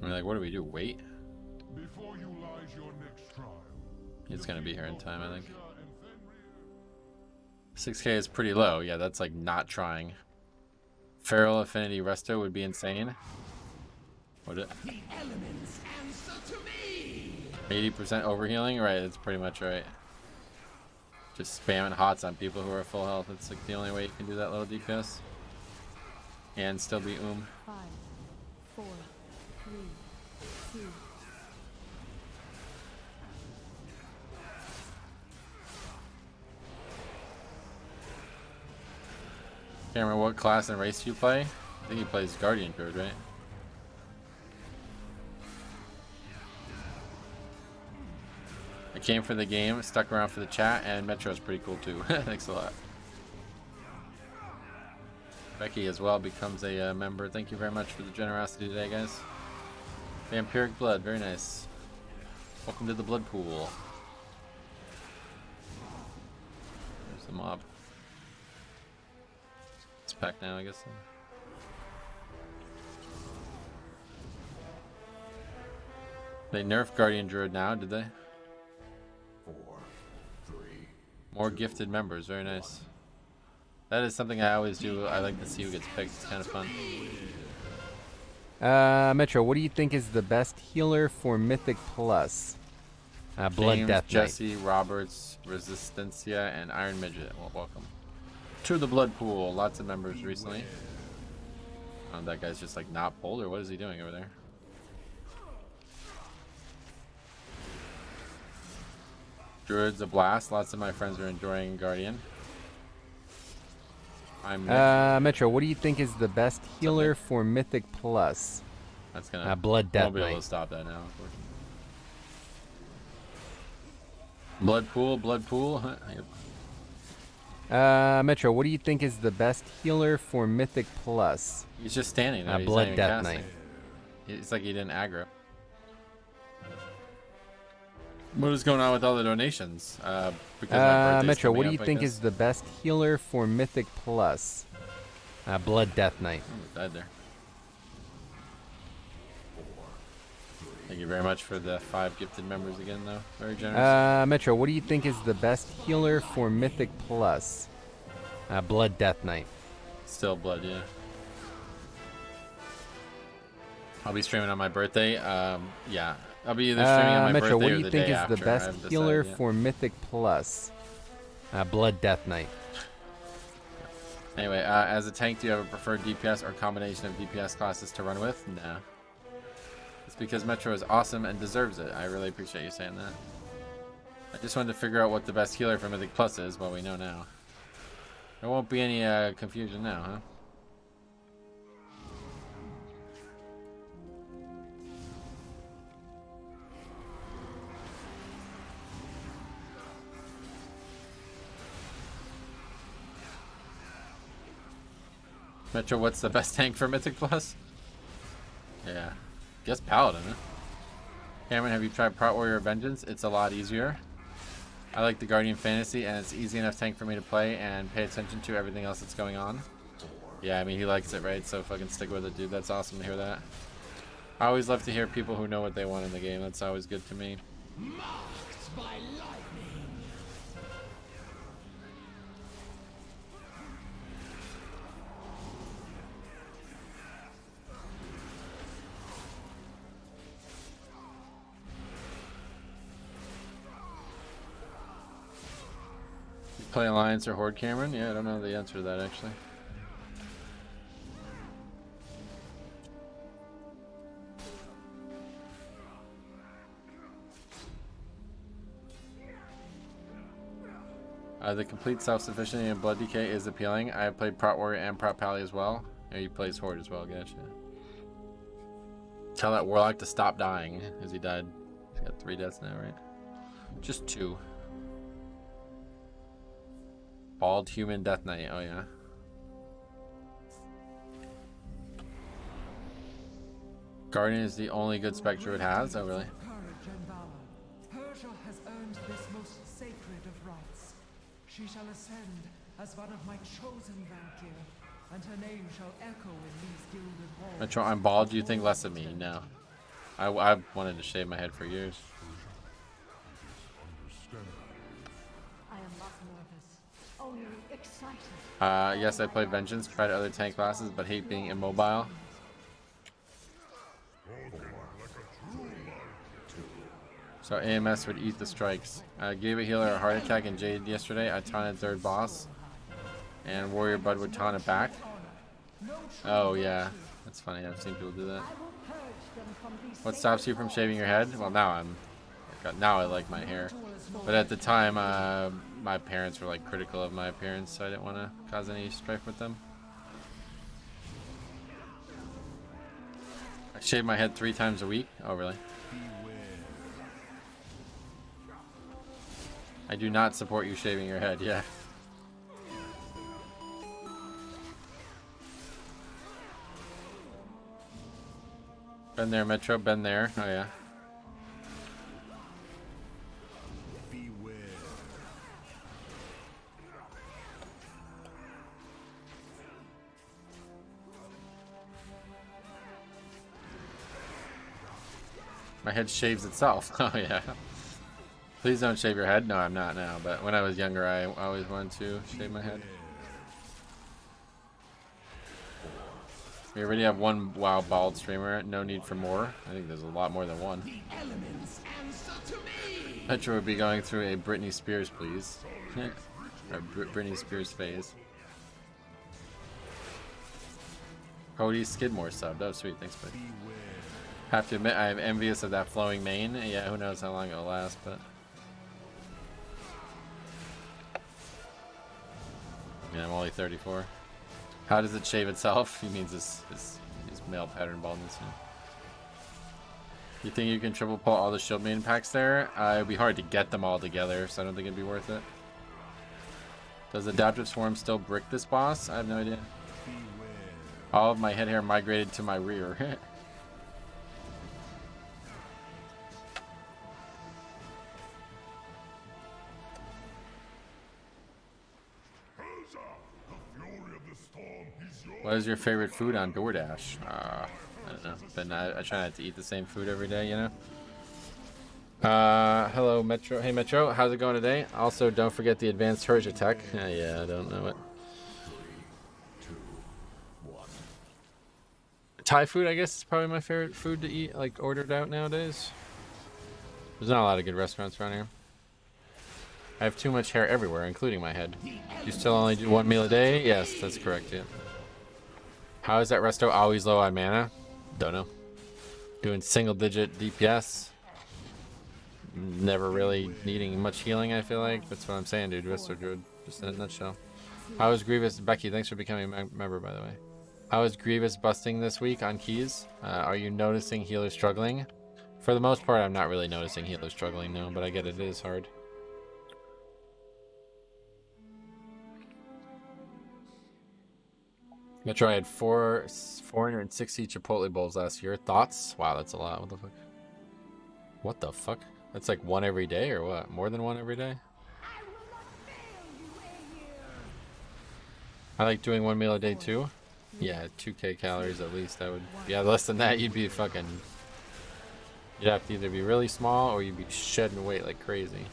Speaker 1: I'm like, what do we do? Wait?
Speaker 4: Before you lies your next trial.
Speaker 1: It's gonna be here in time, I think. 6k is pretty low. Yeah, that's like not trying. Feral Affinity Resto would be insane. What it?
Speaker 8: The elements answer to me.
Speaker 1: 80% overhealing? Right, that's pretty much right. Just spamming hots on people who are full health. It's like the only way you can do that little DPS. And still be
Speaker 2: 5, 4, 3, 2.
Speaker 1: Cameron, what class and race do you play? I think he plays Guardian Druid, right? I came for the game, stuck around for the chat, and Metro's pretty cool too. Thanks a lot. Becky as well becomes a member. Thank you very much for the generosity today, guys. Vampiric Blood, very nice. Welcome to the blood pool. There's the mob. It's packed now, I guess. They nerfed Guardian Druid now, did they?
Speaker 4: 4, 3.
Speaker 1: More gifted members, very nice. That is something I always do. I like to see who gets picked. It's kind of fun.
Speaker 7: Metro, what do you think is the best healer for Mythic Plus? Blood
Speaker 1: James,
Speaker 7: Death Knight.
Speaker 1: Jesse, Roberts, Resistencia, and Iron Midget. Well, welcome to the blood pool. Lots of members recently. Oh, that guy's just like not pulled, or what is he doing over there? Druid's a blast. Lots of my friends are enjoying Guardian. I'm Nick.
Speaker 7: Metro, what do you think is the best healer for Mythic Plus?
Speaker 1: That's gonna
Speaker 7: Blood Death
Speaker 1: won't be able
Speaker 7: Knight.
Speaker 1: to stop that now, unfortunately. Blood pool, blood pool. Yep.
Speaker 7: Metro, what do you think is the best healer for Mythic Plus?
Speaker 1: He's just standing there. He's not
Speaker 7: Blood
Speaker 1: even
Speaker 7: Death
Speaker 1: casting.
Speaker 7: Knight.
Speaker 1: It's like he didn't aggro. What is going on with all the donations? Because my birthday's
Speaker 7: Metro, what do
Speaker 1: coming
Speaker 7: you
Speaker 1: up, I
Speaker 7: think
Speaker 1: guess.
Speaker 7: is the best healer for Mythic Plus? Blood Death Knight.
Speaker 1: Oh, died there. Thank you very much for the 5 gifted members again, though. Very generous.
Speaker 7: Metro, what do you think is the best healer for Mythic Plus? Blood Death Knight.
Speaker 1: Still blood, yeah. I'll be streaming on my birthday. Yeah, I'll be either streaming on my
Speaker 7: Metro,
Speaker 1: birthday
Speaker 7: what
Speaker 1: or
Speaker 7: do you
Speaker 1: the
Speaker 7: think
Speaker 1: day
Speaker 7: is
Speaker 1: after.
Speaker 7: the best
Speaker 1: I haven't
Speaker 7: healer
Speaker 1: decided yet.
Speaker 7: for Mythic Plus? Blood Death Knight.
Speaker 1: Anyway, as a tank, do you have a preferred DPS or combination of DPS classes to run with? No. It's because Metro is awesome and deserves it. I really appreciate you saying that. I just wanted to figure out what the best healer for Mythic Plus is. Well, we know now. There won't be any confusion now, huh? Metro, what's the best tank for Mythic Plus? Yeah. Guess Paladin, huh? Cameron, have you tried Prot Warrior Vengeance? It's a lot easier. I like the Guardian Fantasy, and it's easy enough tank for me to play and pay attention to everything else that's going on. Yeah, I mean, he likes it, right? So fucking stick with it, dude. That's awesome to hear that. I always love to hear people who know what they want in the game. That's always good to me.
Speaker 8: Marked by lightning.
Speaker 1: You play Alliance or Horde, Cameron? Yeah, I don't know the answer to that, actually. The complete self-sufficiency in Blood Decay is appealing. I have played Prot Warrior and Prot Pally as well. Yeah, he plays Horde as well, gotcha. Tell that Warlock to stop dying, as he died. He's got 3 deaths now, right? Just 2. Bald Human Death Knight, oh yeah. Guardian is the only good spec druid has, oh really?
Speaker 10: Courage and valor. Persia has earned this most sacred of rights. She shall ascend as one of my chosen Valkyr, and her name shall echo in these gilded halls.
Speaker 1: Metro, I'm bald. Do you think less of me? No. I wanted to shave my head for years.
Speaker 2: I am not nervous, only excited.
Speaker 1: Yes, I play Vengeance, tried other tank classes, but hate being immobile. So AMS would eat the strikes. Gave a healer a heart attack in Jade yesterday. I taunted third boss. And Warrior Bud would taunt it back. Oh yeah, that's funny. I've seen people do that. What stops you from shaving your head? Well, now I like my hair. But at the time, my parents were like critical of my appearance, so I didn't want to cause any strife with them. I shave my head 3 times a week. Oh really? I do not support you shaving your head, yeah. Been there, Metro, been there. Oh yeah.
Speaker 4: Beware.
Speaker 1: My head shaves itself. Oh yeah. Please don't shave your head. No, I'm not now. But when I was younger, I always wanted to shave my head. We already have one WoW bald streamer. No need for more. I think there's a lot more than one.
Speaker 8: The elements answer to me.
Speaker 1: Metro would be going through a Britney Spears, please. Or Britney Spears phase. Cody Skidmore subbed. Oh, sweet. Thanks, buddy. Have to admit, I am envious of that flowing mane. Yeah, who knows how long it'll last, but... I mean, I'm only 34. How does it shave itself? He means his male pattern baldness. Yeah. You think you can triple pull all the shield main packs there? It'd be hard to get them all together, so I don't think it'd be worth it. Does Adaptive Swarm still brick this boss? I have no idea. All of my head hair migrated to my rear. What is your favorite food on DoorDash? I don't know. But I try not to eat the same food every day, you know? Hello, Metro. Hey, Metro. How's it going today? Also, don't forget the advanced Herja tech. Yeah, I don't know it. Thai food, I guess, is probably my favorite food to eat, like ordered out nowadays. There's not a lot of good restaurants around here. I have too much hair everywhere, including my head. You still only do 1 meal a day? Yes, that's correct, yeah. How is that resto always low on mana? Don't know. Doing single-digit DPS. Never really needing much healing, I feel like. That's what I'm saying, dude. Resto Druid. Just in a nutshell. How is Grievous... Becky, thanks for becoming a member, by the way. How is Grievous busting this week on keys? Are you noticing healers struggling? For the most part, I'm not really noticing healers struggling, no, but I get it is hard. Metro, I had 460 Chipotle bowls last year. Thoughts? Wow, that's a lot. What the fuck? What the fuck? That's like one every day or what? More than one every day? I like doing 1 meal a day too. Yeah, 2k calories at least. That would, yeah, less than that you'd be fucking, you'd have to either be really small or you'd be shedding weight like crazy.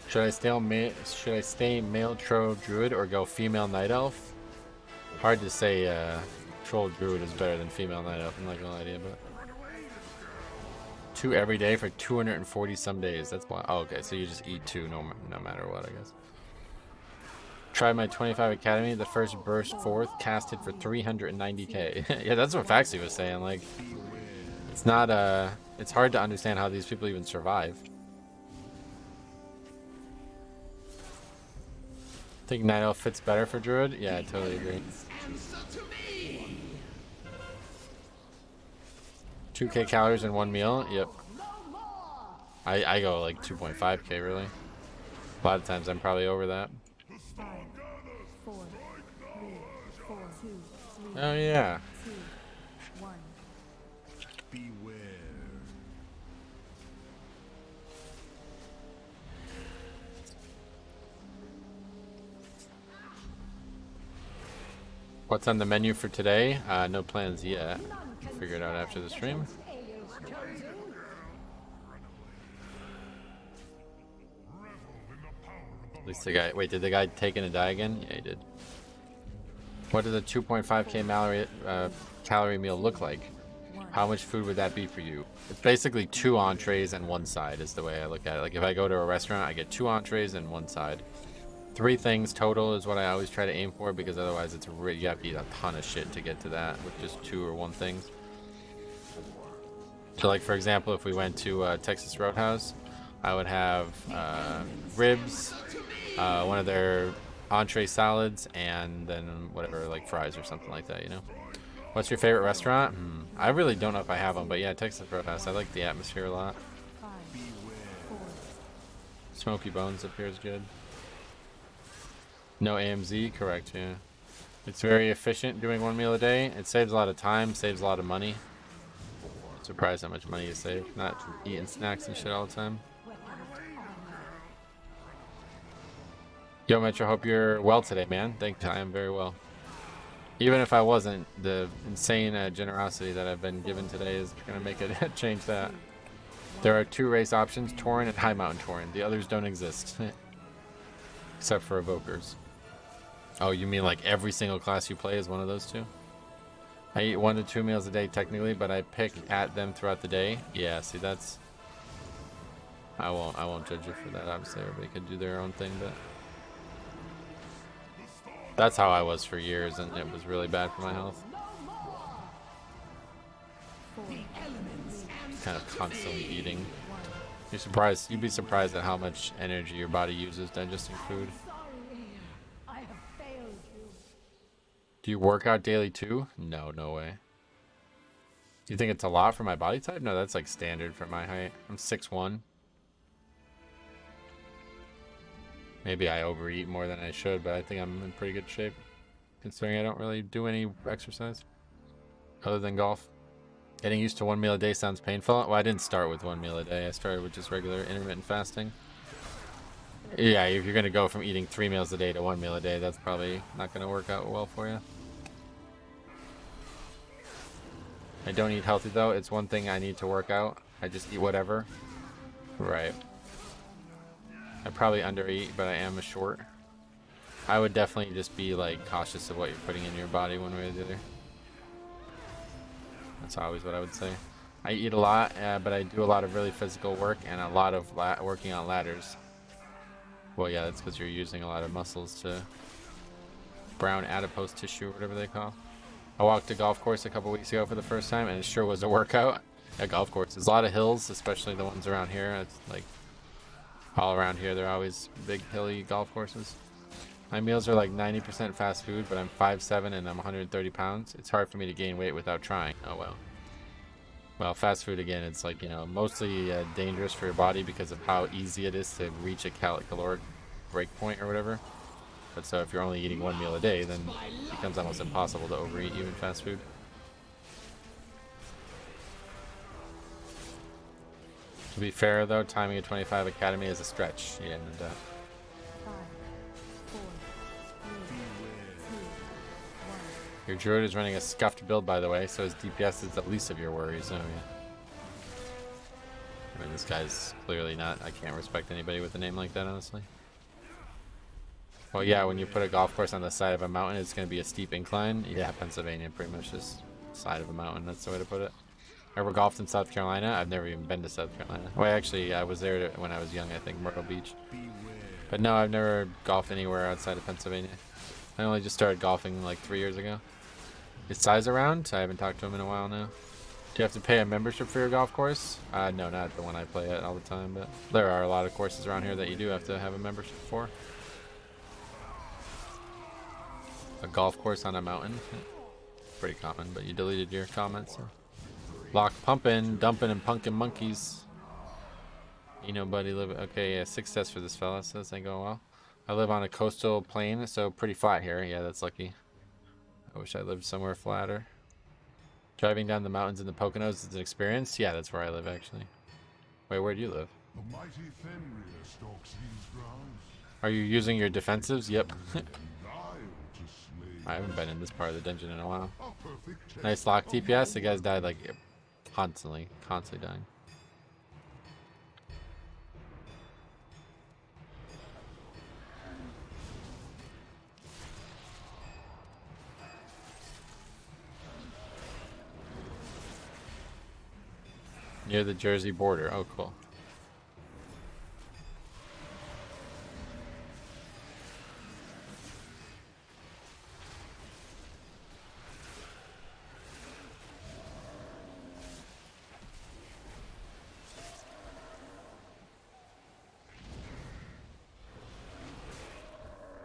Speaker 1: Should I stay male troll druid or go female night elf? Hard to say. Troll druid is better than female night elf. I'm not gonna lie to you, but 2 every day for 240 some days. That's why. Oh, okay, so you just eat 2 no matter what, I guess. Tried my 25 academy. The first burst forth casted for 390k. Yeah, that's what Faxi was saying. Like, it's not it's hard to understand how these people even survive. Think Night Elf fits better for Druid? Yeah, I totally agree. 2k calories in 1 meal? Yep. I go like 2.5k really. A lot of times I'm probably over that. Oh yeah.
Speaker 4: Beware.
Speaker 1: What's on the menu for today? No plans yet. Figure it out after the stream. At least the guy. Wait, did the guy take in a die again? Yeah, he did. What does a 2.5k calorie meal look like? How much food would that be for you? It's basically 2 entrees and 1 side is the way I look at it. Like if I go to a restaurant, I get 2 entrees and 1 side. 3 things total is what I always try to aim for, because otherwise it's really, you have to eat a ton of shit to get to that with just 2 or 1 things. So like for example, if we went to Texas Roadhouse, I would have ribs, one of their entree salads, and then whatever, like fries or something like that, you know. What's your favorite restaurant? I really don't know if I have one, but yeah, Texas Roadhouse. I like the atmosphere a lot. Smoky Bones up here is good. No AMZ, correct, yeah. It's very efficient doing 1 meal a day. It saves a lot of time, saves a lot of money. Surprised how much money you save, not eating snacks and shit all the time. Yo, Metro, hope you're well today, man. Thank you. I am very well. Even if I wasn't, the insane generosity that I've been given today is going to make it change that. There are 2 race options, Tauren and High Mountain Tauren. The others don't exist. Except for Evokers. Oh, you mean like every single class you play is one of those 2? I eat 1 to 2 meals a day technically, but I pick at them throughout the day. Yeah, see that's... I won't judge you for that. Obviously everybody could do their own thing, but... That's how I was for years, and it was really bad for my health. Kind of constantly eating. You'd be surprised at how much energy your body uses digesting food. Do you work out daily too? No, no way. Do you think it's a lot for my body type? No, that's like standard for my height. I'm 6'1". Maybe I overeat more than I should, but I think I'm in pretty good shape, considering I don't really do any exercise other than golf. Getting used to 1 meal a day sounds painful. Well, I didn't start with 1 meal a day. I started with just regular intermittent fasting. Yeah, if you're going to go from eating 3 meals a day to 1 meal a day, that's probably not going to work out well for you. I don't eat healthy, though. It's one thing I need to work out. I just eat whatever. Right. I probably undereat, but I am a short. I would definitely just be like cautious of what you're putting in your body one way or the other. That's always what I would say. I eat a lot, but I do a lot of really physical work and a lot of working on ladders. Well, yeah, that's because you're using a lot of muscles to brown adipose tissue or whatever they call. I walked a golf course a couple weeks ago for the first time, and it sure was a workout. A golf course. There's a lot of hills, especially the ones around here. It's like all around here, they're always big hilly golf courses. My meals are like 90% fast food, but I'm 5'7" and I'm 130 pounds. It's hard for me to gain weight without trying. Oh well. Well, fast food again, it's like, you know, mostly dangerous for your body because of how easy it is to reach a caloric break point or whatever. But so if you're only eating one meal a day, then it becomes almost impossible to overeat even fast food. To be fair though, timing a 25 Academy is a stretch. Yeah, no doubt.
Speaker 2: 5, 4, 3, 2, 1.
Speaker 1: Your druid is running a scuffed build, by the way, so his DPS is the least of your worries. Oh yeah. I mean, this guy's clearly not. I can't respect anybody with a name like that, honestly. Well, yeah, when you put a golf course on the side of a mountain, it's going to be a steep incline. Yeah, Pennsylvania, pretty much just side of a mountain. That's the way to put it. Ever golfed in South Carolina? I've never even been to South Carolina. Well, actually, I was there when I was young, I think, Myrtle Beach. But no, I've never golfed anywhere outside of Pennsylvania. I only just started golfing like 3 years ago. Is Size around? I haven't talked to him in a while now. Do you have to pay a membership for your golf course? No, not the one I play at all the time, but there are a lot of courses around here that you do have to have a membership for. A golf course on a mountain? Pretty common, but you deleted your comments. So. Lock pumping, dumping, and punkin' monkeys. You know, buddy, live. Okay, yeah, 6 deaths for this fella, so this ain't going well. I live on a coastal plain, so pretty flat here. Yeah, that's lucky. I wish I lived somewhere flatter. Driving down the mountains in the Poconos is an experience? Yeah, that's where I live, actually. Wait, where do you live?
Speaker 4: The mighty Fenrir stalks these grounds.
Speaker 1: Are you using your defensives? Yep.
Speaker 4: Guile to slay.
Speaker 1: I haven't been in this part of the dungeon in a while.
Speaker 4: A perfect test
Speaker 1: Nice lock
Speaker 4: of
Speaker 1: DPS. The
Speaker 4: your
Speaker 1: guy's died like constantly dying. Near the Jersey border. Oh, cool.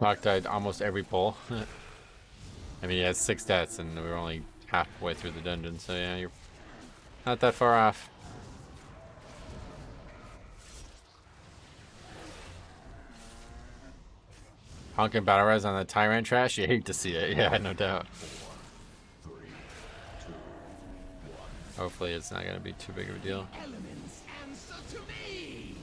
Speaker 1: Locke died almost every pull. I mean, he has 6 deaths, and we're only halfway through the dungeon, so yeah, you're not that far off. Honkin' battle res on the Tyrant trash? You hate to see it, yeah, no doubt. Hopefully it's not going to be too big of a deal.
Speaker 8: Elements answer to me.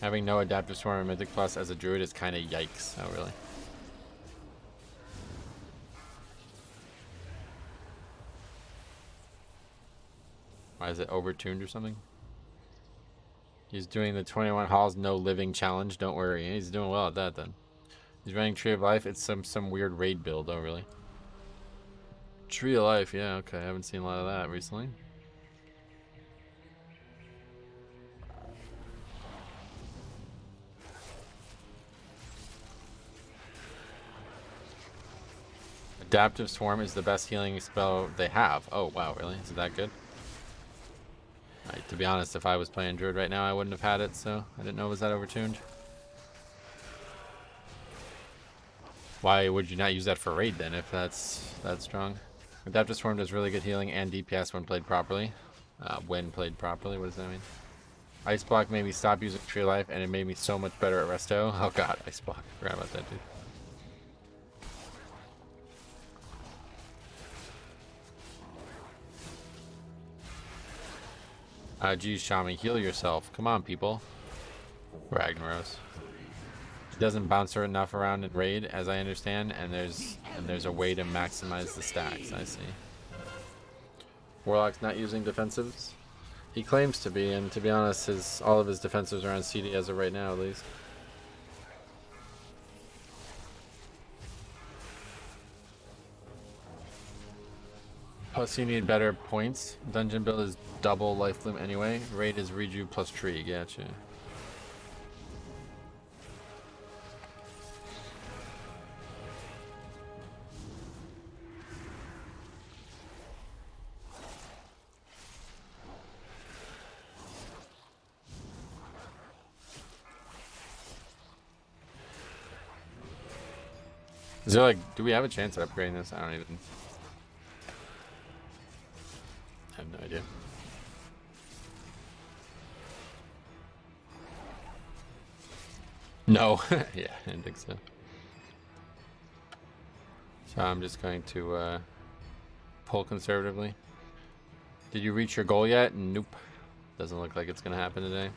Speaker 1: Having no adaptive swarm in Mythic Plus as a druid is kind of yikes. Oh, really? Why is it overtuned or something? He's doing the 21 Halls No Living Challenge. Don't worry. He's doing well at that then. He's running Tree of Life. It's some weird raid build. Oh, really? Tree of Life. Yeah, okay. I haven't seen a lot of that recently. Adaptive Swarm is the best healing spell they have. Oh, wow. Really? Is it that good? Right, to be honest, if I was playing Druid right now, I wouldn't have had it, so I didn't know it was that overtuned. Why would you not use that for raid then, if that's that strong? Adaptive Swarm does really good healing and DPS when played properly. When played properly, what does that mean? Ice Block made me stop using Tree of Life, and it made me so much better at Resto. Oh god, Ice Block. Forgot about that, dude. Geez, Shami, heal yourself. Come on, people. Ragnaros. He doesn't bounce her enough around in raid, as I understand, and there's a way to maximize the stacks. I see. Warlock's not using defensives. He claims to be, and to be honest, all of his defensives are on CD as of right now, at least. Plus you need better points. Dungeon build is double life limit anyway. Raid is reju plus tree. Gotcha. Is there like, do we have a chance at upgrading this? I don't even. I have no idea. No. Yeah, I didn't think so. So I'm just going to pull conservatively. Did you reach your goal yet? Nope. Doesn't look like it's going to happen today.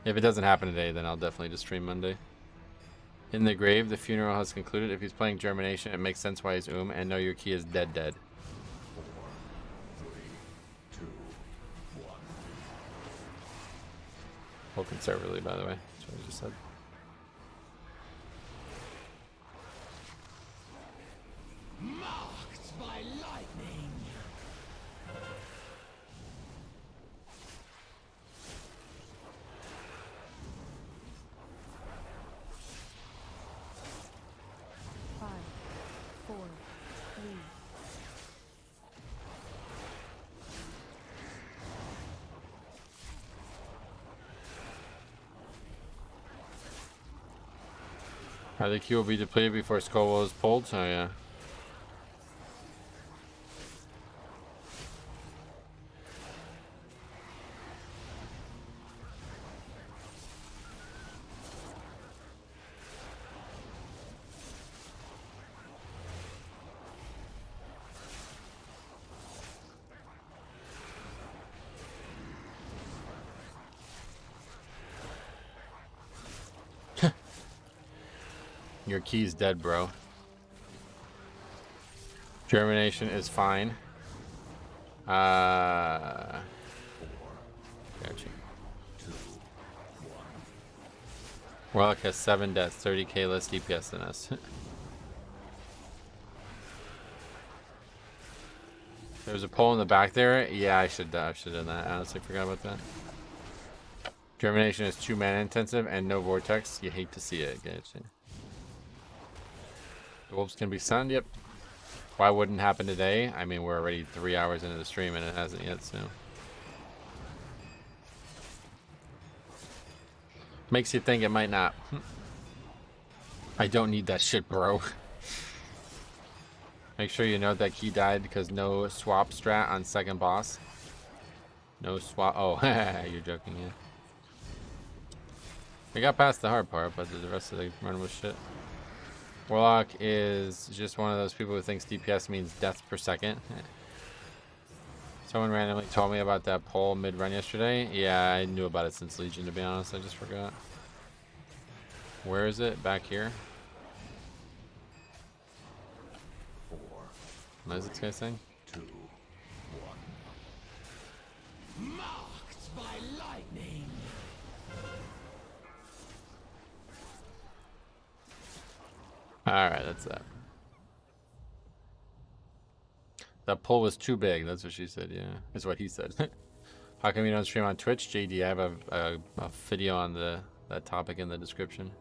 Speaker 1: If it doesn't happen today, then I'll definitely just stream Monday. In the grave, the funeral has concluded. If he's playing Germination, it makes sense why he's and know your key is dead. Pull conservatively, by the way. That's what I just said.
Speaker 8: Marked by lightning.
Speaker 1: The Q will be depleted before Skull is pulled, so yeah. Your key's dead, bro. Germination is fine. Gotcha. Warlock has 7 deaths, 30k less DPS than us. There's a pole in the back there. Yeah, I should have done that. I honestly forgot about that. Germination is 2 mana intensive and no vortex. You hate to see it. Gotcha. The wolves can be sunned. Yep. Why wouldn't happen today? I mean, we're already 3 hours into the stream and it hasn't yet, so. Makes you think it might not. I don't need that shit, bro. Make sure you note that key died because no swap strat on second boss. No swap. Oh, you're joking, yeah. We got past the hard part, but the rest of the run was shit. Warlock is just one of those people who thinks DPS means deaths per second. Someone randomly told me about that poll mid-run yesterday. Yeah, I knew about it since Legion, to be honest. I just forgot. Where is it? Back here? What is this guy saying?
Speaker 8: 2, 1. Marked by lightning.
Speaker 1: Alright, that's that. That pull was too big, that's what she said, yeah. That's what he said. How come you don't stream on Twitch? JD, I have a video on that topic in the description.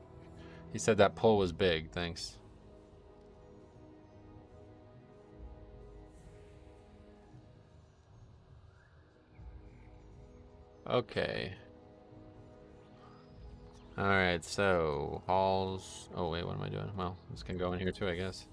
Speaker 1: He said that pull was big, thanks. Okay. Alright, so halls. Oh wait, what am I doing? Well, this can go in here too, I guess.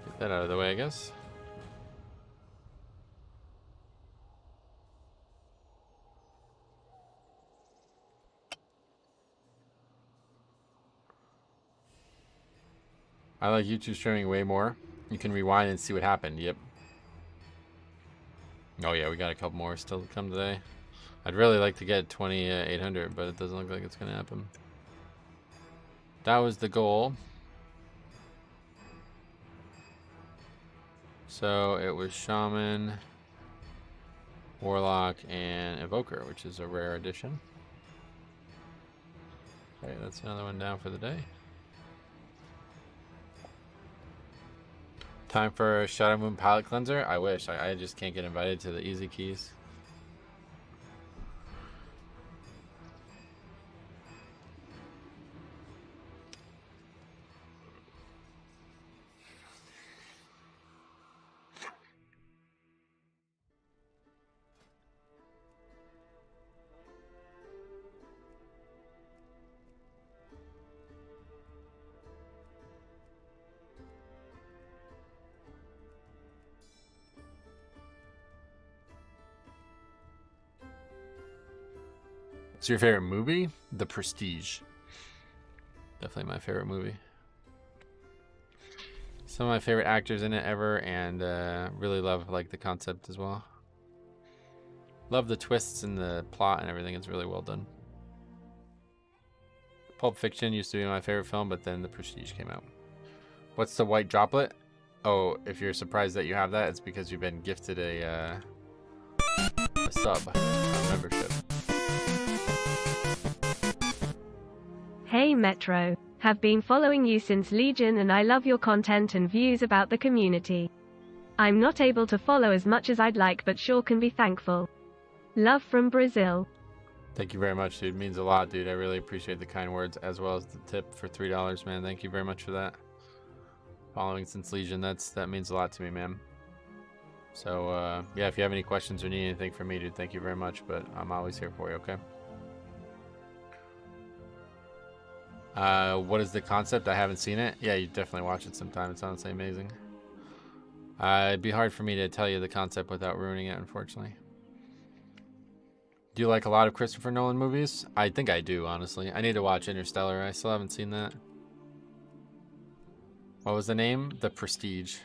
Speaker 1: Get that out of the way, I guess. I like YouTube streaming way more. You can rewind and see what happened. Yep. Oh yeah, we got a couple more still to come today. I'd really like to get 2800, but it doesn't look like it's gonna happen. That was the goal. So it was Shaman, Warlock, and Evoker, which is a rare addition. Okay, that's another one down for the day. Time for Shadow Moon Palette Cleanser? I wish. I just can't get invited to the easy keys. What's your favorite movie? The Prestige. Definitely my favorite movie. Some of my favorite actors in it ever, and really love like the concept as well. Love the twists and the plot and everything. It's really well done. Pulp Fiction used to be my favorite film, but then The Prestige came out. What's the white droplet? Oh, if you're surprised that you have that, it's because you've been gifted a sub, a membership.
Speaker 9: Hey Metro, have been following you since Legion and I love your content and views about the community. I'm not able to follow as much as I'd like but sure can be thankful. Love from Brazil.
Speaker 1: Thank you very much, dude. It means a lot, dude. I really appreciate the kind words as well as the tip for $3, man. Thank you very much for that. Following since Legion, that means a lot to me, man. So yeah, if you have any questions or need anything from me, dude, thank you very much, but I'm always here for you, okay? What is the concept? I haven't seen it. Yeah, you definitely watch it sometime. It's honestly amazing. It'd be hard for me to tell you the concept without ruining it, unfortunately. Do you like a lot of Christopher Nolan movies? I think I do, honestly. I need to watch Interstellar. I still haven't seen that. What was the name? The Prestige.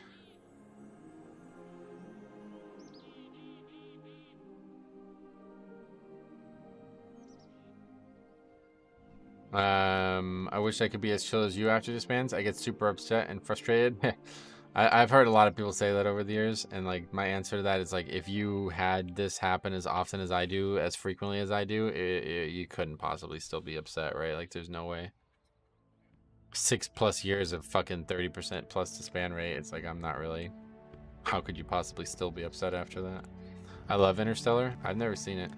Speaker 1: I wish I could be as chill as you after disbands. I get super upset and frustrated. I've heard a lot of people say that over the years, and like my answer to that is like, if you had this happen as often as I do, as frequently as I do, you couldn't possibly still be upset, right? Like there's no way. 6+ years of fucking 30% plus disband rate. It's like, I'm not really. How could you possibly still be upset after that? I love Interstellar. I've never seen it.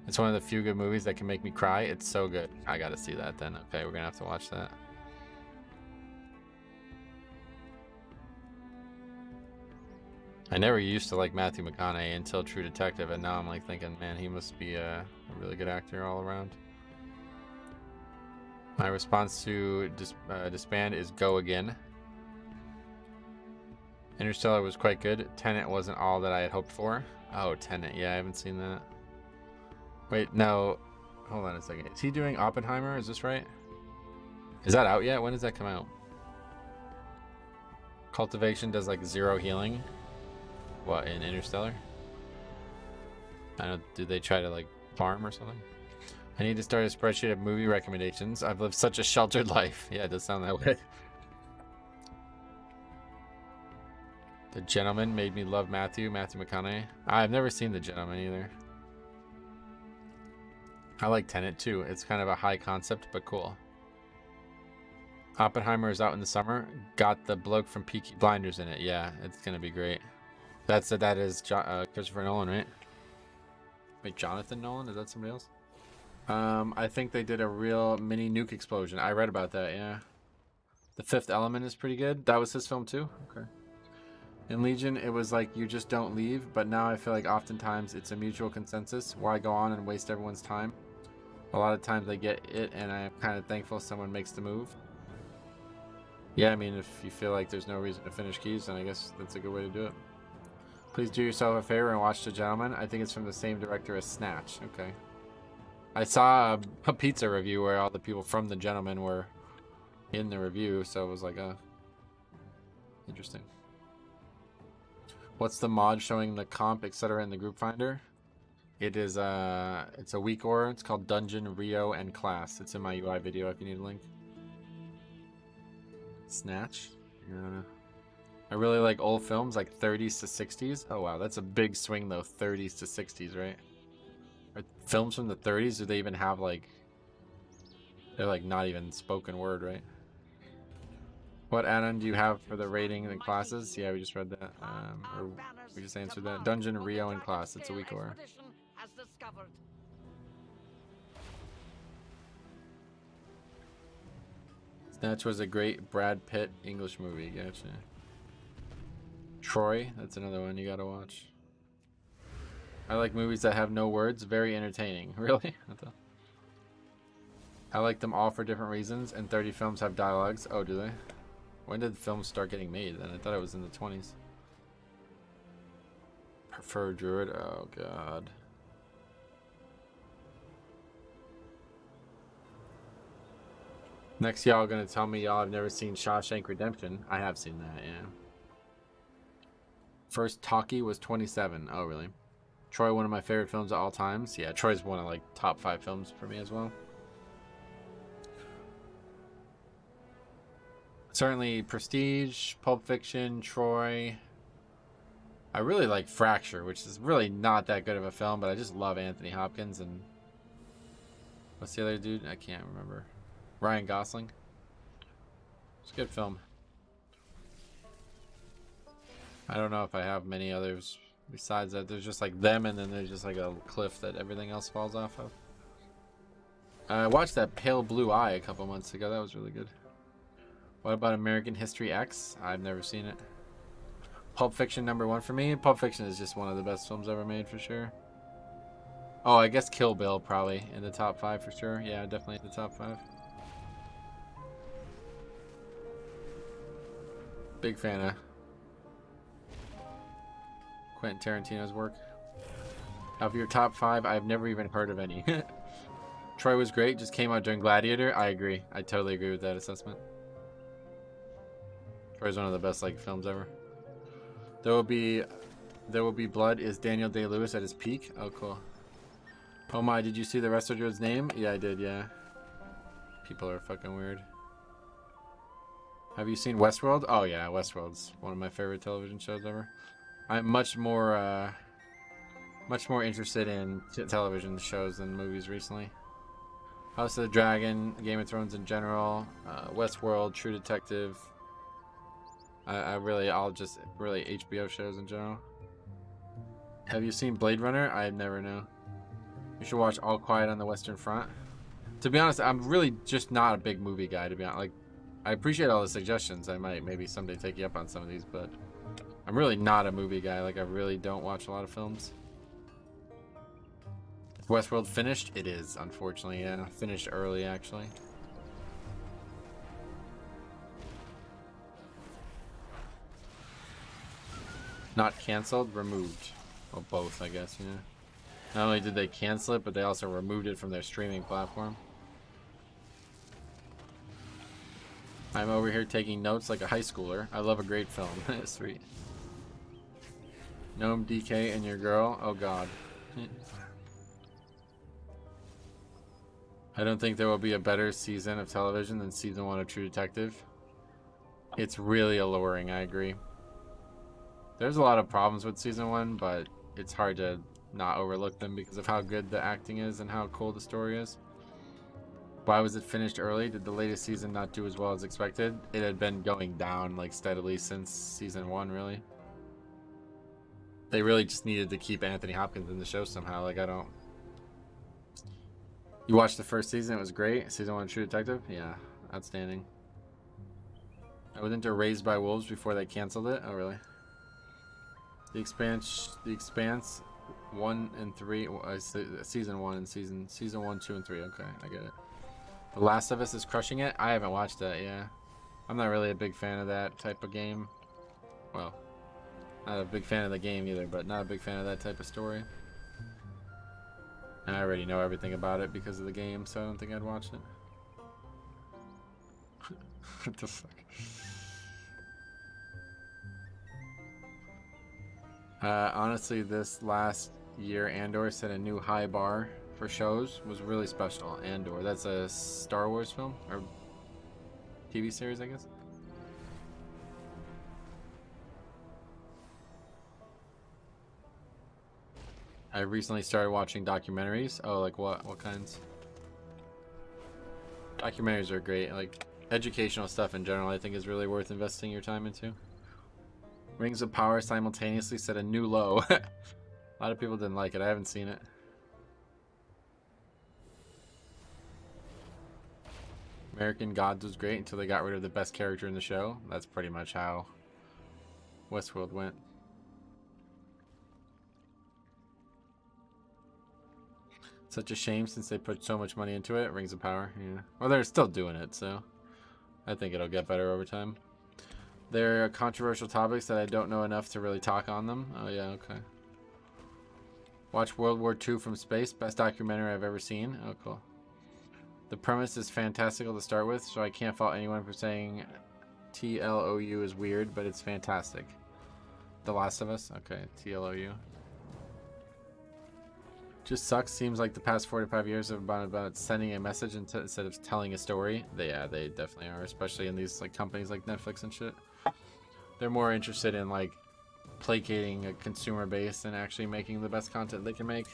Speaker 1: It's one of the few good movies that can make me cry. It's so good. I gotta see that then. Okay, we're gonna have to watch that. I never used to like Matthew McConaughey until True Detective, and now I'm like thinking, man, he must be a really good actor all around. My response to disband is go again. Interstellar was quite good. Tenet wasn't all that I had hoped for. Oh, Tenet. Yeah, I haven't seen that. Wait, no. Hold on a second. Is he doing Oppenheimer? Is this right? Is that out yet? When does that come out? Cultivation does like 0 healing. What, in Interstellar? I don't. Do they try to like farm or something? I need to start a spreadsheet of movie recommendations. I've lived such a sheltered life. Yeah, it does sound that way. The Gentleman made me love Matthew McConaughey. I've never seen The Gentleman either. I like Tenet too. It's kind of a high concept, but cool. Oppenheimer is out in the summer. Got the bloke from Peaky Blinders in it. Yeah, it's gonna be great. That is Christopher Nolan, right? Wait, Jonathan Nolan? Is that somebody else? I think they did a real mini nuke explosion. I read about that, yeah. The Fifth Element is pretty good. That was his film too? Okay. In Legion, it was like, you just don't leave, but now I feel like oftentimes it's a mutual consensus. Why go on and waste everyone's time? A lot of times I get it, and I'm kind of thankful someone makes the move. Yeah, I mean, if you feel like there's no reason to finish keys, then I guess that's a good way to do it. Please do yourself a favor and watch The Gentleman. I think it's from the same director as Snatch. Okay. I saw a pizza review where all the people from The Gentleman were in the review, so it was like, interesting. What's the mod showing the comp, etc. in the group finder? It is it's a weak aura. It's called Dungeon, Rio, and Class. It's in my UI video if you need a link. Snatch? I really like old films, like 30s to 60s. Oh wow, that's a big swing though, 30s to 60s, right? Are films from the 30s, do they even have like... They're like not even spoken word, right? What add-on do you have for the rating and classes? Yeah, we just read that. Or we just answered that. Dungeon, Rio, and class. It's a week or. Snatch was a great Brad Pitt English movie. Gotcha. Troy, that's another one you gotta watch. I like movies that have no words. Very entertaining. Really? I like them all for different reasons, and 30 films have dialogues. Oh, do they? When did films start getting made then? I thought it was in the 20s. Prefer druid? Oh, God. Next, y'all gonna tell me y'all have never seen Shawshank Redemption. I have seen that, yeah. First talkie was 27. Oh, really? Troy, one of my favorite films of all times. Yeah, Troy's one of like top 5 films for me as well. Certainly Prestige, Pulp Fiction, Troy. I really like Fracture, which is really not that good of a film, but I just love Anthony Hopkins and... What's the other dude? I can't remember. Ryan Gosling. It's a good film. I don't know if I have many others besides that. There's just like them, and then there's just like a cliff that everything else falls off of. I watched that Pale Blue Eye a couple months ago. That was really good. What about American History X? I've never seen it. Pulp Fiction #1 for me. Pulp Fiction is just one of the best films ever made for sure. Oh, I guess Kill Bill probably in the top 5 for sure. Yeah, definitely in the top 5. Big fan of Quentin Tarantino's work. Of your top 5, I've never even heard of any. Troy was great, just came out during Gladiator. I agree. I totally agree with that assessment. Troy's one of the best like films ever. There Will Be Blood is Daniel Day-Lewis at his peak. Oh, cool. Oh my, did you see the wrestler dude's name? Yeah, I did, yeah. People are fucking weird. Have you seen Westworld? Oh yeah, Westworld's one of my favorite television shows ever. I'm much more interested in television shows than movies recently. House of the Dragon, Game of Thrones in general, Westworld, True Detective. I'll just really HBO shows in general. Have you seen Blade Runner? I never know. You should watch All Quiet on the Western Front. To be honest, I'm really just not a big movie guy, to be honest. Like, I appreciate all the suggestions. I might maybe someday take you up on some of these, but I'm really not a movie guy. Like, I really don't watch a lot of films. Is Westworld finished? It is, unfortunately. Yeah, finished early, actually. Not canceled, removed. Well, both, I guess, yeah. Not only did they cancel it, but they also removed it from their streaming platform. I'm over here taking notes like a high schooler. I love a great film. Sweet. Gnome, DK, and your girl. Oh, God. I don't think there will be a better season of television than season 1 of True Detective. It's really alluring, I agree. There's a lot of problems with season 1, but it's hard to not overlook them because of how good the acting is and how cool the story is. Why was it finished early? Did the latest season not do as well as expected? It had been going down like steadily since season 1, really. They really just needed to keep Anthony Hopkins in the show somehow. Like, I don't... You watched the first season, it was great. Season 1 True Detective? Yeah, outstanding. I was into Raised by Wolves before they canceled it. Oh, really? The Expanse 1 and 3, season 1 and season 1, 2, and 3. Okay, I get it. The Last of Us is crushing it. I haven't watched that. Yeah, I'm not really a big fan of that type of game. Well, not a big fan of the game either, but not a big fan of that type of story. And I already know everything about it because of the game, so I don't think I'd watch it. What the fuck? Honestly, this last year, Andor set a new high bar for shows. Was really special. Andor, that's a Star Wars film or TV series, I guess. I recently started watching documentaries. Oh, like what? What kinds? Documentaries are great. Like educational stuff in general, I think is really worth investing your time into. Rings of Power simultaneously set a new low. A lot of people didn't like it. I haven't seen it. American Gods was great until they got rid of the best character in the show. That's pretty much how Westworld went. Such a shame since they put so much money into it. Rings of Power, yeah. Well, they're still doing it, so I think it'll get better over time. There are controversial topics that I don't know enough to really talk on them. Oh yeah, okay. Watch World War II from space. Best documentary I've ever seen. Oh, cool. The premise is fantastical to start with, so I can't fault anyone for saying TLOU is weird, but it's fantastic. The Last of Us? Okay, TLOU. Just sucks. Seems like the past 4 to 5 years have been about sending a message instead of telling a story. Yeah, they definitely are, especially in these like companies like Netflix and shit. They're more interested in like placating a consumer base than actually making the best content they can make.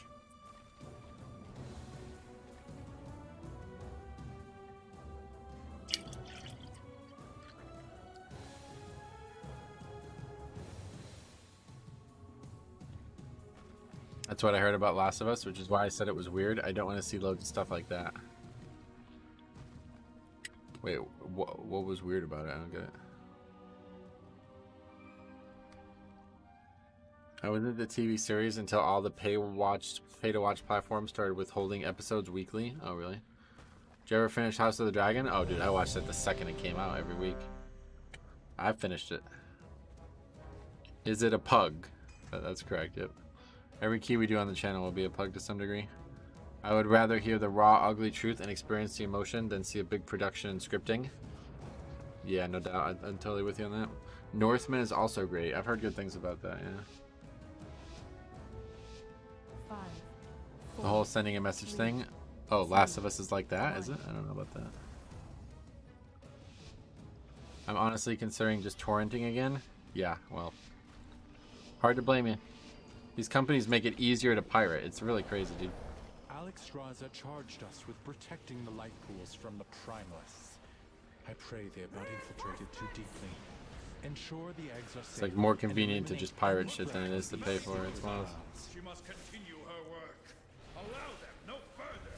Speaker 1: That's what I heard about Last of Us, which is why I said it was weird. I don't want to see loads of stuff like that. Wait, what was weird about it? I don't get it. I was into the TV series until all the pay-to-watch platforms started withholding episodes weekly. Oh, really? Did you ever finish House of the Dragon? Oh, dude, I watched it the second it came out every week. I finished it. Is it a pug? That's correct, yep. Every key we do on the channel will be a pug to some degree. I would rather hear the raw, ugly truth and experience the emotion than see a big production and scripting. Yeah, no doubt. I'm totally with you on that. Northman is also great. I've heard good things about that, yeah.
Speaker 10: 5, 4,
Speaker 1: The whole sending a message thing. Oh, Last of Us is like that, is it? I don't know about that. I'm honestly considering just torrenting again. Yeah, well, hard to blame you. These companies make it easier to pirate. It's really crazy, dude.
Speaker 6: Alex Straza charged us with protecting the life pools from the primalists. I pray they have not infiltrated too deeply. Ensure the eggs are safe.
Speaker 1: It's like more convenient to just pirate shit than it is to pay for it. It's wild.
Speaker 8: She must continue her work. Allow them no further.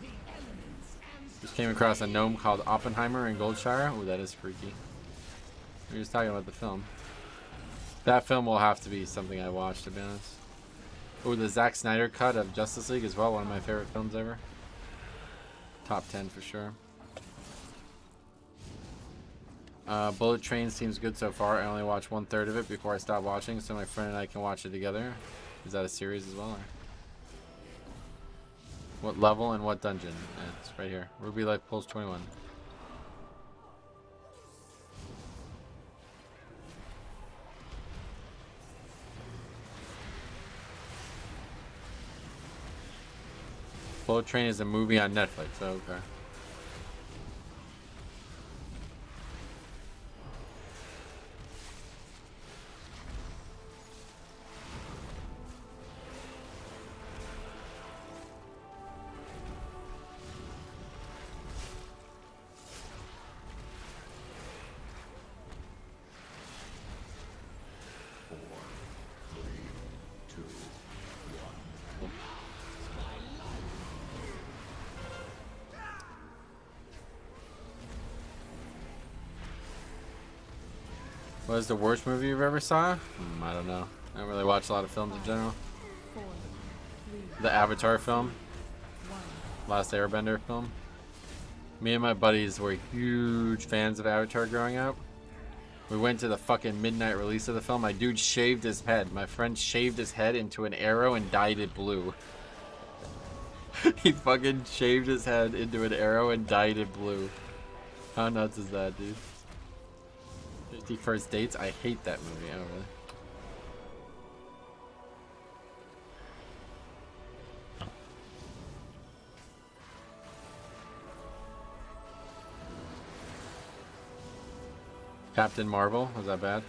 Speaker 8: The elements and
Speaker 1: Just came across a gnome called Oppenheimer in Goldshire. Oh, that is freaky. We were just talking about the film. That film will have to be something I watch, to be honest. Oh, the Zack Snyder cut of Justice League as well. One of my favorite films ever. Top 10 for sure. Bullet Train seems good so far. I only watched 1/3 of it before I stopped watching, so my friend and I can watch it together. Is that a series as well? Or? What level and what dungeon? Yeah, it's right here. Ruby Life Pulse 21. Bullet Train is a movie on Netflix. Oh, okay. What is the worst movie you've ever saw? I don't know. I don't really watch a lot of films in general.
Speaker 10: 4, 3,
Speaker 1: The Avatar film.
Speaker 10: 1.
Speaker 1: Last Airbender film. Me and my buddies were huge fans of Avatar growing up. We went to the fucking midnight release of the film. My dude shaved his head. My friend shaved his head into an arrow and dyed it blue. He fucking shaved his head into an arrow and dyed it blue. How nuts is that, dude? 51st Dates? I hate that movie. Oh, really? Captain Marvel? Was that bad?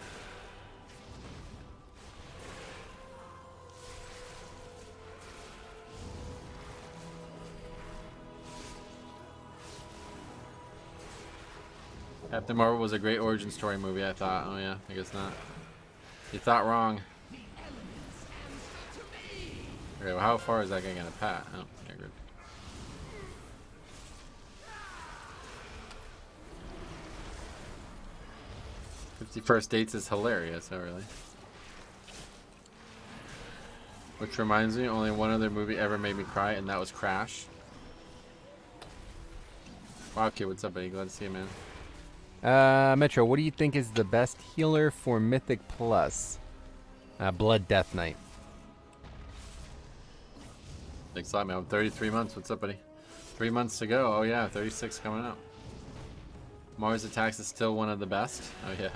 Speaker 1: Captain Marvel was a great origin story movie, I thought. Oh yeah, I guess not. You thought wrong. Okay, well, how far is that guy gonna pat? Oh, okay, good. "51st Dates" is hilarious, oh really? Which reminds me, only one other movie ever made me cry, and that was Crash. Wow, okay, what's up, buddy? Glad to see you, man.
Speaker 7: Metro, what do you think is the best healer for Mythic Plus? Blood Death Knight.
Speaker 1: Thanks a lot, man. I'm 33 months. What's up, buddy? 3 months to go. Oh yeah, 36 coming up. Mars Attacks is still one of the best. Oh yeah.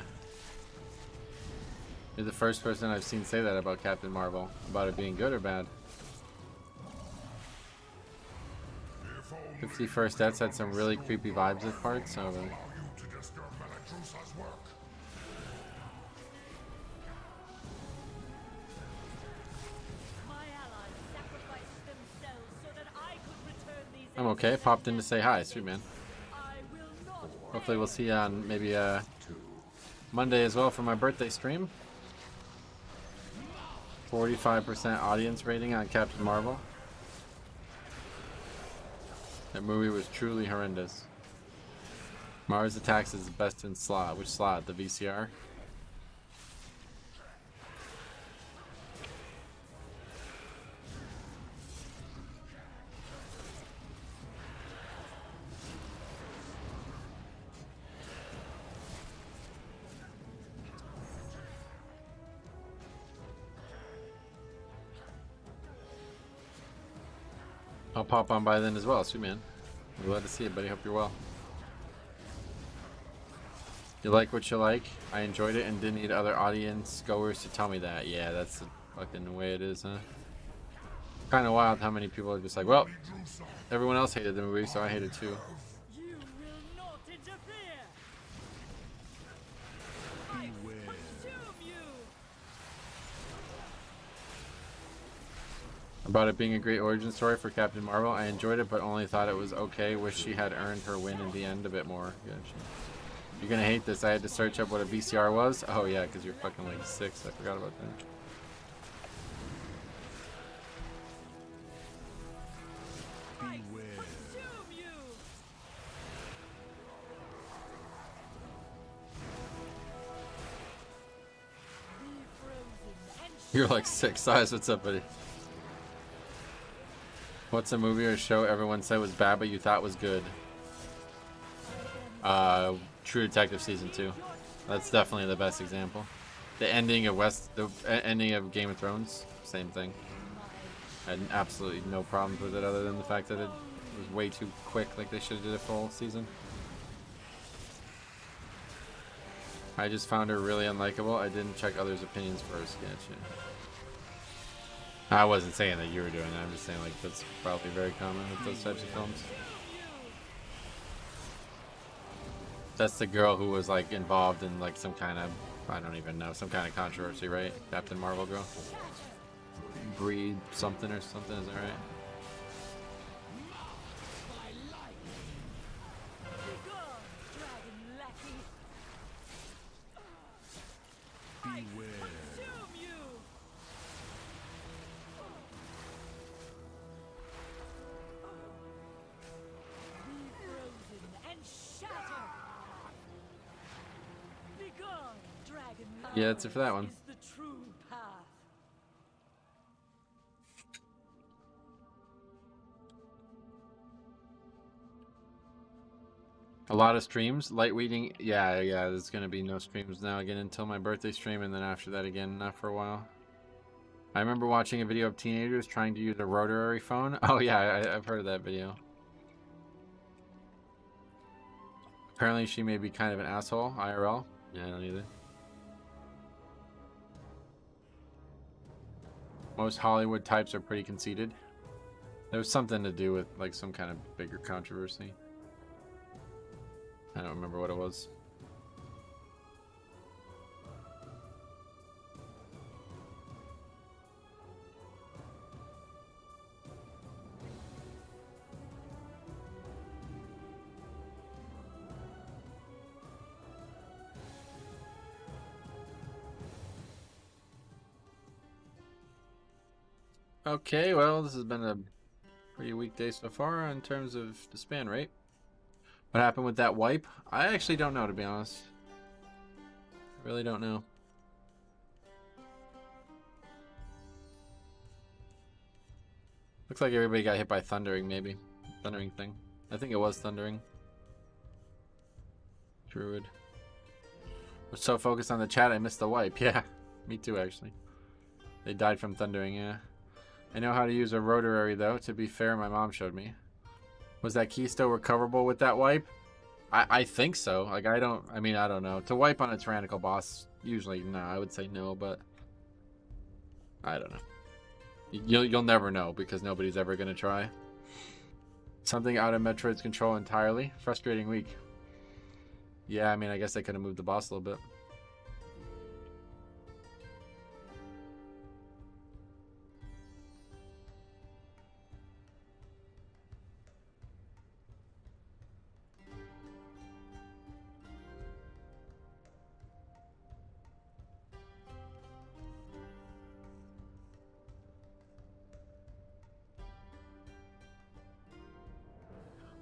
Speaker 1: You're the first person I've seen say that about Captain Marvel. About it being good or bad. 51st Deaths had some really creepy vibes at parts. Oh really? I'm okay. Popped in to say hi. Sweet man. Hopefully we'll see you on maybe Monday as well for my birthday stream. 45% audience rating on Captain Marvel. That movie was truly horrendous. Mars Attacks is the best in slot. Which slot? The VCR? I'll pop on by then as well. Sweet man. I'm glad to see you, buddy. Hope you're well. You like what you like? I enjoyed it and didn't need other audience goers to tell me that. Yeah, that's the fucking way it is, huh? Kind of wild how many people are just like, well, everyone else hated the movie, so I hate it too.
Speaker 5: You will not interfere. I consume you.
Speaker 1: About it being a great origin story for Captain Marvel, I enjoyed it, but only thought it was okay. Wish she had earned her win in the end a bit more. Gotcha. You're gonna hate this. I had to search up what a VCR was. Oh yeah, because you're fucking like 6. I forgot about that. You're like 6 size. What's up, buddy? What's a movie or show everyone said was bad but you thought was good? True Detective Season 2. That's definitely the best example. The ending of ending of Game of Thrones, same thing. I had absolutely no problems with it other than the fact that it was way too quick, like they should have did a full season. I just found her really unlikable. I didn't check others' opinions first. Gotcha. I wasn't saying that you were doing that. I'm just saying like that's probably very common with those types of films. That's the girl who was like involved in like some kind of, I don't even know, some kind of controversy, right? Captain Marvel girl. Breed something or something, is that right? Yeah, that's it for that one. A lot of streams, light reading. Yeah, there's gonna be no streams now again until my birthday stream, and then after that again, not for a while. I remember watching a video of teenagers trying to use a rotary phone. Oh yeah, I've heard of that video. Apparently she may be kind of an asshole, IRL. Yeah, I don't either. Most Hollywood types are pretty conceited. There was something to do with like some kind of bigger controversy. I don't remember what it was. Okay, well, this has been a pretty weak day so far in terms of the span rate. What happened with that wipe? I actually don't know, to be honest. I really don't know. Looks like everybody got hit by thundering, maybe. Thundering thing. I think it was thundering. Druid. Was so focused on the chat, I missed the wipe. Yeah, me too, actually. They died from thundering, yeah. I know how to use a rotary, though. To be fair, my mom showed me. Was that key still recoverable with that wipe? I think so. Like, I mean, I don't know. To wipe on a tyrannical boss, usually, no. I would say no, but I don't know. You'll never know because nobody's ever going to try. Something out of Metroid's control entirely. Frustrating week. Yeah, I mean, I guess they could have moved the boss a little bit.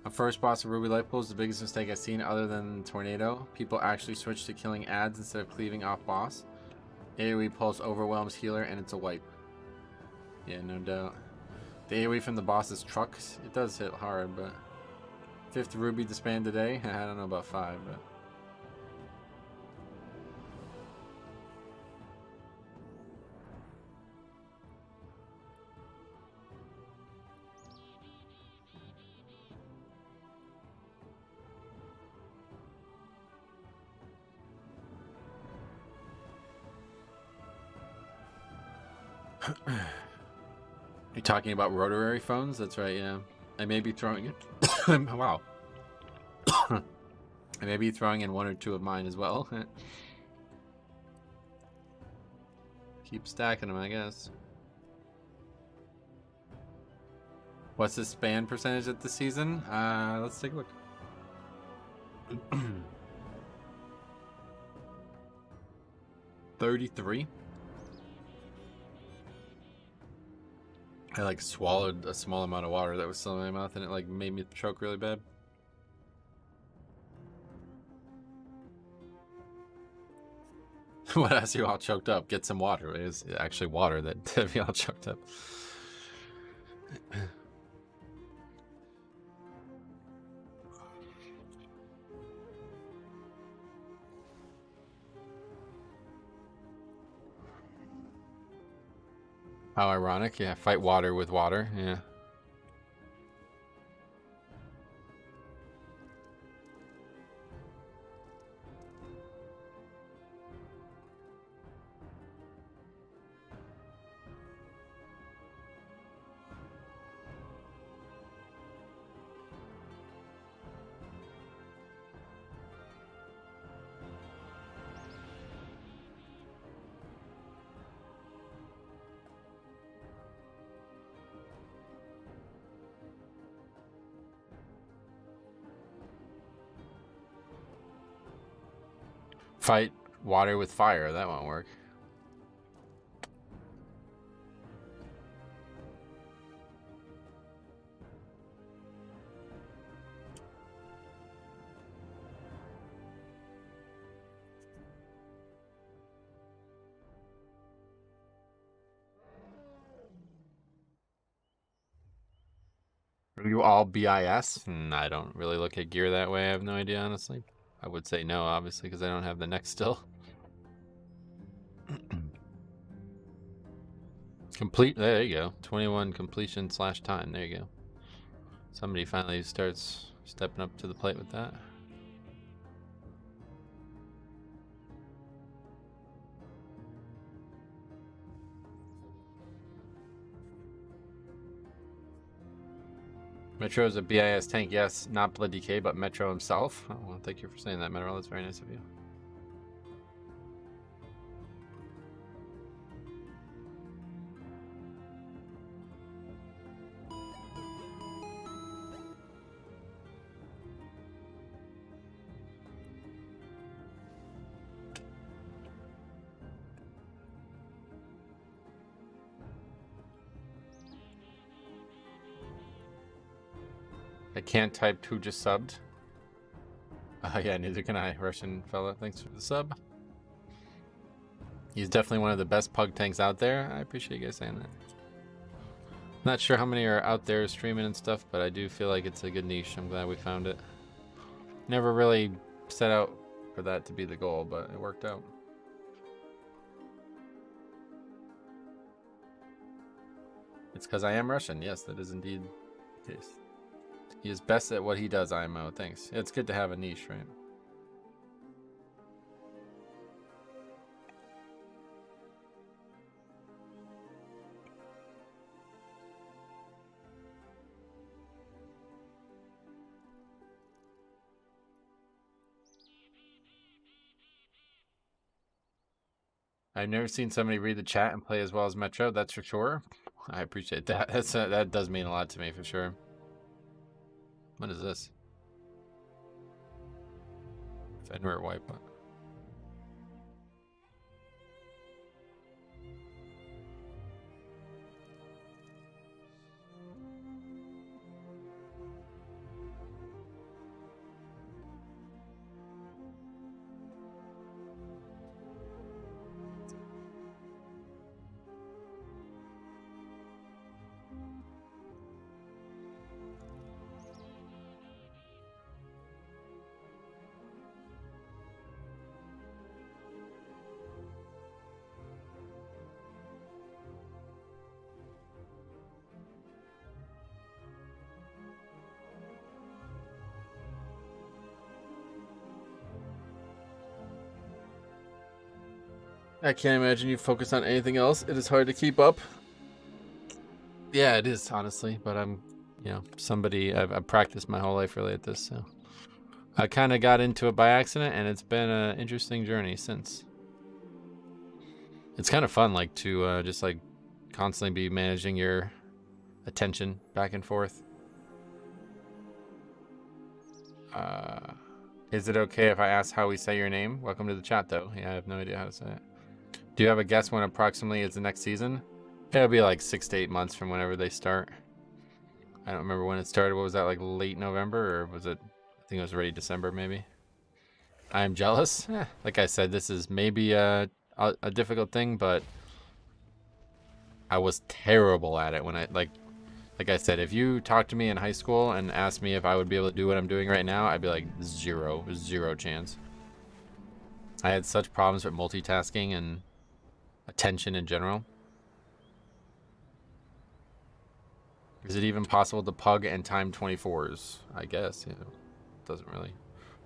Speaker 1: A first boss of Ruby Light Pool is the biggest mistake I've seen other than Tornado. People actually switch to killing ads instead of cleaving off boss. AoE pulse overwhelms healer and it's a wipe. Yeah, no doubt. The AoE from the boss's trucks, it does hit hard, but 5th Ruby to span today? I don't know about 5, but you're talking about rotary phones? That's right, yeah. I may be throwing it. Wow. I may be throwing in 1 or 2 of mine as well. Keep stacking them, I guess. What's the span percentage at the season? Let's take a look. 33. I like swallowed a small amount of water that was still in my mouth and it like made me choke really bad. What has you all choked up? Get some water. It is actually water that have you all choked up. How ironic. Yeah, fight water with water. Yeah. Fight water with fire. That won't work. Are you all BIS? I don't really look at gear that way. I have no idea, honestly. I would say no, obviously, because I don't have the neck still. Complete. There you go. 21 completion / time. There you go. Somebody finally starts stepping up to the plate with that. Metro is a BIS tank, yes, not Blood DK, but Metro himself. Oh, well, thank you for saying that, Metro. That's very nice of you. can't type who just subbed. Yeah, neither can I, Russian fella. Thanks for the sub. He's definitely one of the best pug tanks out there. I appreciate you guys saying that. Not sure how many are out there streaming and stuff, but I do feel like it's a good niche. I'm glad we found it. Never really set out for that to be the goal, but it worked out. It's because I am Russian. Yes, that is indeed the case. He is best at what he does, IMO. Thanks. It's good to have a niche, right? I've never seen somebody read the chat and play as well as Metro, that's for sure. I appreciate that. That does mean a lot to me, for sure. What is this? Fenrir wipe. I can't imagine you focus on anything else. It is hard to keep up. Yeah, it is, honestly. But I'm, you know, somebody, I've practiced my whole life really at this. So I kind of got into it by accident, and it's been an interesting journey since. It's kind of fun, like, to just, like, constantly be managing your attention back and forth. Is it okay if I ask how we say your name? Welcome to the chat, though. Yeah, I have no idea how to say it. Do you have a guess when approximately is the next season? It'll be like 6 to 8 months from whenever they start. I don't remember when it started. What was that, like late November, or was it? I think it was already December, maybe. I am jealous. Like I said, this is maybe a difficult thing, but I was terrible at it when like I said, if you talked to me in high school and asked me if I would be able to do what I'm doing right now, I'd be like zero chance. I had such problems with multitasking and attention in general. Is it even possible to pug and time 24s? I guess, you know, doesn't really.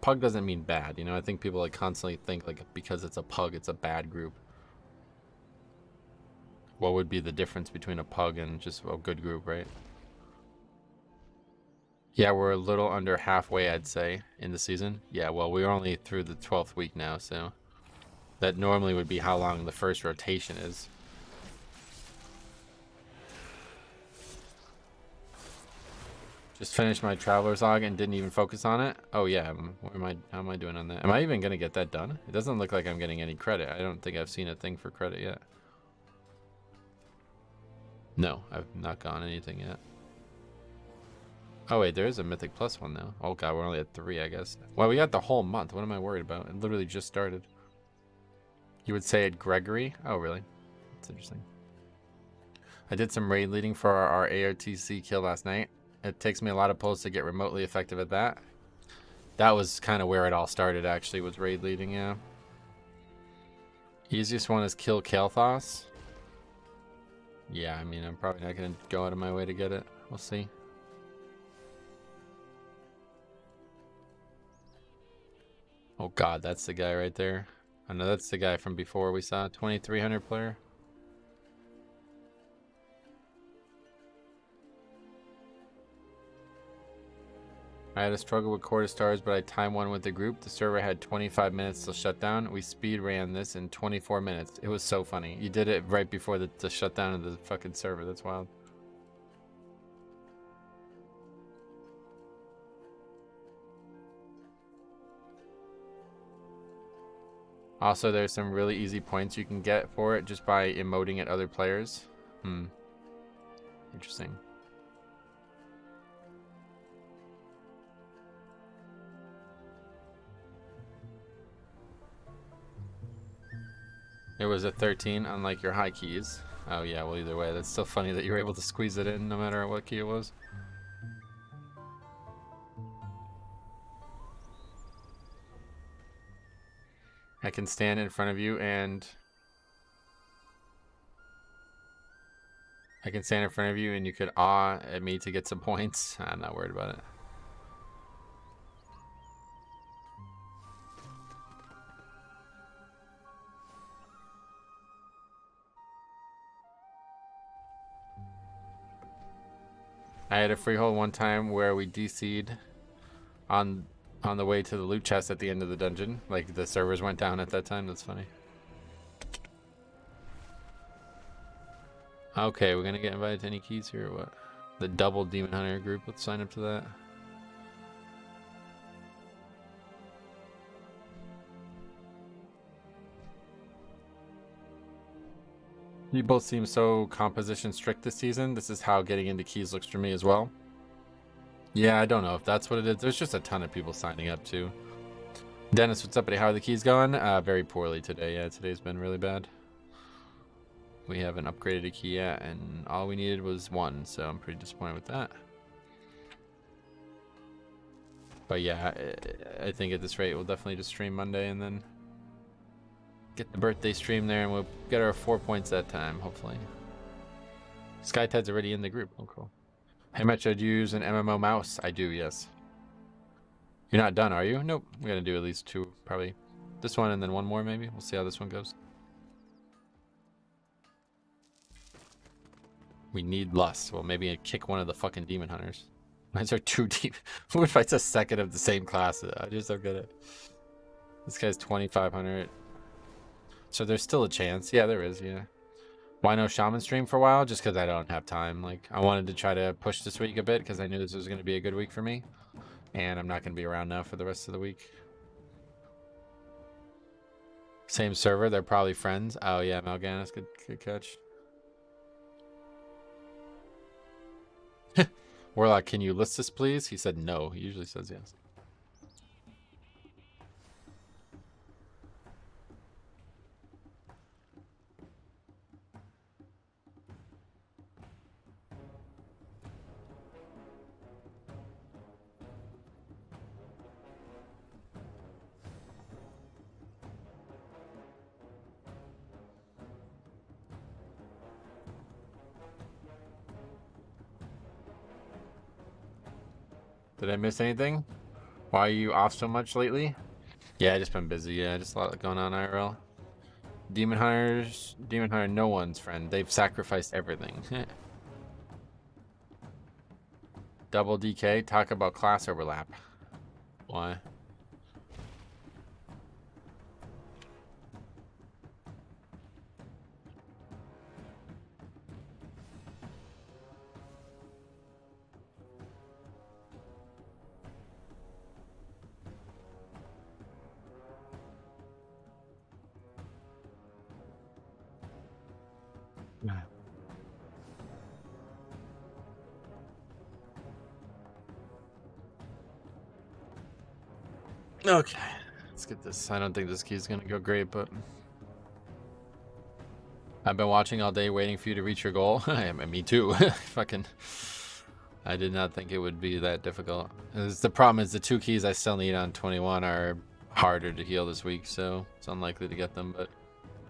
Speaker 1: Pug doesn't mean bad, you know. I think people like constantly think like because it's a pug, it's a bad group. What would be the difference between a pug and just a good group, right? Yeah, we're a little under halfway, I'd say, in the season. Yeah, well, we're only through the 12th week now, so that normally would be how long the first rotation is. Just finished my Traveler's Log and didn't even focus on it. Oh yeah, how am I doing on that? Am I even gonna get that done? It doesn't look like I'm getting any credit. I don't think I've seen a thing for credit yet. No, I've not gotten anything yet. Oh wait, there is a Mythic Plus one now. Oh god, we're only at 3, I guess. Well, we got the whole month. What am I worried about? It literally just started. You would say it Gregory? Oh really? That's interesting. I did some raid leading for our ARTC kill last night. It takes me a lot of pulls to get remotely effective at that. That was kind of where it all started, actually, was raid leading, yeah. Easiest one is kill Kael'thas. Yeah, I mean, I'm probably not going to go out of my way to get it. We'll see. Oh god, that's the guy right there. I know that's the guy from before we saw. 2300 player. I had a struggle with quarter stars, but I timed one with the group. The server had 25 minutes till shutdown. We speed ran this in 24 minutes. It was so funny. You did it right before the shutdown of the fucking server. That's wild. Also, there's some really easy points you can get for it just by emoting at other players. Interesting. It was a 13, unlike your high keys. Oh yeah, well either way, that's still funny that you were able to squeeze it in no matter what key it was. I can stand in front of you and... I can stand in front of you and you could awe at me to get some points. I'm not worried about it. I had a freehold one time where we DC'd on the way to the loot chest at the end of the dungeon. Like the servers went down at that time. That's funny. Okay, we're gonna get invited to any keys here or what? The double demon hunter group. Let's sign up to that. You both seem so composition strict this season. This is how getting into keys looks for me as well. Yeah, I don't know if that's what it is. There's just a ton of people signing up too. Dennis, what's up, buddy? How are the keys going? Very poorly today. Yeah, today's been really bad. We haven't upgraded a key yet, and all we needed was one, so I'm pretty disappointed with that. But yeah, I think at this rate, we'll definitely just stream Monday and then get the birthday stream there, and we'll get our 4 points that time, hopefully. SkyTed's already in the group. Oh, cool. Hey, Metro, do you use an MMO mouse? I do, yes. You're not done, are you? Nope. We're going to do at least two, probably. This one and then one more, maybe. We'll see how this one goes. We need lust. Well, maybe I'd kick one of the fucking demon hunters. Mine's are two deep. Who if it's a second of the same class? I just don't get it. This guy's 2,500. So there's still a chance. Yeah, there is, yeah. Why no shaman stream for a while? Just because I don't have time. Like, I wanted to try to push this week a bit because I knew this was going to be a good week for me. And I'm not going to be around now for the rest of the week. Same server. They're probably friends. Oh, yeah, Mal'Ganis. Good catch. Warlock, can you list this, please? He said no. He usually says yes. Did I miss anything? Why are you off so much lately? Yeah, I just been busy. Yeah, just a lot going on IRL. Demon Hunter, no one's friend. They've sacrificed everything. Double DK, talk about class overlap. Why? Okay, let's get this. I don't think this key's gonna go great, but I've been watching all day waiting for you to reach your goal. Me too. I did not think it would be that difficult. The problem is the two keys I still need on 21 are harder to heal this week, so it's unlikely to get them, but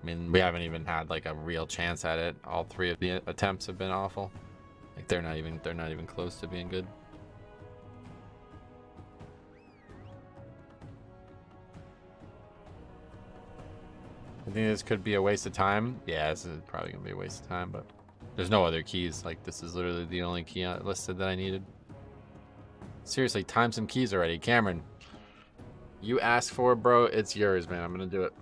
Speaker 1: I mean, we haven't even had like a real chance at it. All three of the attempts have been awful. Like they're not even close to being good. I think this could be a waste of time. Yeah, this is probably gonna be a waste of time, but there's no other keys. Like this is literally the only key listed that I needed. Seriously, time some keys already. Cameron, you asked for it, bro. It's yours, man. I'm gonna do it.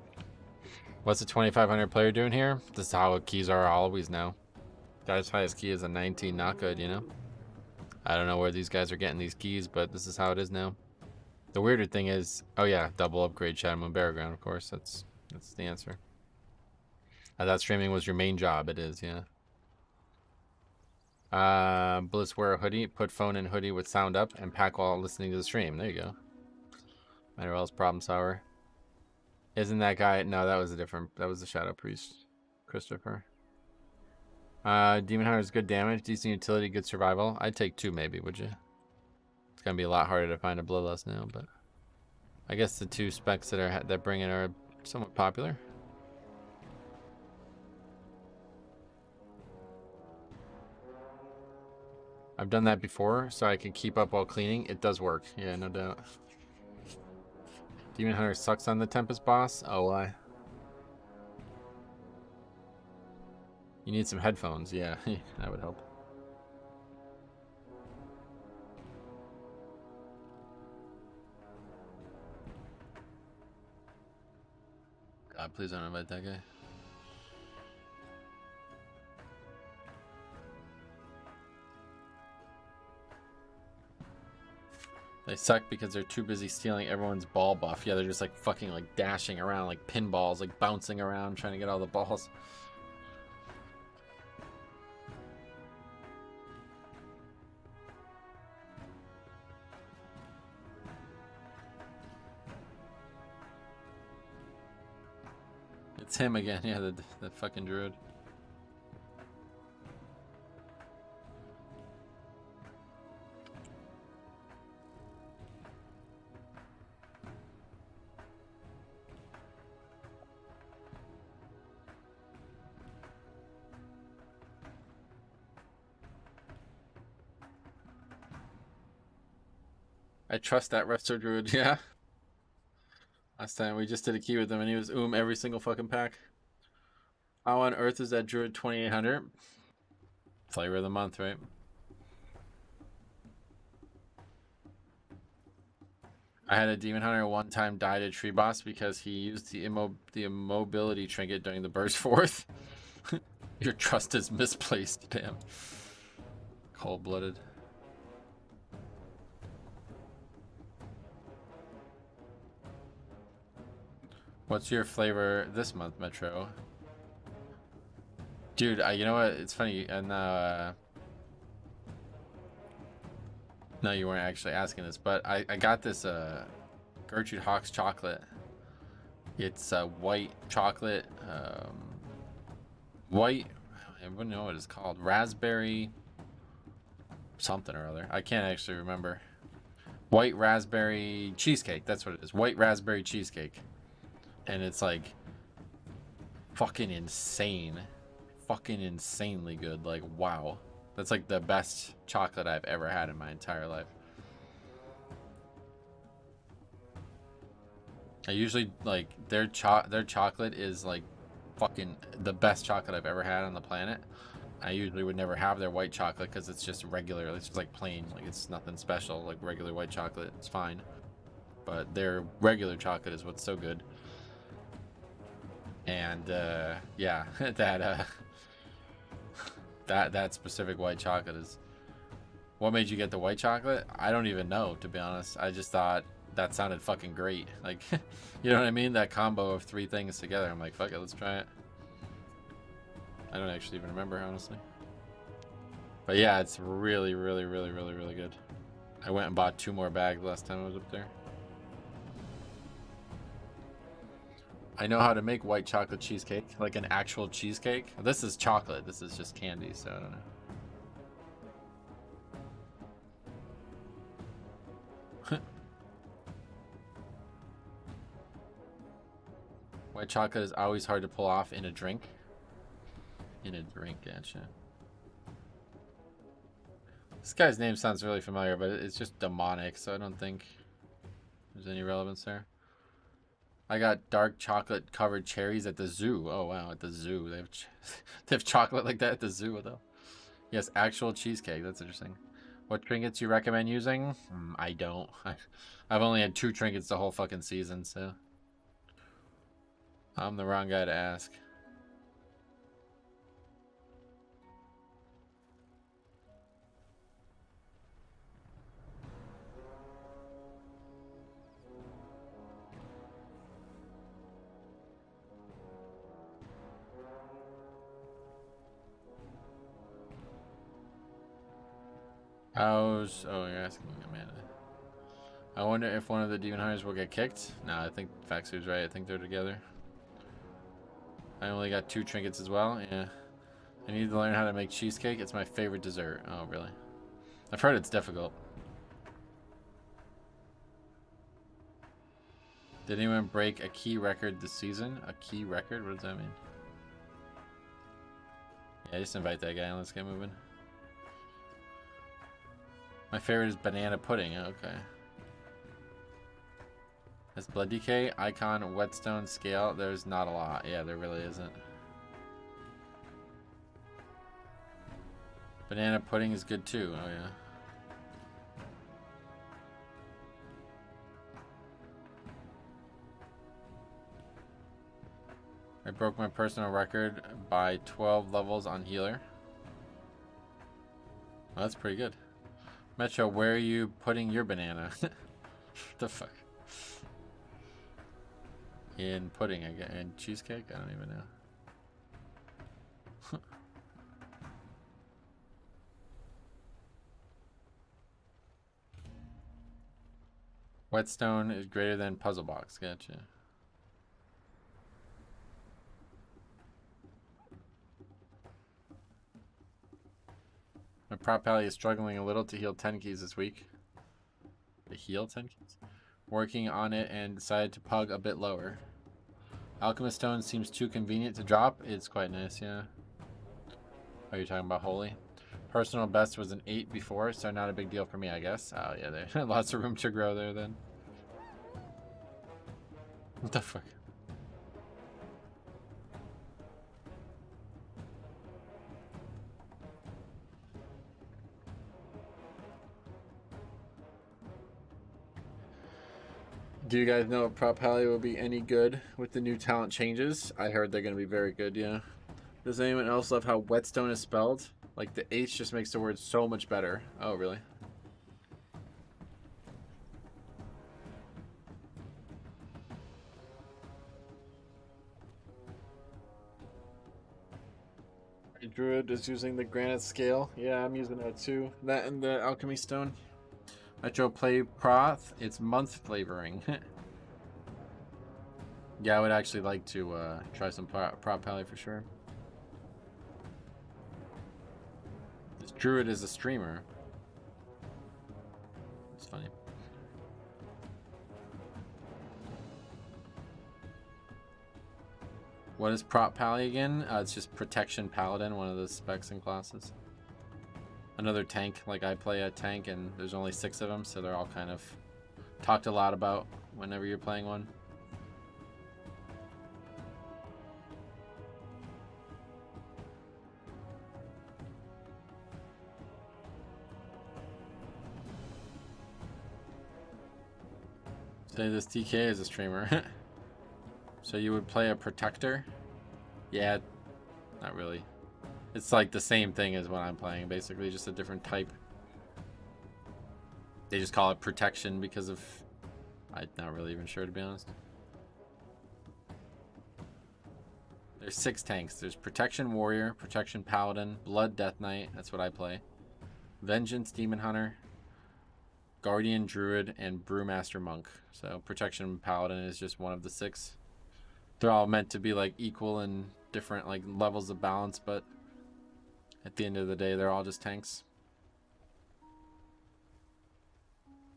Speaker 1: What's a 2,500 player doing here? This is how keys are always now. Guy's highest key is a 19. Not good, you know? I don't know where these guys are getting these keys, but this is how it is now. The weirder thing is, oh yeah, double upgrade Shadow Moon Battleground, of course. That's the answer. I thought streaming was your main job. It is, yeah. Bliss, wear a hoodie, put phone in hoodie with sound up, and pack while listening to the stream. There you go. Manuel's problem solver. Isn't that guy? No, that was a different. That was the Shadow Priest, Christopher. Demon Hunter is good damage, decent utility, good survival. I'd take 2 maybe, would you? It's gonna be a lot harder to find a Bloodlust now, but I guess the 2 specs that bring in are somewhat popular. I've done that before, so I can keep up while cleaning. It does work, yeah, no doubt. Demon Hunter sucks on the Tempest boss. Oh, why? You need some headphones, yeah, that would help. God, please don't invite that guy. They suck because they're too busy stealing everyone's ball buff. Yeah, they're just like fucking like dashing around like pinballs, like bouncing around trying to get all the balls. It's him again, yeah, the fucking druid. I trust that resto druid, yeah. Last time we just did a key with him and he was every single fucking pack. How on earth is that druid 2800? Flavor of the month, right? I had a demon hunter one time die to tree boss because he used the immobility trinket during the burst forth. Your trust is misplaced, damn. Cold-blooded. What's your flavor this month, Metro? Dude, you know what? It's funny. And no, you weren't actually asking this, but I got this Gertrude Hawk's chocolate. It's white chocolate, white. I wouldn't know what it's called. Raspberry something or other. I can't actually remember. White raspberry cheesecake. That's what it is. White raspberry cheesecake. And it's like fucking insane. Fucking insanely good. Like, wow. That's like the best chocolate I've ever had in my entire life. I usually like their chocolate is like fucking the best chocolate I've ever had on the planet. I usually would never have their white chocolate because it's just regular. It's just like plain. Like it's nothing special. Like regular white chocolate, it's fine. But their regular chocolate is what's so good. And yeah, that specific white chocolate is what made you get the white chocolate. I don't even know, to be honest. I just thought that sounded fucking great. Like, you know what I mean? That combo of 3 things together. I'm like, fuck it, let's try it. I don't actually even remember, honestly. But yeah, it's really, really, really, really, really good. I went and bought 2 more bags last time I was up there. I know how to make white chocolate cheesecake, like an actual cheesecake. This is chocolate. This is just candy, so I don't know. White chocolate is always hard to pull off in a drink. In a drink, gotcha. This guy's name sounds really familiar, but it's just demonic, so I don't think there's any relevance there. I got dark chocolate covered cherries at the zoo. Oh wow, at the zoo. They have chocolate like that at the zoo though. Yes, actual cheesecake. That's interesting. What trinkets you recommend using? I don't. I've only had 2 trinkets the whole fucking season, so I'm the wrong guy to ask. Oh, you're asking Amanda. I wonder if one of the demon hunters will get kicked. No, I think Faxu's right. I think they're together. I only got 2 trinkets as well. Yeah. I need to learn how to make cheesecake. It's my favorite dessert. Oh, really? I've heard it's difficult. Did anyone break a key record this season? A key record? What does that mean? Yeah, just invite that guy and let's get moving. My favorite is banana pudding. Okay. That's Blood DK, Icon, Whetstone, Scale. There's not a lot. Yeah, there really isn't. Banana pudding is good too. Oh, yeah. I broke my personal record by 12 levels on healer. Well, that's pretty good. Metro, where are you putting your banana? What the fuck? In pudding, I guess. In cheesecake? I don't even know. Whetstone is greater than puzzle box. Gotcha. My prop pally is struggling a little to heal 10 keys this week. To heal 10 keys? Working on it and decided to pug a bit lower. Alchemist Stone seems too convenient to drop. It's quite nice, yeah. Are you talking about Holy? Personal best was an 8 before, so not a big deal for me, I guess. Oh, yeah, there's lots of room to grow there then. What the fuck? Do you guys know if Prop Pally will be any good with the new talent changes? I heard they're going to be very good, yeah. Does anyone else love how Whetstone is spelled? Like, the H just makes the word so much better. Oh, really? Druid is using the granite scale. Yeah, I'm using that too. That and the alchemy stone. Metro play proth. It's month flavoring. Yeah, I would actually like to try some prop pally for sure. This Druid is a streamer. It's funny. What is prop pally again? It's just protection paladin, one of the specs and classes. Another tank, like I play a tank and there's only 6 of them, so they're all kind of talked a lot about whenever you're playing one. Say this TK is a streamer. So you would play a protector? Yeah, not really. It's like the same thing as what I'm playing, basically, just a different type. They just call it protection because of... I'm not really even sure, to be honest. There's 6 tanks. There's Protection Warrior, Protection Paladin, Blood Death Knight, that's what I play. Vengeance Demon Hunter, Guardian Druid, and Brewmaster Monk. So Protection Paladin is just one of the 6. They're all meant to be like equal and different like levels of balance, but at the end of the day, they're all just tanks.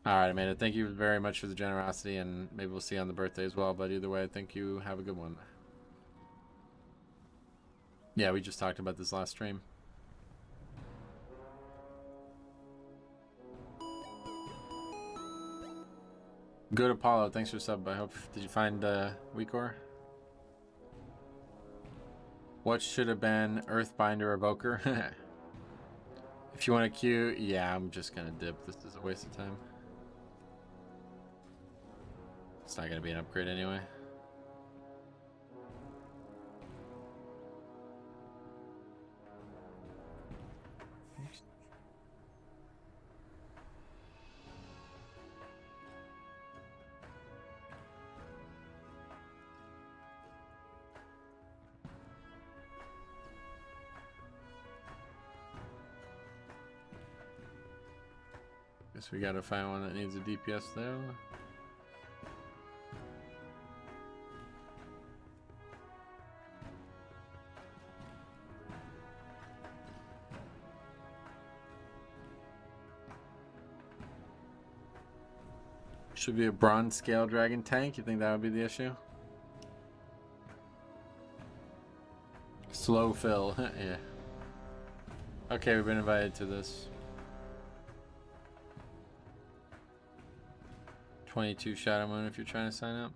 Speaker 1: All right, Amanda, thank you very much for the generosity, and maybe we'll see you on the birthday as well. But either way, I think you have a good one. Yeah, we just talked about this last stream. Good Apollo, thanks for sub. I hope, did you find Weakor? What should have been Earthbinder Evoker? If you want to queue, yeah, I'm just gonna dip. This is a waste of time. It's not gonna be an upgrade anyway. Guess we gotta find one that needs a DPS though. Should be a bronze scale dragon tank. You think that would be the issue? Slow fill. Yeah. Okay, we've been invited to this. 22 Shadow Moon if you're trying to sign up.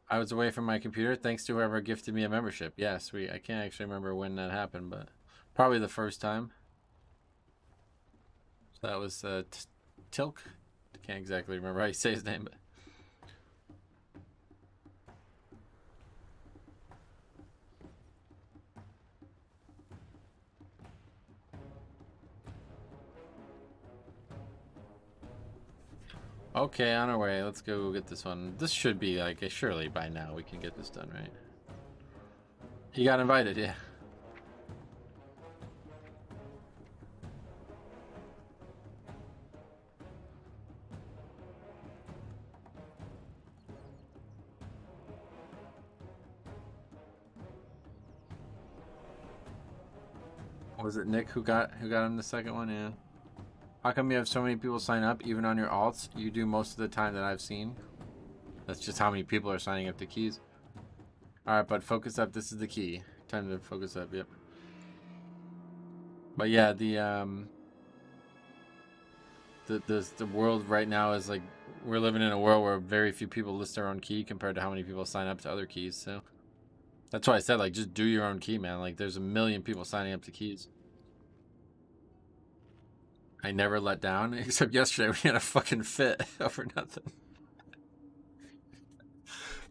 Speaker 1: I was away from my computer thanks to whoever gifted me a membership. Yeah, sweet. I can't actually remember when that happened, but probably the first time. So that was Tilk. Can't exactly remember how you say his name, but okay, on our way. Let's go get this one. This should be like surely by now we can get this done, right? He got invited, yeah. Was it Nick who got him the second one? Yeah. How come you have so many people sign up even on your alts? You do most of the time that I've seen. That's just how many people are signing up to keys. Alright, but focus up. This is the key. Time to focus up, yep. But yeah, the world right now is like, we're living in a world where very few people list their own key compared to how many people sign up to other keys, so that's why I said, like, just do your own key, man. Like, there's a million people signing up to keys. I never let down, except yesterday we had a fucking fit over nothing.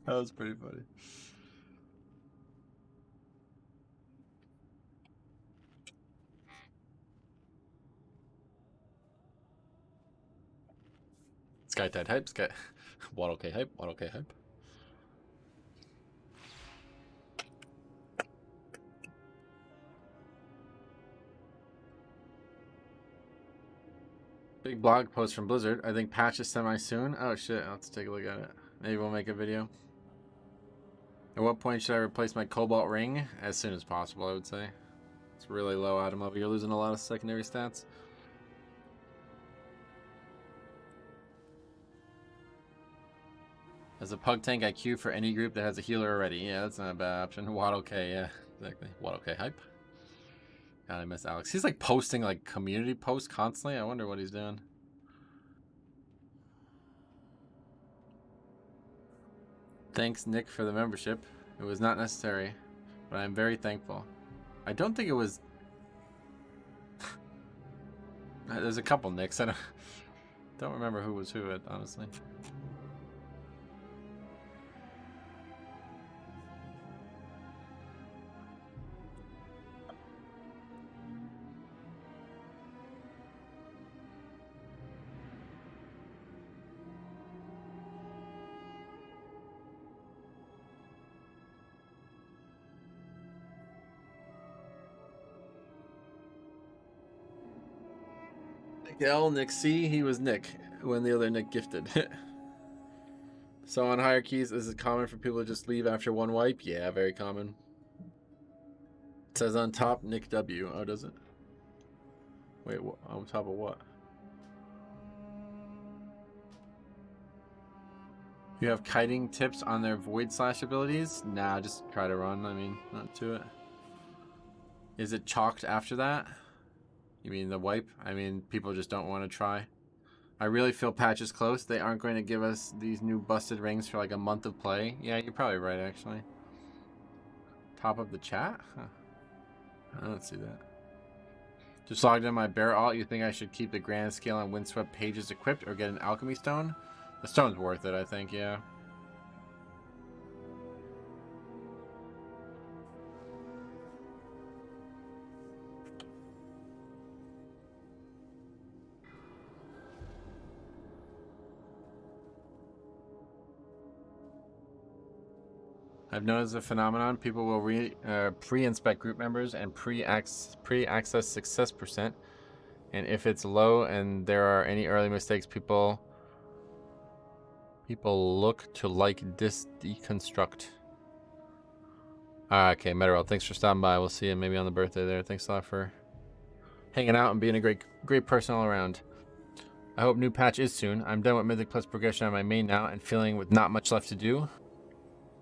Speaker 1: That was pretty funny. Sky Tide hype, Sky Waddle K hype, Waddle K hype. Big blog post from Blizzard. I think patch is semi soon. Oh shit, I'll have to take a look at it. Maybe we'll make a video. At what point should I replace my Cobalt ring? As soon as possible, I would say. It's really low item level. You're losing a lot of secondary stats. As a pug tank, I queue for any group that has a healer already. Yeah, that's not a bad option. Waddle K, yeah, exactly. Waddle K hype. God, I miss Alex. He's like posting like community posts constantly. I wonder what he's doing. Thanks, Nick, for the membership. It was not necessary, but I'm very thankful. I don't think it was... There's a couple Nicks. I don't remember who was who, honestly. L, Nick C, he was Nick when the other Nick gifted. So on higher keys, is it common for people to just leave after one wipe? Yeah, very common. It says on top, Nick W. Oh, does it? Wait, on top of what? You have kiting tips on their void slash abilities? Nah, just try to run. I mean, not to it. Is it chalked after that? You mean the wipe? I mean, people just don't want to try. I really feel patch is close. They aren't going to give us these new busted rings for like a month of play. Yeah, you're probably right, actually. Top of the chat? Huh. I don't see that. Just logged in my bear alt. You think I should keep the grand scale and windswept pages equipped or get an alchemy stone? The stone's worth it, I think, yeah. I've noticed a phenomenon. People will pre-inspect group members and pre-access success percent. And if it's low and there are any early mistakes, people look to like deconstruct. Okay, Meteorol, thanks for stopping by. We'll see you maybe on the birthday there. Thanks a lot for hanging out and being a great person all around. I hope new patch is soon. I'm done with Mythic Plus progression on my main now and feeling with not much left to do.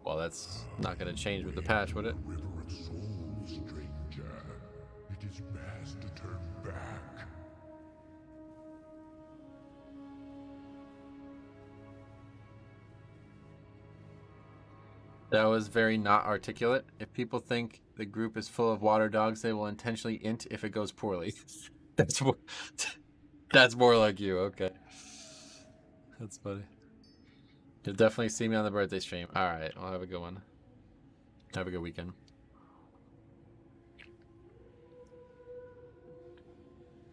Speaker 1: Well, that's not going to change with the patch, would it?
Speaker 8: River of souls, stranger. It is best to turn back.
Speaker 1: That was very not articulate. If people think the group is full of water dogs, they will intentionally int if it goes poorly. That's more like you. Okay. That's funny. You'll definitely see me on the birthday stream. All right. I'll have a good one. Have a good weekend.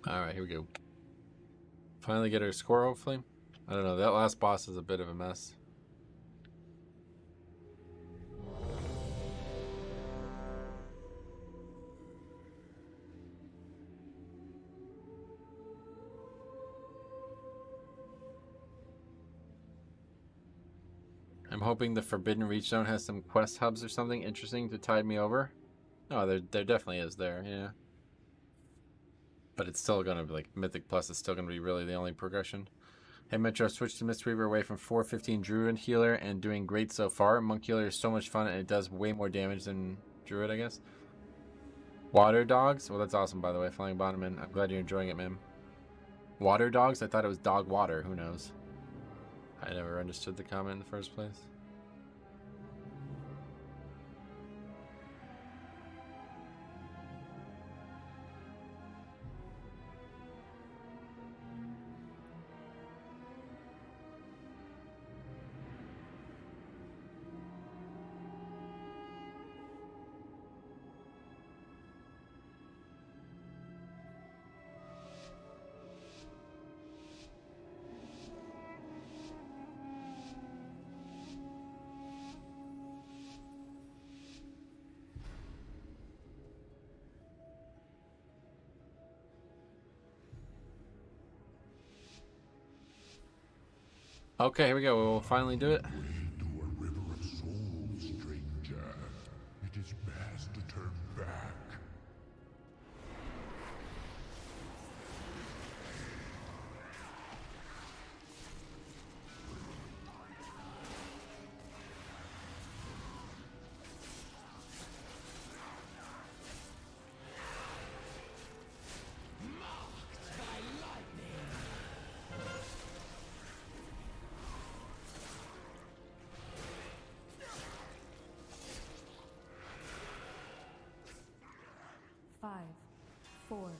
Speaker 1: All right. Here we go. Finally get our score, hopefully. I don't know. That last boss is a bit of a mess. I'm hoping the Forbidden Reach Zone has some quest hubs or something interesting to tide me over. Oh, there definitely is there, yeah. But it's still gonna be like Mythic Plus is still gonna be really the only progression. Hey Metro, switch to Mistweaver away from 415 Druid Healer and doing great so far. Monk Healer is so much fun and it does way more damage than Druid, I guess. Water Dogs? Well, that's awesome, by the way, Flying Bottomman. I'm glad you're enjoying it, man. Water Dogs? I thought it was dog water. Who knows? I never understood the comment in the first place. Okay, here we go. We'll finally do it.
Speaker 8: Way to a river of souls, stranger. It is best to turn back.
Speaker 10: Five, 4,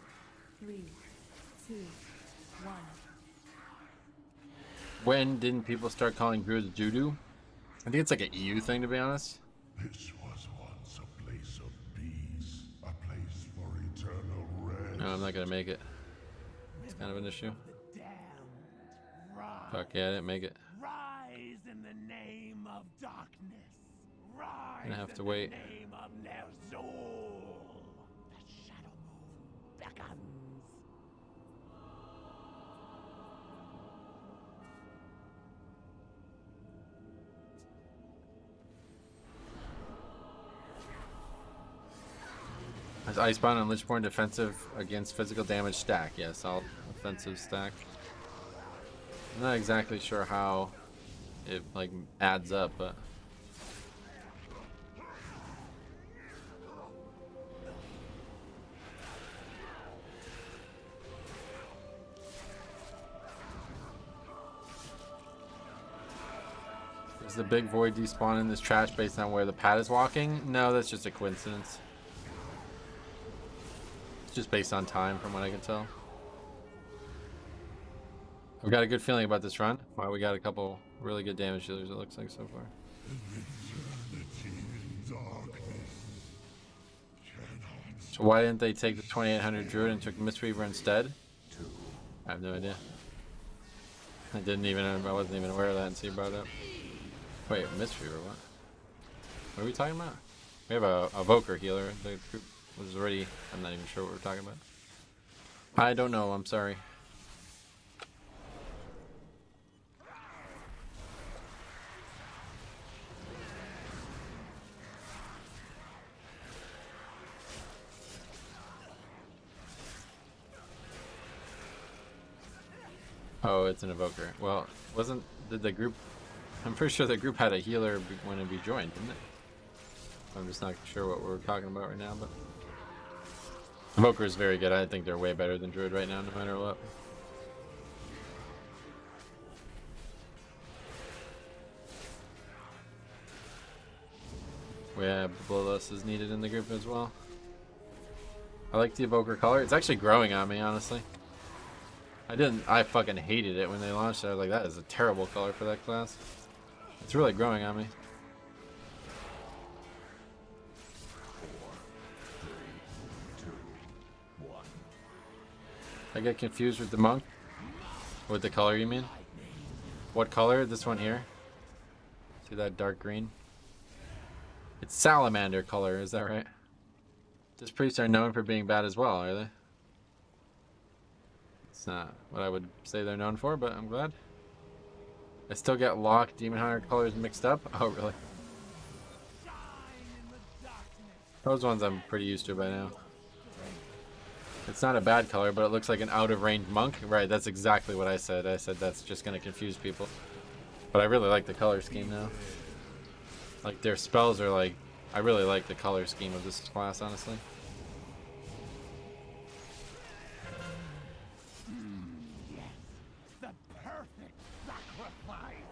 Speaker 10: 3, 2, 1.
Speaker 1: When didn't people start calling druids doo-doo? I think it's like an EU thing, to be honest.
Speaker 8: This was once a place of peace, a place for eternal rest.
Speaker 1: No, I'm not gonna make it. It's kind of an issue. Fuck yeah, I didn't make it.
Speaker 5: Rise in the name of darkness. Rise
Speaker 1: Gonna have to
Speaker 5: in
Speaker 1: wait.
Speaker 5: the name of Ner'zhul. The shadow moon beckons.
Speaker 1: Is Icebound and Lichborn defensive against physical damage stack? Yes, all offensive stack. I'm not exactly sure how it like adds up, but is the big void despawn in this trash based on where the pad is walking? No, that's just a coincidence. It's just based on time from what I can tell. I've got a good feeling about this run. Wow, we got a couple really good damage dealers, it looks like, so far. So why didn't they take the 2800 Druid and took Mistweaver instead? I have no idea. I wasn't even aware of that until you brought it up. Wait, Mistweaver, what? What are we talking about? We have a Evoker healer. The group was already... I'm not even sure what we're talking about. I don't know. I'm sorry. Oh, it's an Evoker. Well, did the group... I'm pretty sure the group had a healer when we joined, didn't it? I'm just not sure what we're talking about right now, but... Evoker is very good. I think they're way better than Druid right now, no matter what. Yeah, Bloodlust is needed in the group as well. I like the Evoker color. It's actually growing on me, honestly. I fucking hated it when they launched it. I was like, that is a terrible color for that class. It's really growing on me.
Speaker 4: 4, 3, 2, 1.
Speaker 1: I get confused with the monk. With the color, you mean? What color? This one here. See that dark green? It's salamander color, is that right? These priests are known for being bad as well, are they? It's not what I would say they're known for, but I'm glad. I still get Lock Demon Hunter colors mixed up. Oh, really? Those ones I'm pretty used to by now. It's not a bad color, but it looks like an out-of-range monk. Right, that's exactly what I said. I said that's just going to confuse people. But I really like the color scheme now. Like, their spells are like... I really like the color scheme of this class, honestly.
Speaker 8: Yes, the perfect sacrifice.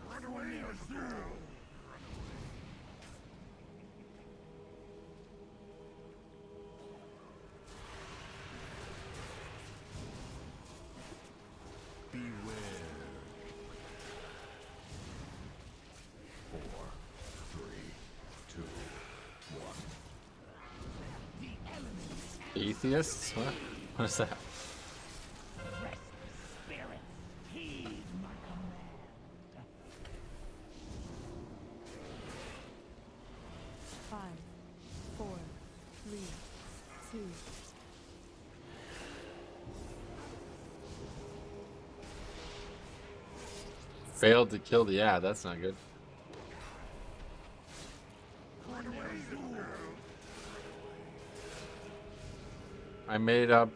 Speaker 8: Run away, Azul. Beware. 4, 3, 2, 1. The elements
Speaker 1: Atheists? What? What is that?
Speaker 8: restless spirits heed my command.
Speaker 10: 5, 4, 3, 2.
Speaker 1: Failed to kill the ad. That's not good. I made it up,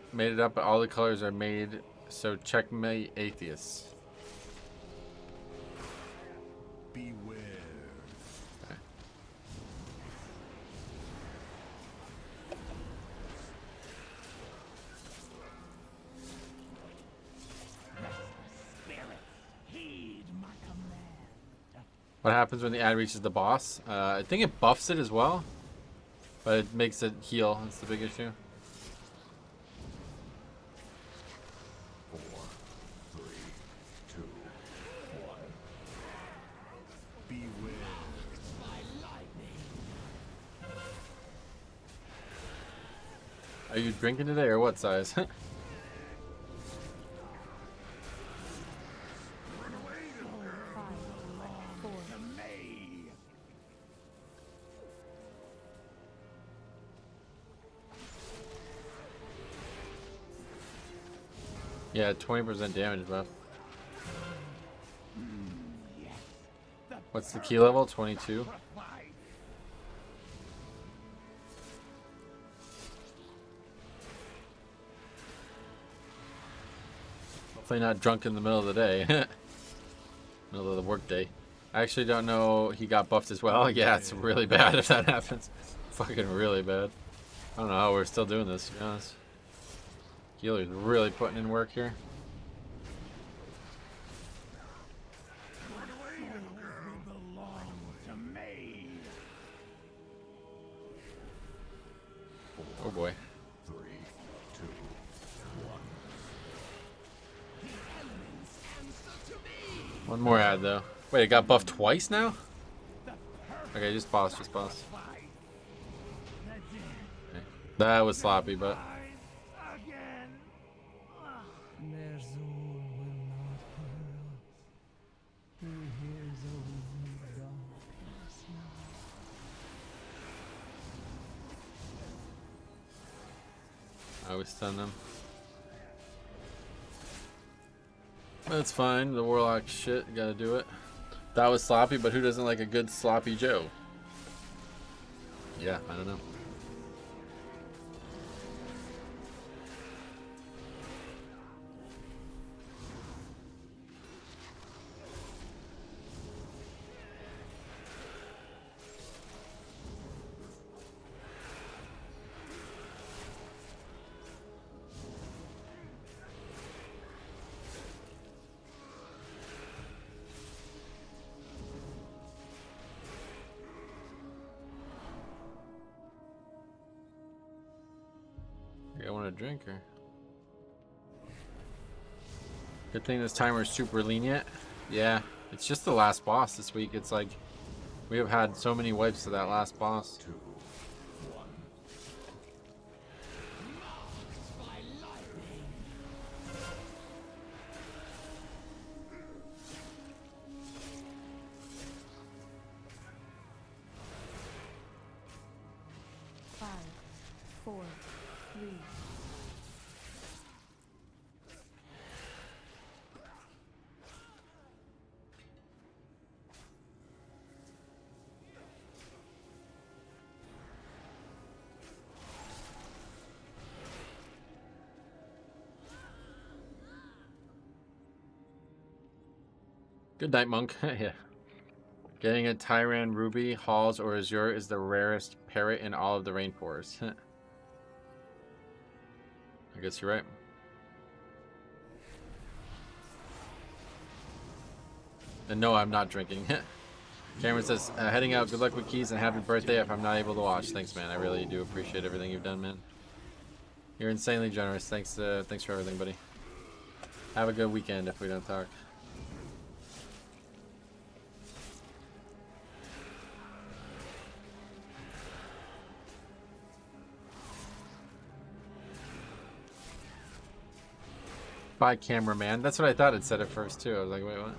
Speaker 1: but all the colors are made, so checkmate atheists.
Speaker 4: Beware.
Speaker 1: Okay.
Speaker 8: Heed my command.
Speaker 1: What happens when the ad reaches the boss? I think it buffs it as well, but it makes it heal. That's the big issue.
Speaker 4: 4, 3, 2, 1. Beware.
Speaker 1: Are you drinking today or what size? Yeah, 20% damage buff. What's the key level? 22? Hopefully not drunk in the middle of the day. Middle of the workday. I actually don't know he got buffed as well. Yeah, it's really bad if that happens. Fucking really bad. I don't know how we're still doing this, to be honest. Healer's really putting in work here. Oh boy.
Speaker 4: 3, 2, 1.
Speaker 1: One more ad though. Wait, it got buffed twice now? Okay, just pause, just pause. That was sloppy, but
Speaker 8: Again.
Speaker 10: Their soul will not hear us. He hears only darkness now.
Speaker 1: I always stun them. That's fine. The warlock shit, gotta do it. That was sloppy, but who doesn't like a good sloppy Joe? Yeah, I don't know. I want a drink or? Good thing this timer is super lenient. Yeah, it's just the last boss this week. It's like we have had so many wipes to that last boss.
Speaker 4: 2, 1.
Speaker 2: 5, 4, 3.
Speaker 1: Good night, monk. Yeah. Getting a Tyran Ruby, Halls, or Azure is the rarest parrot in all of the rainforest. I guess you're right. And no, I'm not drinking. Cameron says, heading out, good luck with keys and happy birthday if I'm not able to watch. Thanks, man. I really do appreciate everything you've done, man. You're insanely generous. Thanks for everything, buddy. Have a good weekend if we don't talk. Bye, cameraman. That's what I thought it said at first, too. I was like, wait, what?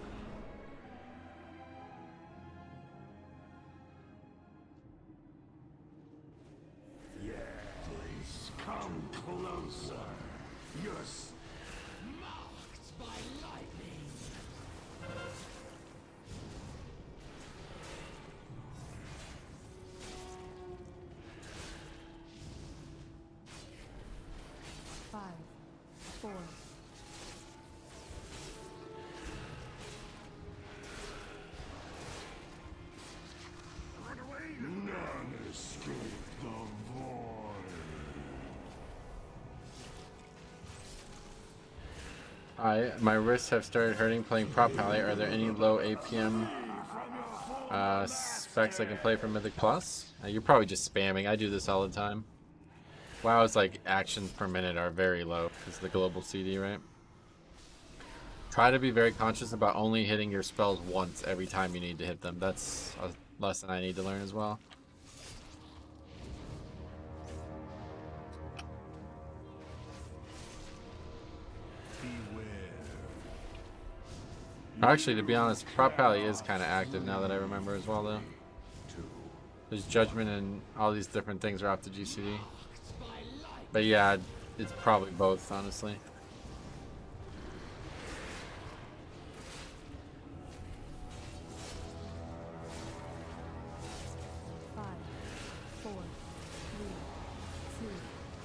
Speaker 8: Yes, come closer. You're marked by lightning.
Speaker 2: 5, 4.
Speaker 8: None escape the void.
Speaker 1: Hi, my wrists have started hurting playing Prop Pally. Are there any low APM specs I can play for Mythic Plus? You're probably just spamming. I do this all the time. WoW's like actions per minute are very low because the global CD, right? Try to be very conscious about only hitting your spells once every time you need to hit them. That's a lesson I need to learn as well. Actually, to be honest, Prop Pally is kind of active now that I remember as well, though. There's Judgment and all these different things are off the GCD. But yeah, it's probably both, honestly.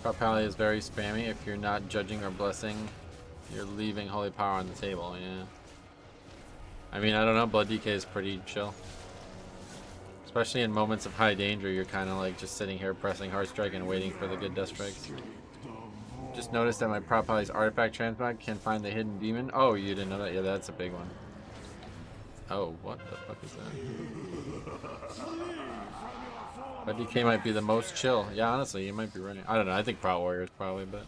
Speaker 1: Prop Pally is very spammy. If you're not judging or blessing, you're leaving Holy Power on the table, yeah. I mean, I don't know, Blood DK is pretty chill. Especially in moments of high danger, you're kind of like just sitting here pressing Heart Strike and waiting for the good Death Strikes. Just noticed that my Prop Pally's Artifact Transmog can find the hidden demon. Oh, you didn't know that? Yeah, that's a big one. Oh, what the fuck is that? But DK might be the most chill. Yeah, honestly, you might be right. I don't know. I think Prot Warriors probably, but...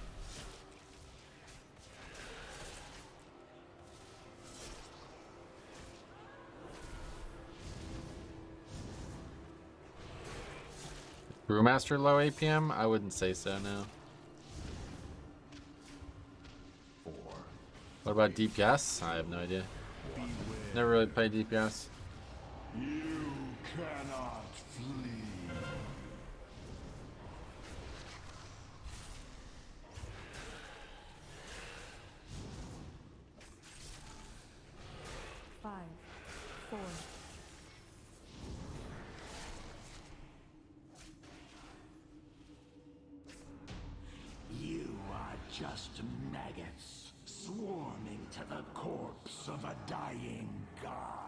Speaker 1: Brewmaster low APM? I wouldn't say so, no.
Speaker 8: 4.
Speaker 1: What about DPS? I have no idea. Never really played DPS.
Speaker 8: You cannot flee. You are just maggots swarming to the corpse of a dying god.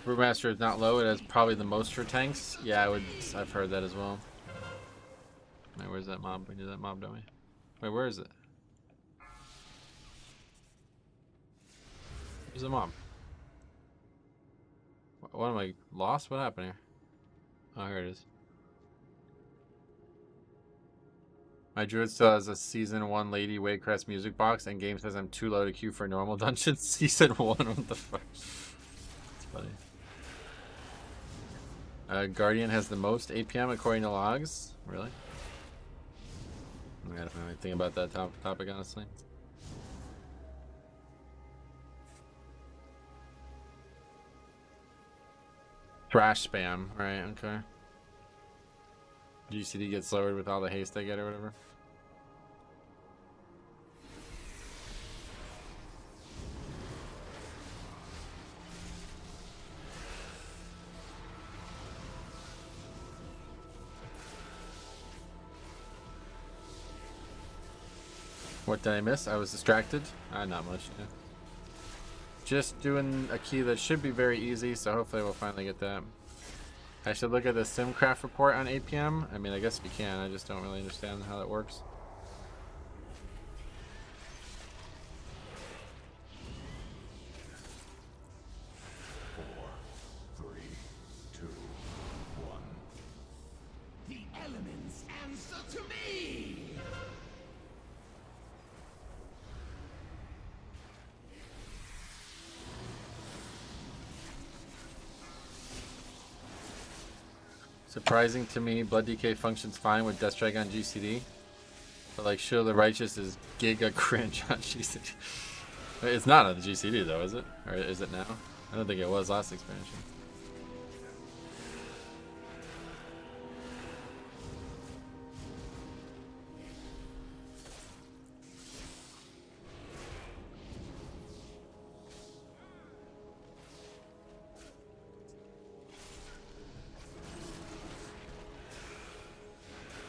Speaker 1: Brewmaster is not low. It has probably the most for tanks. Yeah, I've heard that as well. Wait, where's that mob? We need that mob, don't we? Wait, where is it? Where's the mob? What am I lost? What happened here? Oh, here it is. My druid still has a season 1 Lady Waycrest music box, and game says I'm too low to queue for normal dungeons. Season 1, what the fuck? That's funny. Guardian has the most APM according to logs. Really? I don't know anything about that topic, honestly. Thrash spam, right? Okay. GCD gets lowered with all the haste I get or whatever. What did I miss? I was distracted. Not much. Yeah. Just doing a key that should be very easy, so hopefully we'll finally get that. I should look at the SimCraft report on APM. I mean, I guess we can. I just don't really understand how that works.
Speaker 8: The elements answer to me!
Speaker 1: Surprising to me, Blood DK functions fine with Death Strike on GCD. But like Shield of the Righteous is giga cringe on GCD. It's not on the GCD though, is it? Or is it now? I don't think it was last expansion.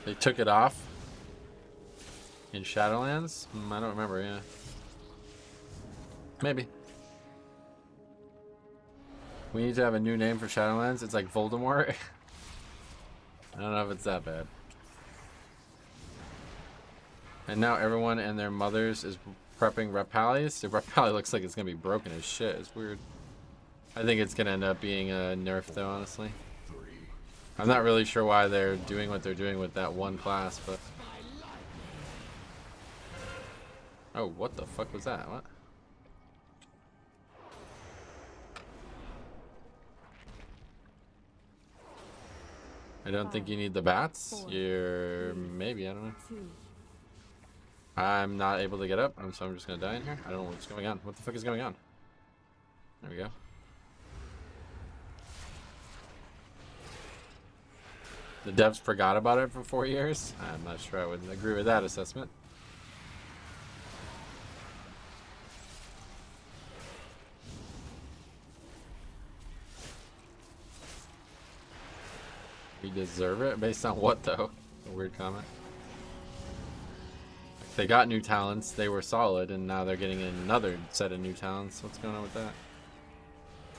Speaker 1: They took it off in Shadowlands? I don't remember, yeah. Maybe. We need to have a new name for Shadowlands. It's like Voldemort. I don't know if it's that bad. And now everyone and their mothers is prepping Rep Pallies. The Rep Pally looks like it's going to be broken as shit. It's weird. I think it's going to end up being a nerf though, honestly. I'm not really sure why they're doing what they're doing with that one class, but... Oh, what the fuck was that? What? I don't think you need the bats. You're... maybe, I don't know. I'm not able to get up, so I'm just gonna die in here. I don't know what's going on. What the fuck is going on? There we go. The devs forgot about it for 4 years? I'm not sure I would agree with that assessment. We deserve it? Based on what, though? A weird comment. They got new talents, they were solid, and now they're getting another set of new talents. What's going on with that?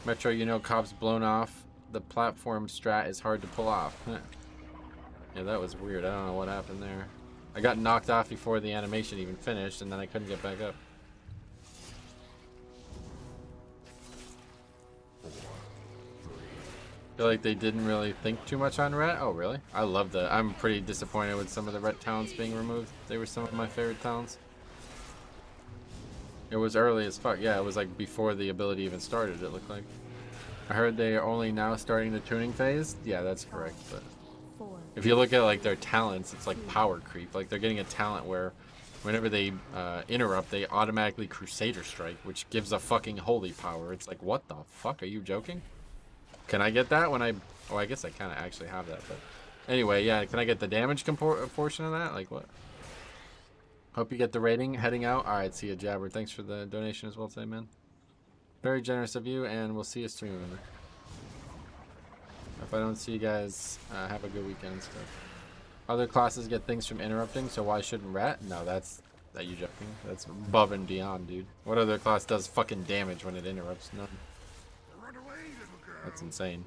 Speaker 1: Metro, you know Cobb's blown off. The platform strat is hard to pull off. Yeah, that was weird. I don't know what happened there. I got knocked off before the animation even finished, and then I couldn't get back up. I feel like they didn't really think too much on ret. Oh, really? I love that. I'm pretty disappointed with some of the ret talents being removed. They were some of my favorite talents. It was early as fuck. Yeah, it was like before the ability even started, it looked like. I heard they are only now starting the tuning phase. Yeah, that's correct. But if you look at like their talents, it's like power creep. Like they're getting a talent where whenever they interrupt, they automatically Crusader Strike, which gives a fucking holy power. It's like, what the fuck? Are you joking? Can I get that when I... Oh, I guess I kind of actually have that, but... Anyway, yeah, can I get the damage portion of that? Like, what? Hope you get the rating heading out. Alright, see ya, Jabber. Thanks for the donation as well today, man. Very generous of you, and we'll see you streaming. If I don't see you guys, have a good weekend and stuff. Other classes get things from interrupting, so why shouldn't rat? No, that's... That you joking? That's above and beyond, dude. What other class does fucking damage when it interrupts? None. That's insane.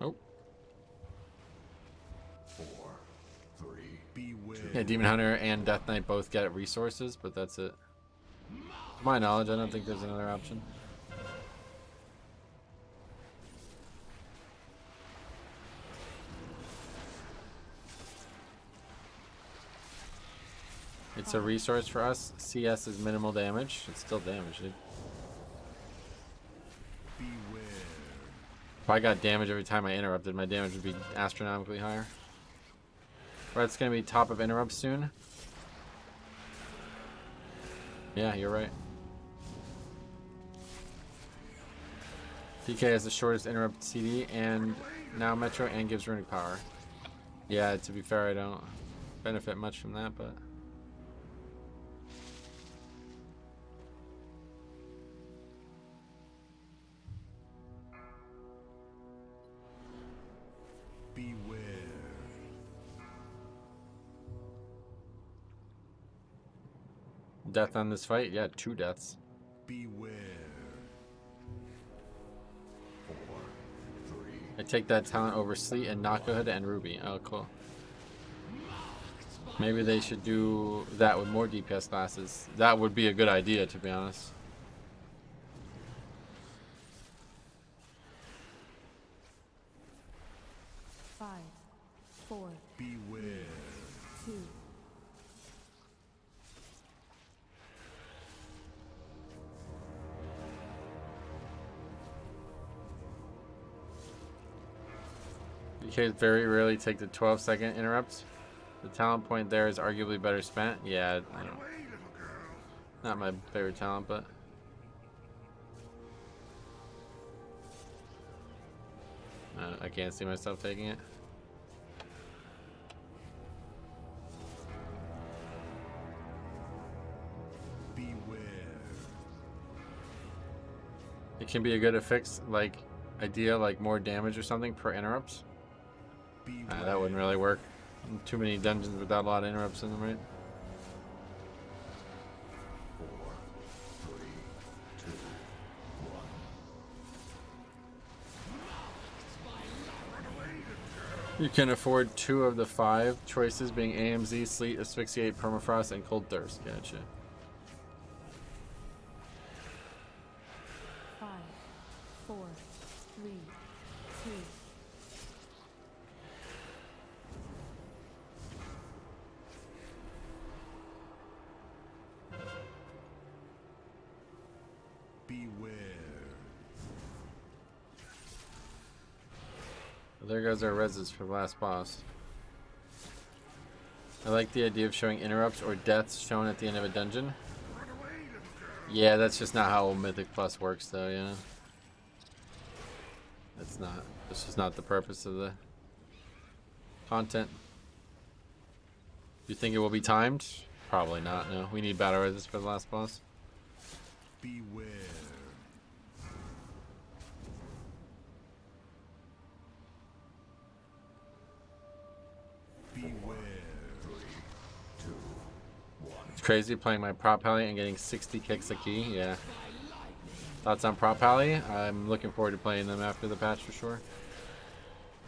Speaker 1: Oh.
Speaker 4: 4, 3, beware.
Speaker 1: Yeah, Demon Hunter and Death Knight both get resources, but that's it. To my knowledge, I don't think there's another option. It's a resource for us. CS is minimal damage. It's still damage, dude.
Speaker 4: Beware.
Speaker 1: If I got damage every time I interrupted, my damage would be astronomically higher. Red's gonna be top of interrupts soon. Yeah, you're right. DK has the shortest interrupt CD and now Metro and gives runic power. Yeah, to be fair, I don't benefit much from that, but...
Speaker 4: Beware.
Speaker 1: Death on this fight? Yeah, 2 deaths.
Speaker 4: Beware. 4, 3.
Speaker 1: I take that talent over Sleet and Knockohood and Ruby. Oh, cool. Maybe they should do that with more DPS classes. That would be a good idea, to be honest.
Speaker 10: Five, 4,
Speaker 4: Beware.
Speaker 10: 2.
Speaker 1: You can very rarely take the 12-second interrupts. The talent point there is arguably better spent. Yeah, I don't, not my favorite talent, but I can't see myself taking it.
Speaker 4: Beware.
Speaker 1: It can be a good affix, like idea, like more damage or something per interrupts. That wouldn't really work. Too many dungeons without a lot of interrupts in them, right?
Speaker 4: 4, 3, 2, 1.
Speaker 1: You can afford 2 of the 5 choices being AMZ, Sleet, Asphyxiate, Permafrost, and Cold Thirst. Gotcha.
Speaker 10: 5, 4, 3, 2.
Speaker 4: Beware.
Speaker 1: Well, there goes our reses for the last boss. I like the idea of showing interrupts or deaths shown at the end of a dungeon. Yeah, that's just not how Mythic Plus works, though, yeah. That's just not the purpose of the content. You think it will be timed? Probably not, no. We need battle resist for the last boss.
Speaker 4: Beware. Beware.
Speaker 1: It's crazy playing my prop pally and getting 60 kicks a key, yeah. Thoughts on prop pally? I'm looking forward to playing them after the patch for sure.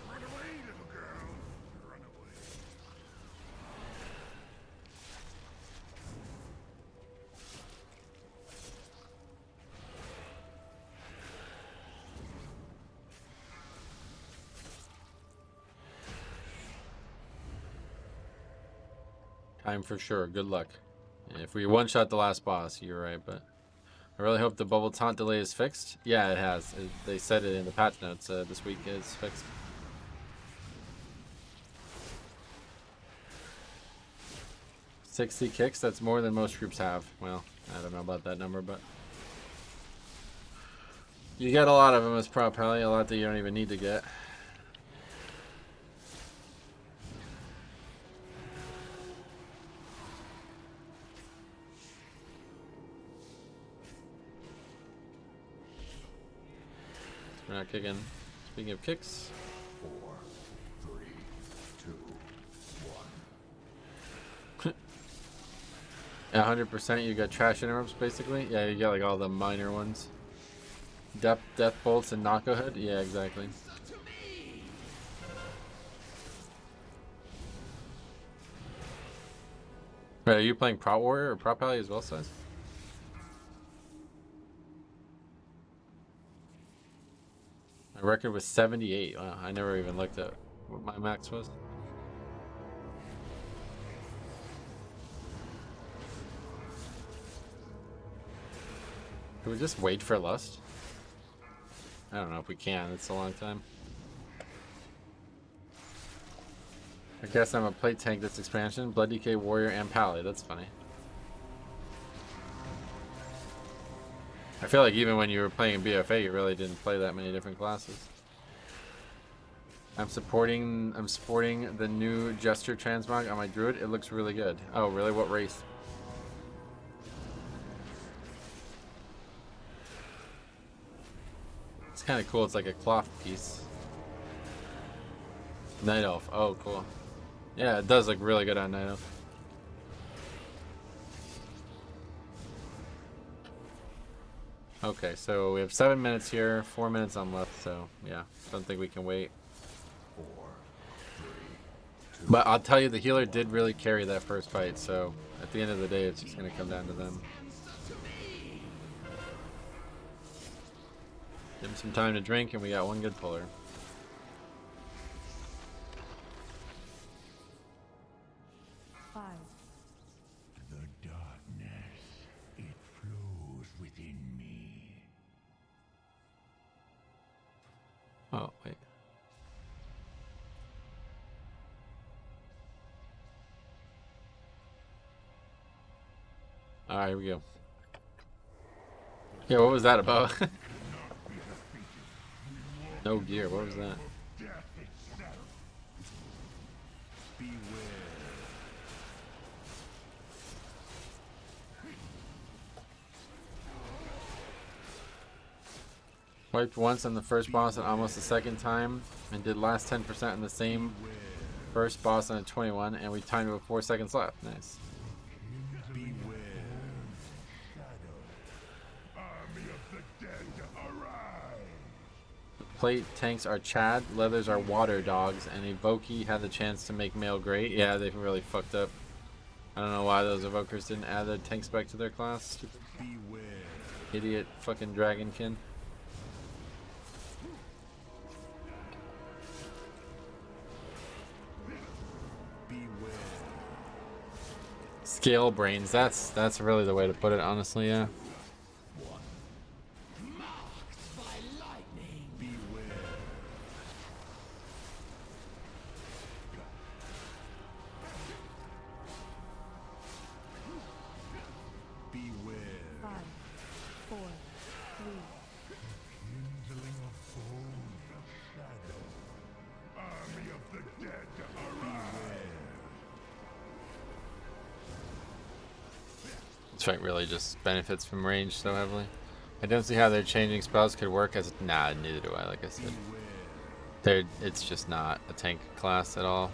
Speaker 8: Run away, little girl. Run away.
Speaker 1: Time for sure. Good luck. If we one-shot the last boss, you're right, but I really hope the bubble taunt delay is fixed. Yeah, it has. They said it in the patch notes. This week is fixed. $60 kicks, that's more than most groups have. Well, I don't know about that number, but you get a lot of them as prop pally, a lot that you don't even need to get. We're not kicking. Speaking of kicks.
Speaker 8: 4, 3, 2, 1.
Speaker 1: 100% you got trash interrupts basically. Yeah, you got like all the minor ones. Death bolts and knocko hood. Yeah, exactly. Wait, are you playing prop warrior or prop pally as well, size? My record was 78. Wow, I never even looked at what my max was. Can we just wait for Lust? I don't know if we can. It's a long time. I guess I'm a plate tank this expansion. Blood DK, Warrior, and Pally. That's funny. I feel like even when you were playing BFA, you really didn't play that many different classes. I'm sporting the new gesture transmog on my druid. It looks really good. Oh, really? What race? It's kind of cool. It's like a cloth piece. Night Elf. Oh, cool. Yeah, it does look really good on Night Elf. Okay, so we have 7 minutes here, 4 minutes on left, so yeah, don't think we can wait.
Speaker 8: 4, 3, 2.
Speaker 1: But I'll tell you, the healer did really carry that first fight, so at the end of the day, it's just going to come down to them. Give him some time to drink, and we got one good puller.
Speaker 4: The darkness, it flows within me.
Speaker 1: Oh, wait. Alright, here we go. Yeah, what was that about? No gear, what was that?
Speaker 4: Beware.
Speaker 1: Wiped once on the first boss and almost the second time, and did last 10% on the same first boss on a 21, and we timed it with 4 seconds left. Nice.
Speaker 4: Beware.
Speaker 8: Army of the dead, arise!
Speaker 1: Plate tanks are Chad, leathers are water dogs, and Evoki had the chance to make mail great. Yeah, they really fucked up. I don't know why those evokers didn't add their tank spec to their class. Stupid
Speaker 4: Beware.
Speaker 1: idiot fucking dragonkin.
Speaker 4: Beware.
Speaker 1: Scale brains, that's really the way to put it, honestly, yeah.
Speaker 4: Beware. Beware.
Speaker 2: 5, 4, 3.
Speaker 8: Kindling of foes of shadow. Army of the dead, arise!
Speaker 1: This fight really just benefits from range so heavily. I don't see how their changing spells could work as... Nah, neither do I, like I said. It's just not a tank class at all.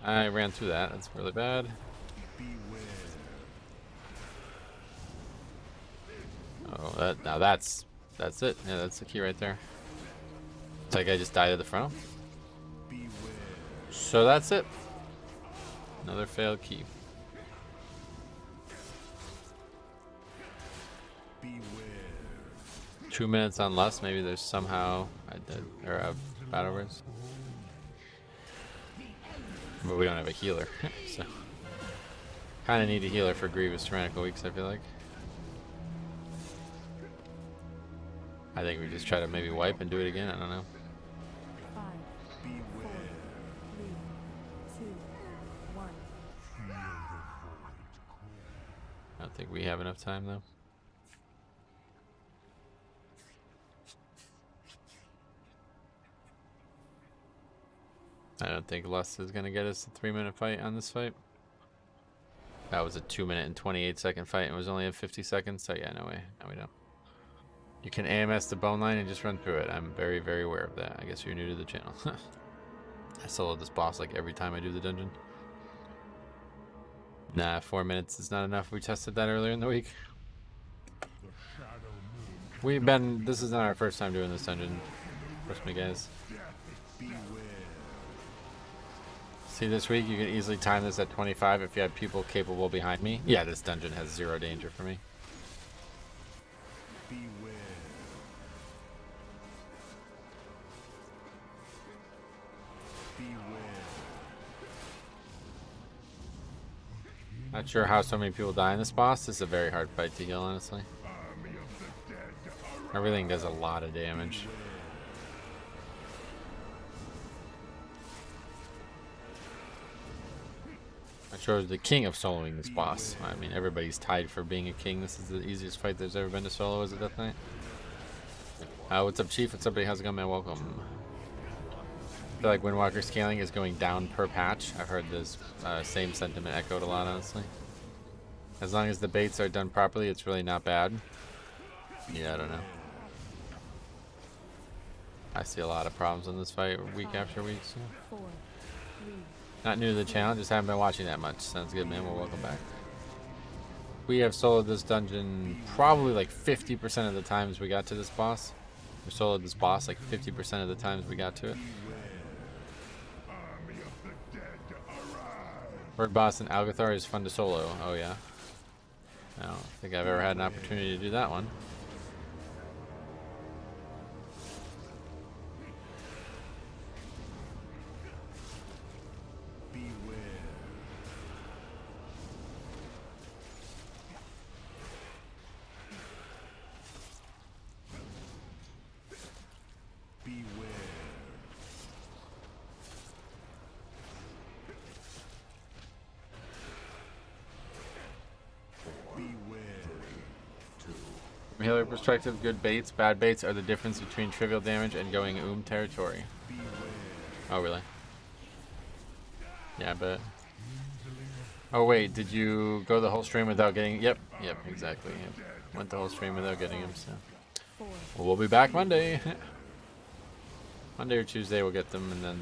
Speaker 1: I ran through that. That's really bad. Oh, now that's it. Yeah, that's the key right there. It's like I just died at the front. So that's it. Another failed key. Beware. 2 minutes on lust. Maybe there's somehow I did or a battle race. But we don't have a healer, so kind of need a healer for Grievous Tyrannical Weeks, I feel like. I think we just try to maybe wipe and do it again. I don't know.
Speaker 2: 5, 4, 3, 2, 1.
Speaker 1: I don't think we have enough time though. I don't think Lust is going to get us a 3-minute fight on this fight. That was a 2-minute and 28-second fight and it was only at 50 seconds, so yeah, no way. No, we don't. You can AMS the bone line and just run through it. I'm very, very aware of that. I guess you're new to the channel. I solo this boss like every time I do the dungeon. Nah, 4 minutes is not enough. We tested that earlier in the week. This is not our first time doing this dungeon. Trust me, guys. See, this week you can easily time this at 25 if you have people capable behind me. Yeah, this dungeon has 0 danger for me. Not sure how so many people die in this boss. This is a very hard fight to heal, honestly. Everything does a lot of damage. I'm sure the king of soloing this boss. I mean, everybody's tied for being a king. This is the easiest fight there's ever been to solo as a Death Knight. What's up, Chief? What's up, buddy? How's it going, man? Welcome. I feel like Windwalker scaling is going down per patch. I've heard this same sentiment echoed a lot, honestly. As long as the baits are done properly, it's really not bad. Yeah, I don't know. I see a lot of problems in this fight week after week. So.
Speaker 2: 4, 3.
Speaker 1: Not new to the channel, just haven't been watching that much. Sounds good, man. Well, welcome back. We have soloed this dungeon probably like 50% of the times we got to this boss. We soloed this boss like 50% of the times we got to it. Word boss in Algathar is fun to solo. Oh yeah. I don't think I've ever had an opportunity to do that one. From a healer perspective, good baits, bad baits are the difference between trivial damage and going territory. Oh, really? Yeah, but... Oh, wait, did you go the whole stream without getting... Yep, exactly. Yep. Went the whole stream without getting him, so... Well, we'll be back Monday. Monday or Tuesday we'll get them, and then...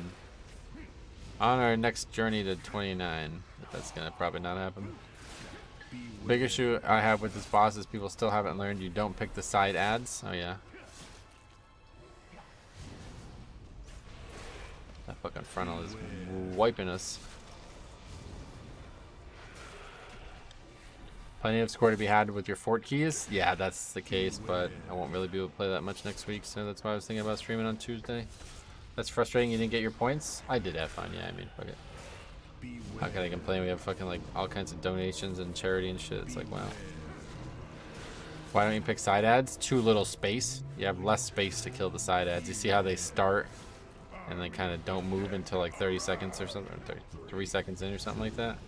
Speaker 1: On our next journey to 29. But that's gonna probably not happen. Big issue I have with this boss is people still haven't learned you don't pick the side ads. Oh yeah. That fucking frontal is wiping us. Plenty of score to be had with your fort keys. Yeah, that's the case, but I won't really be able to play that much next week, so that's why I was thinking about streaming on Tuesday. That's frustrating you didn't get your points. I did have fun, yeah, I mean, fuck it. How can I complain? We have fucking like all kinds of donations and charity and shit. It's like, wow. Why don't you pick side ads? Too little space. You have less space to kill the side ads. You see how they start and they kind of don't move until like 30 seconds or something, or 3 seconds in or something like that.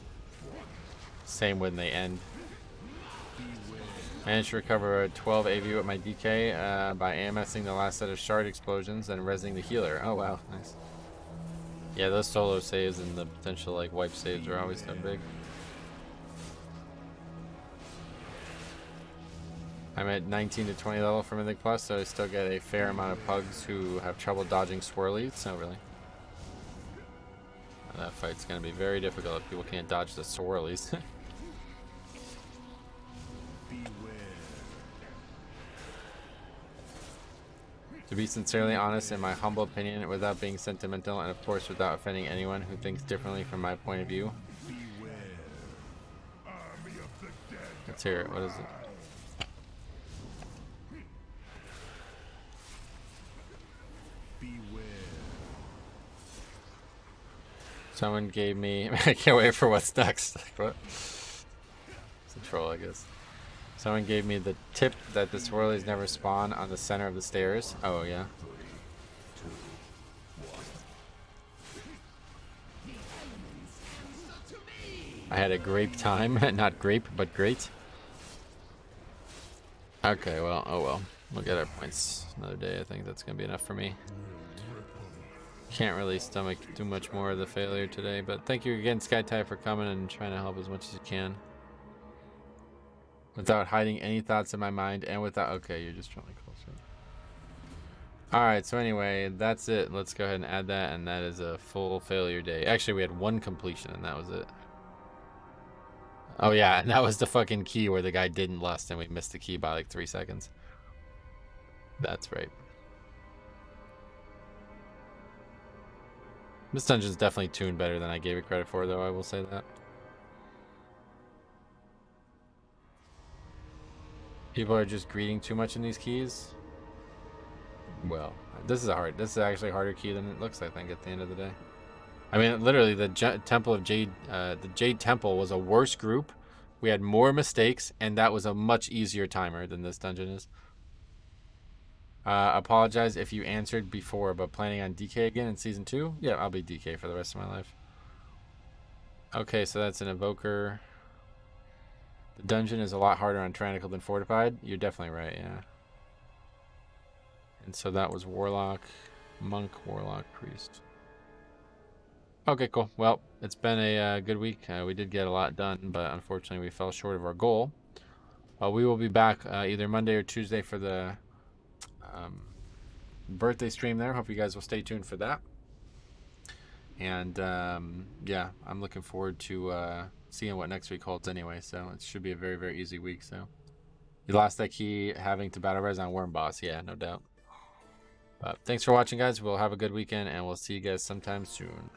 Speaker 1: Same when they end. Managed to recover a 12 AV with my DK by AMSing the last set of shard explosions and resing the healer. Oh wow, nice. Yeah, those solo saves and the potential like wipe saves are always so big. I'm at 19 to 20 level for Mythic Plus, so I still get a fair amount of pugs who have trouble dodging swirlies. No, really. That fight's going to be very difficult if people can't dodge the swirlies. To be sincerely honest, in my humble opinion, without being sentimental, and of course without offending anyone who thinks differently from my point of view. Let's hear it. What is it? Someone gave me... I can't wait for what's next. Like, what? It's a troll, I guess. Someone gave me the tip that the swirlies never spawn on the center of the stairs. Oh, yeah. I had a grape time. Not grape, but great. Okay, well, oh well. We'll get our points another day. I think that's going to be enough for me. Can't really stomach too much more of the failure today, but thank you again, SkyTie, for coming and trying to help as much as you can. Without hiding any thoughts in my mind and without... Okay, you're just really close. Alright, so anyway, that's it. Let's go ahead and add that, and that is a full failure day. Actually, we had one completion, and that was it. Oh yeah, and that was the fucking key where the guy didn't lust, and we missed the key by like 3 seconds. That's right. This dungeon's definitely tuned better than I gave it credit for, though, I will say that. People are just greeting too much in these keys. Well, this is actually a harder key than it looks, I think, at the end of the day. I mean, literally, the Temple of Jade, the Jade Temple was a worse group. We had more mistakes, and that was a much easier timer than this dungeon is. Apologize if you answered before, but planning on DK again in Season 2? Yeah, I'll be DK for the rest of my life. Okay, so that's an Evoker. The dungeon is a lot harder on Tyrannical than Fortified. You're definitely right, yeah. And so that was Warlock, Monk, Warlock, Priest. Okay, cool. Well, it's been a good week. We did get a lot done, but unfortunately we fell short of our goal. We will be back either Monday or Tuesday for the birthday stream there. Hope you guys will stay tuned for that. And yeah, I'm looking forward to seeing what next week holds anyway. So it should be a very, very easy week. So you lost that key having to battle res on Worm Boss. Yeah, no doubt. But thanks for watching, guys. We'll have a good weekend, and we'll see you guys sometime soon.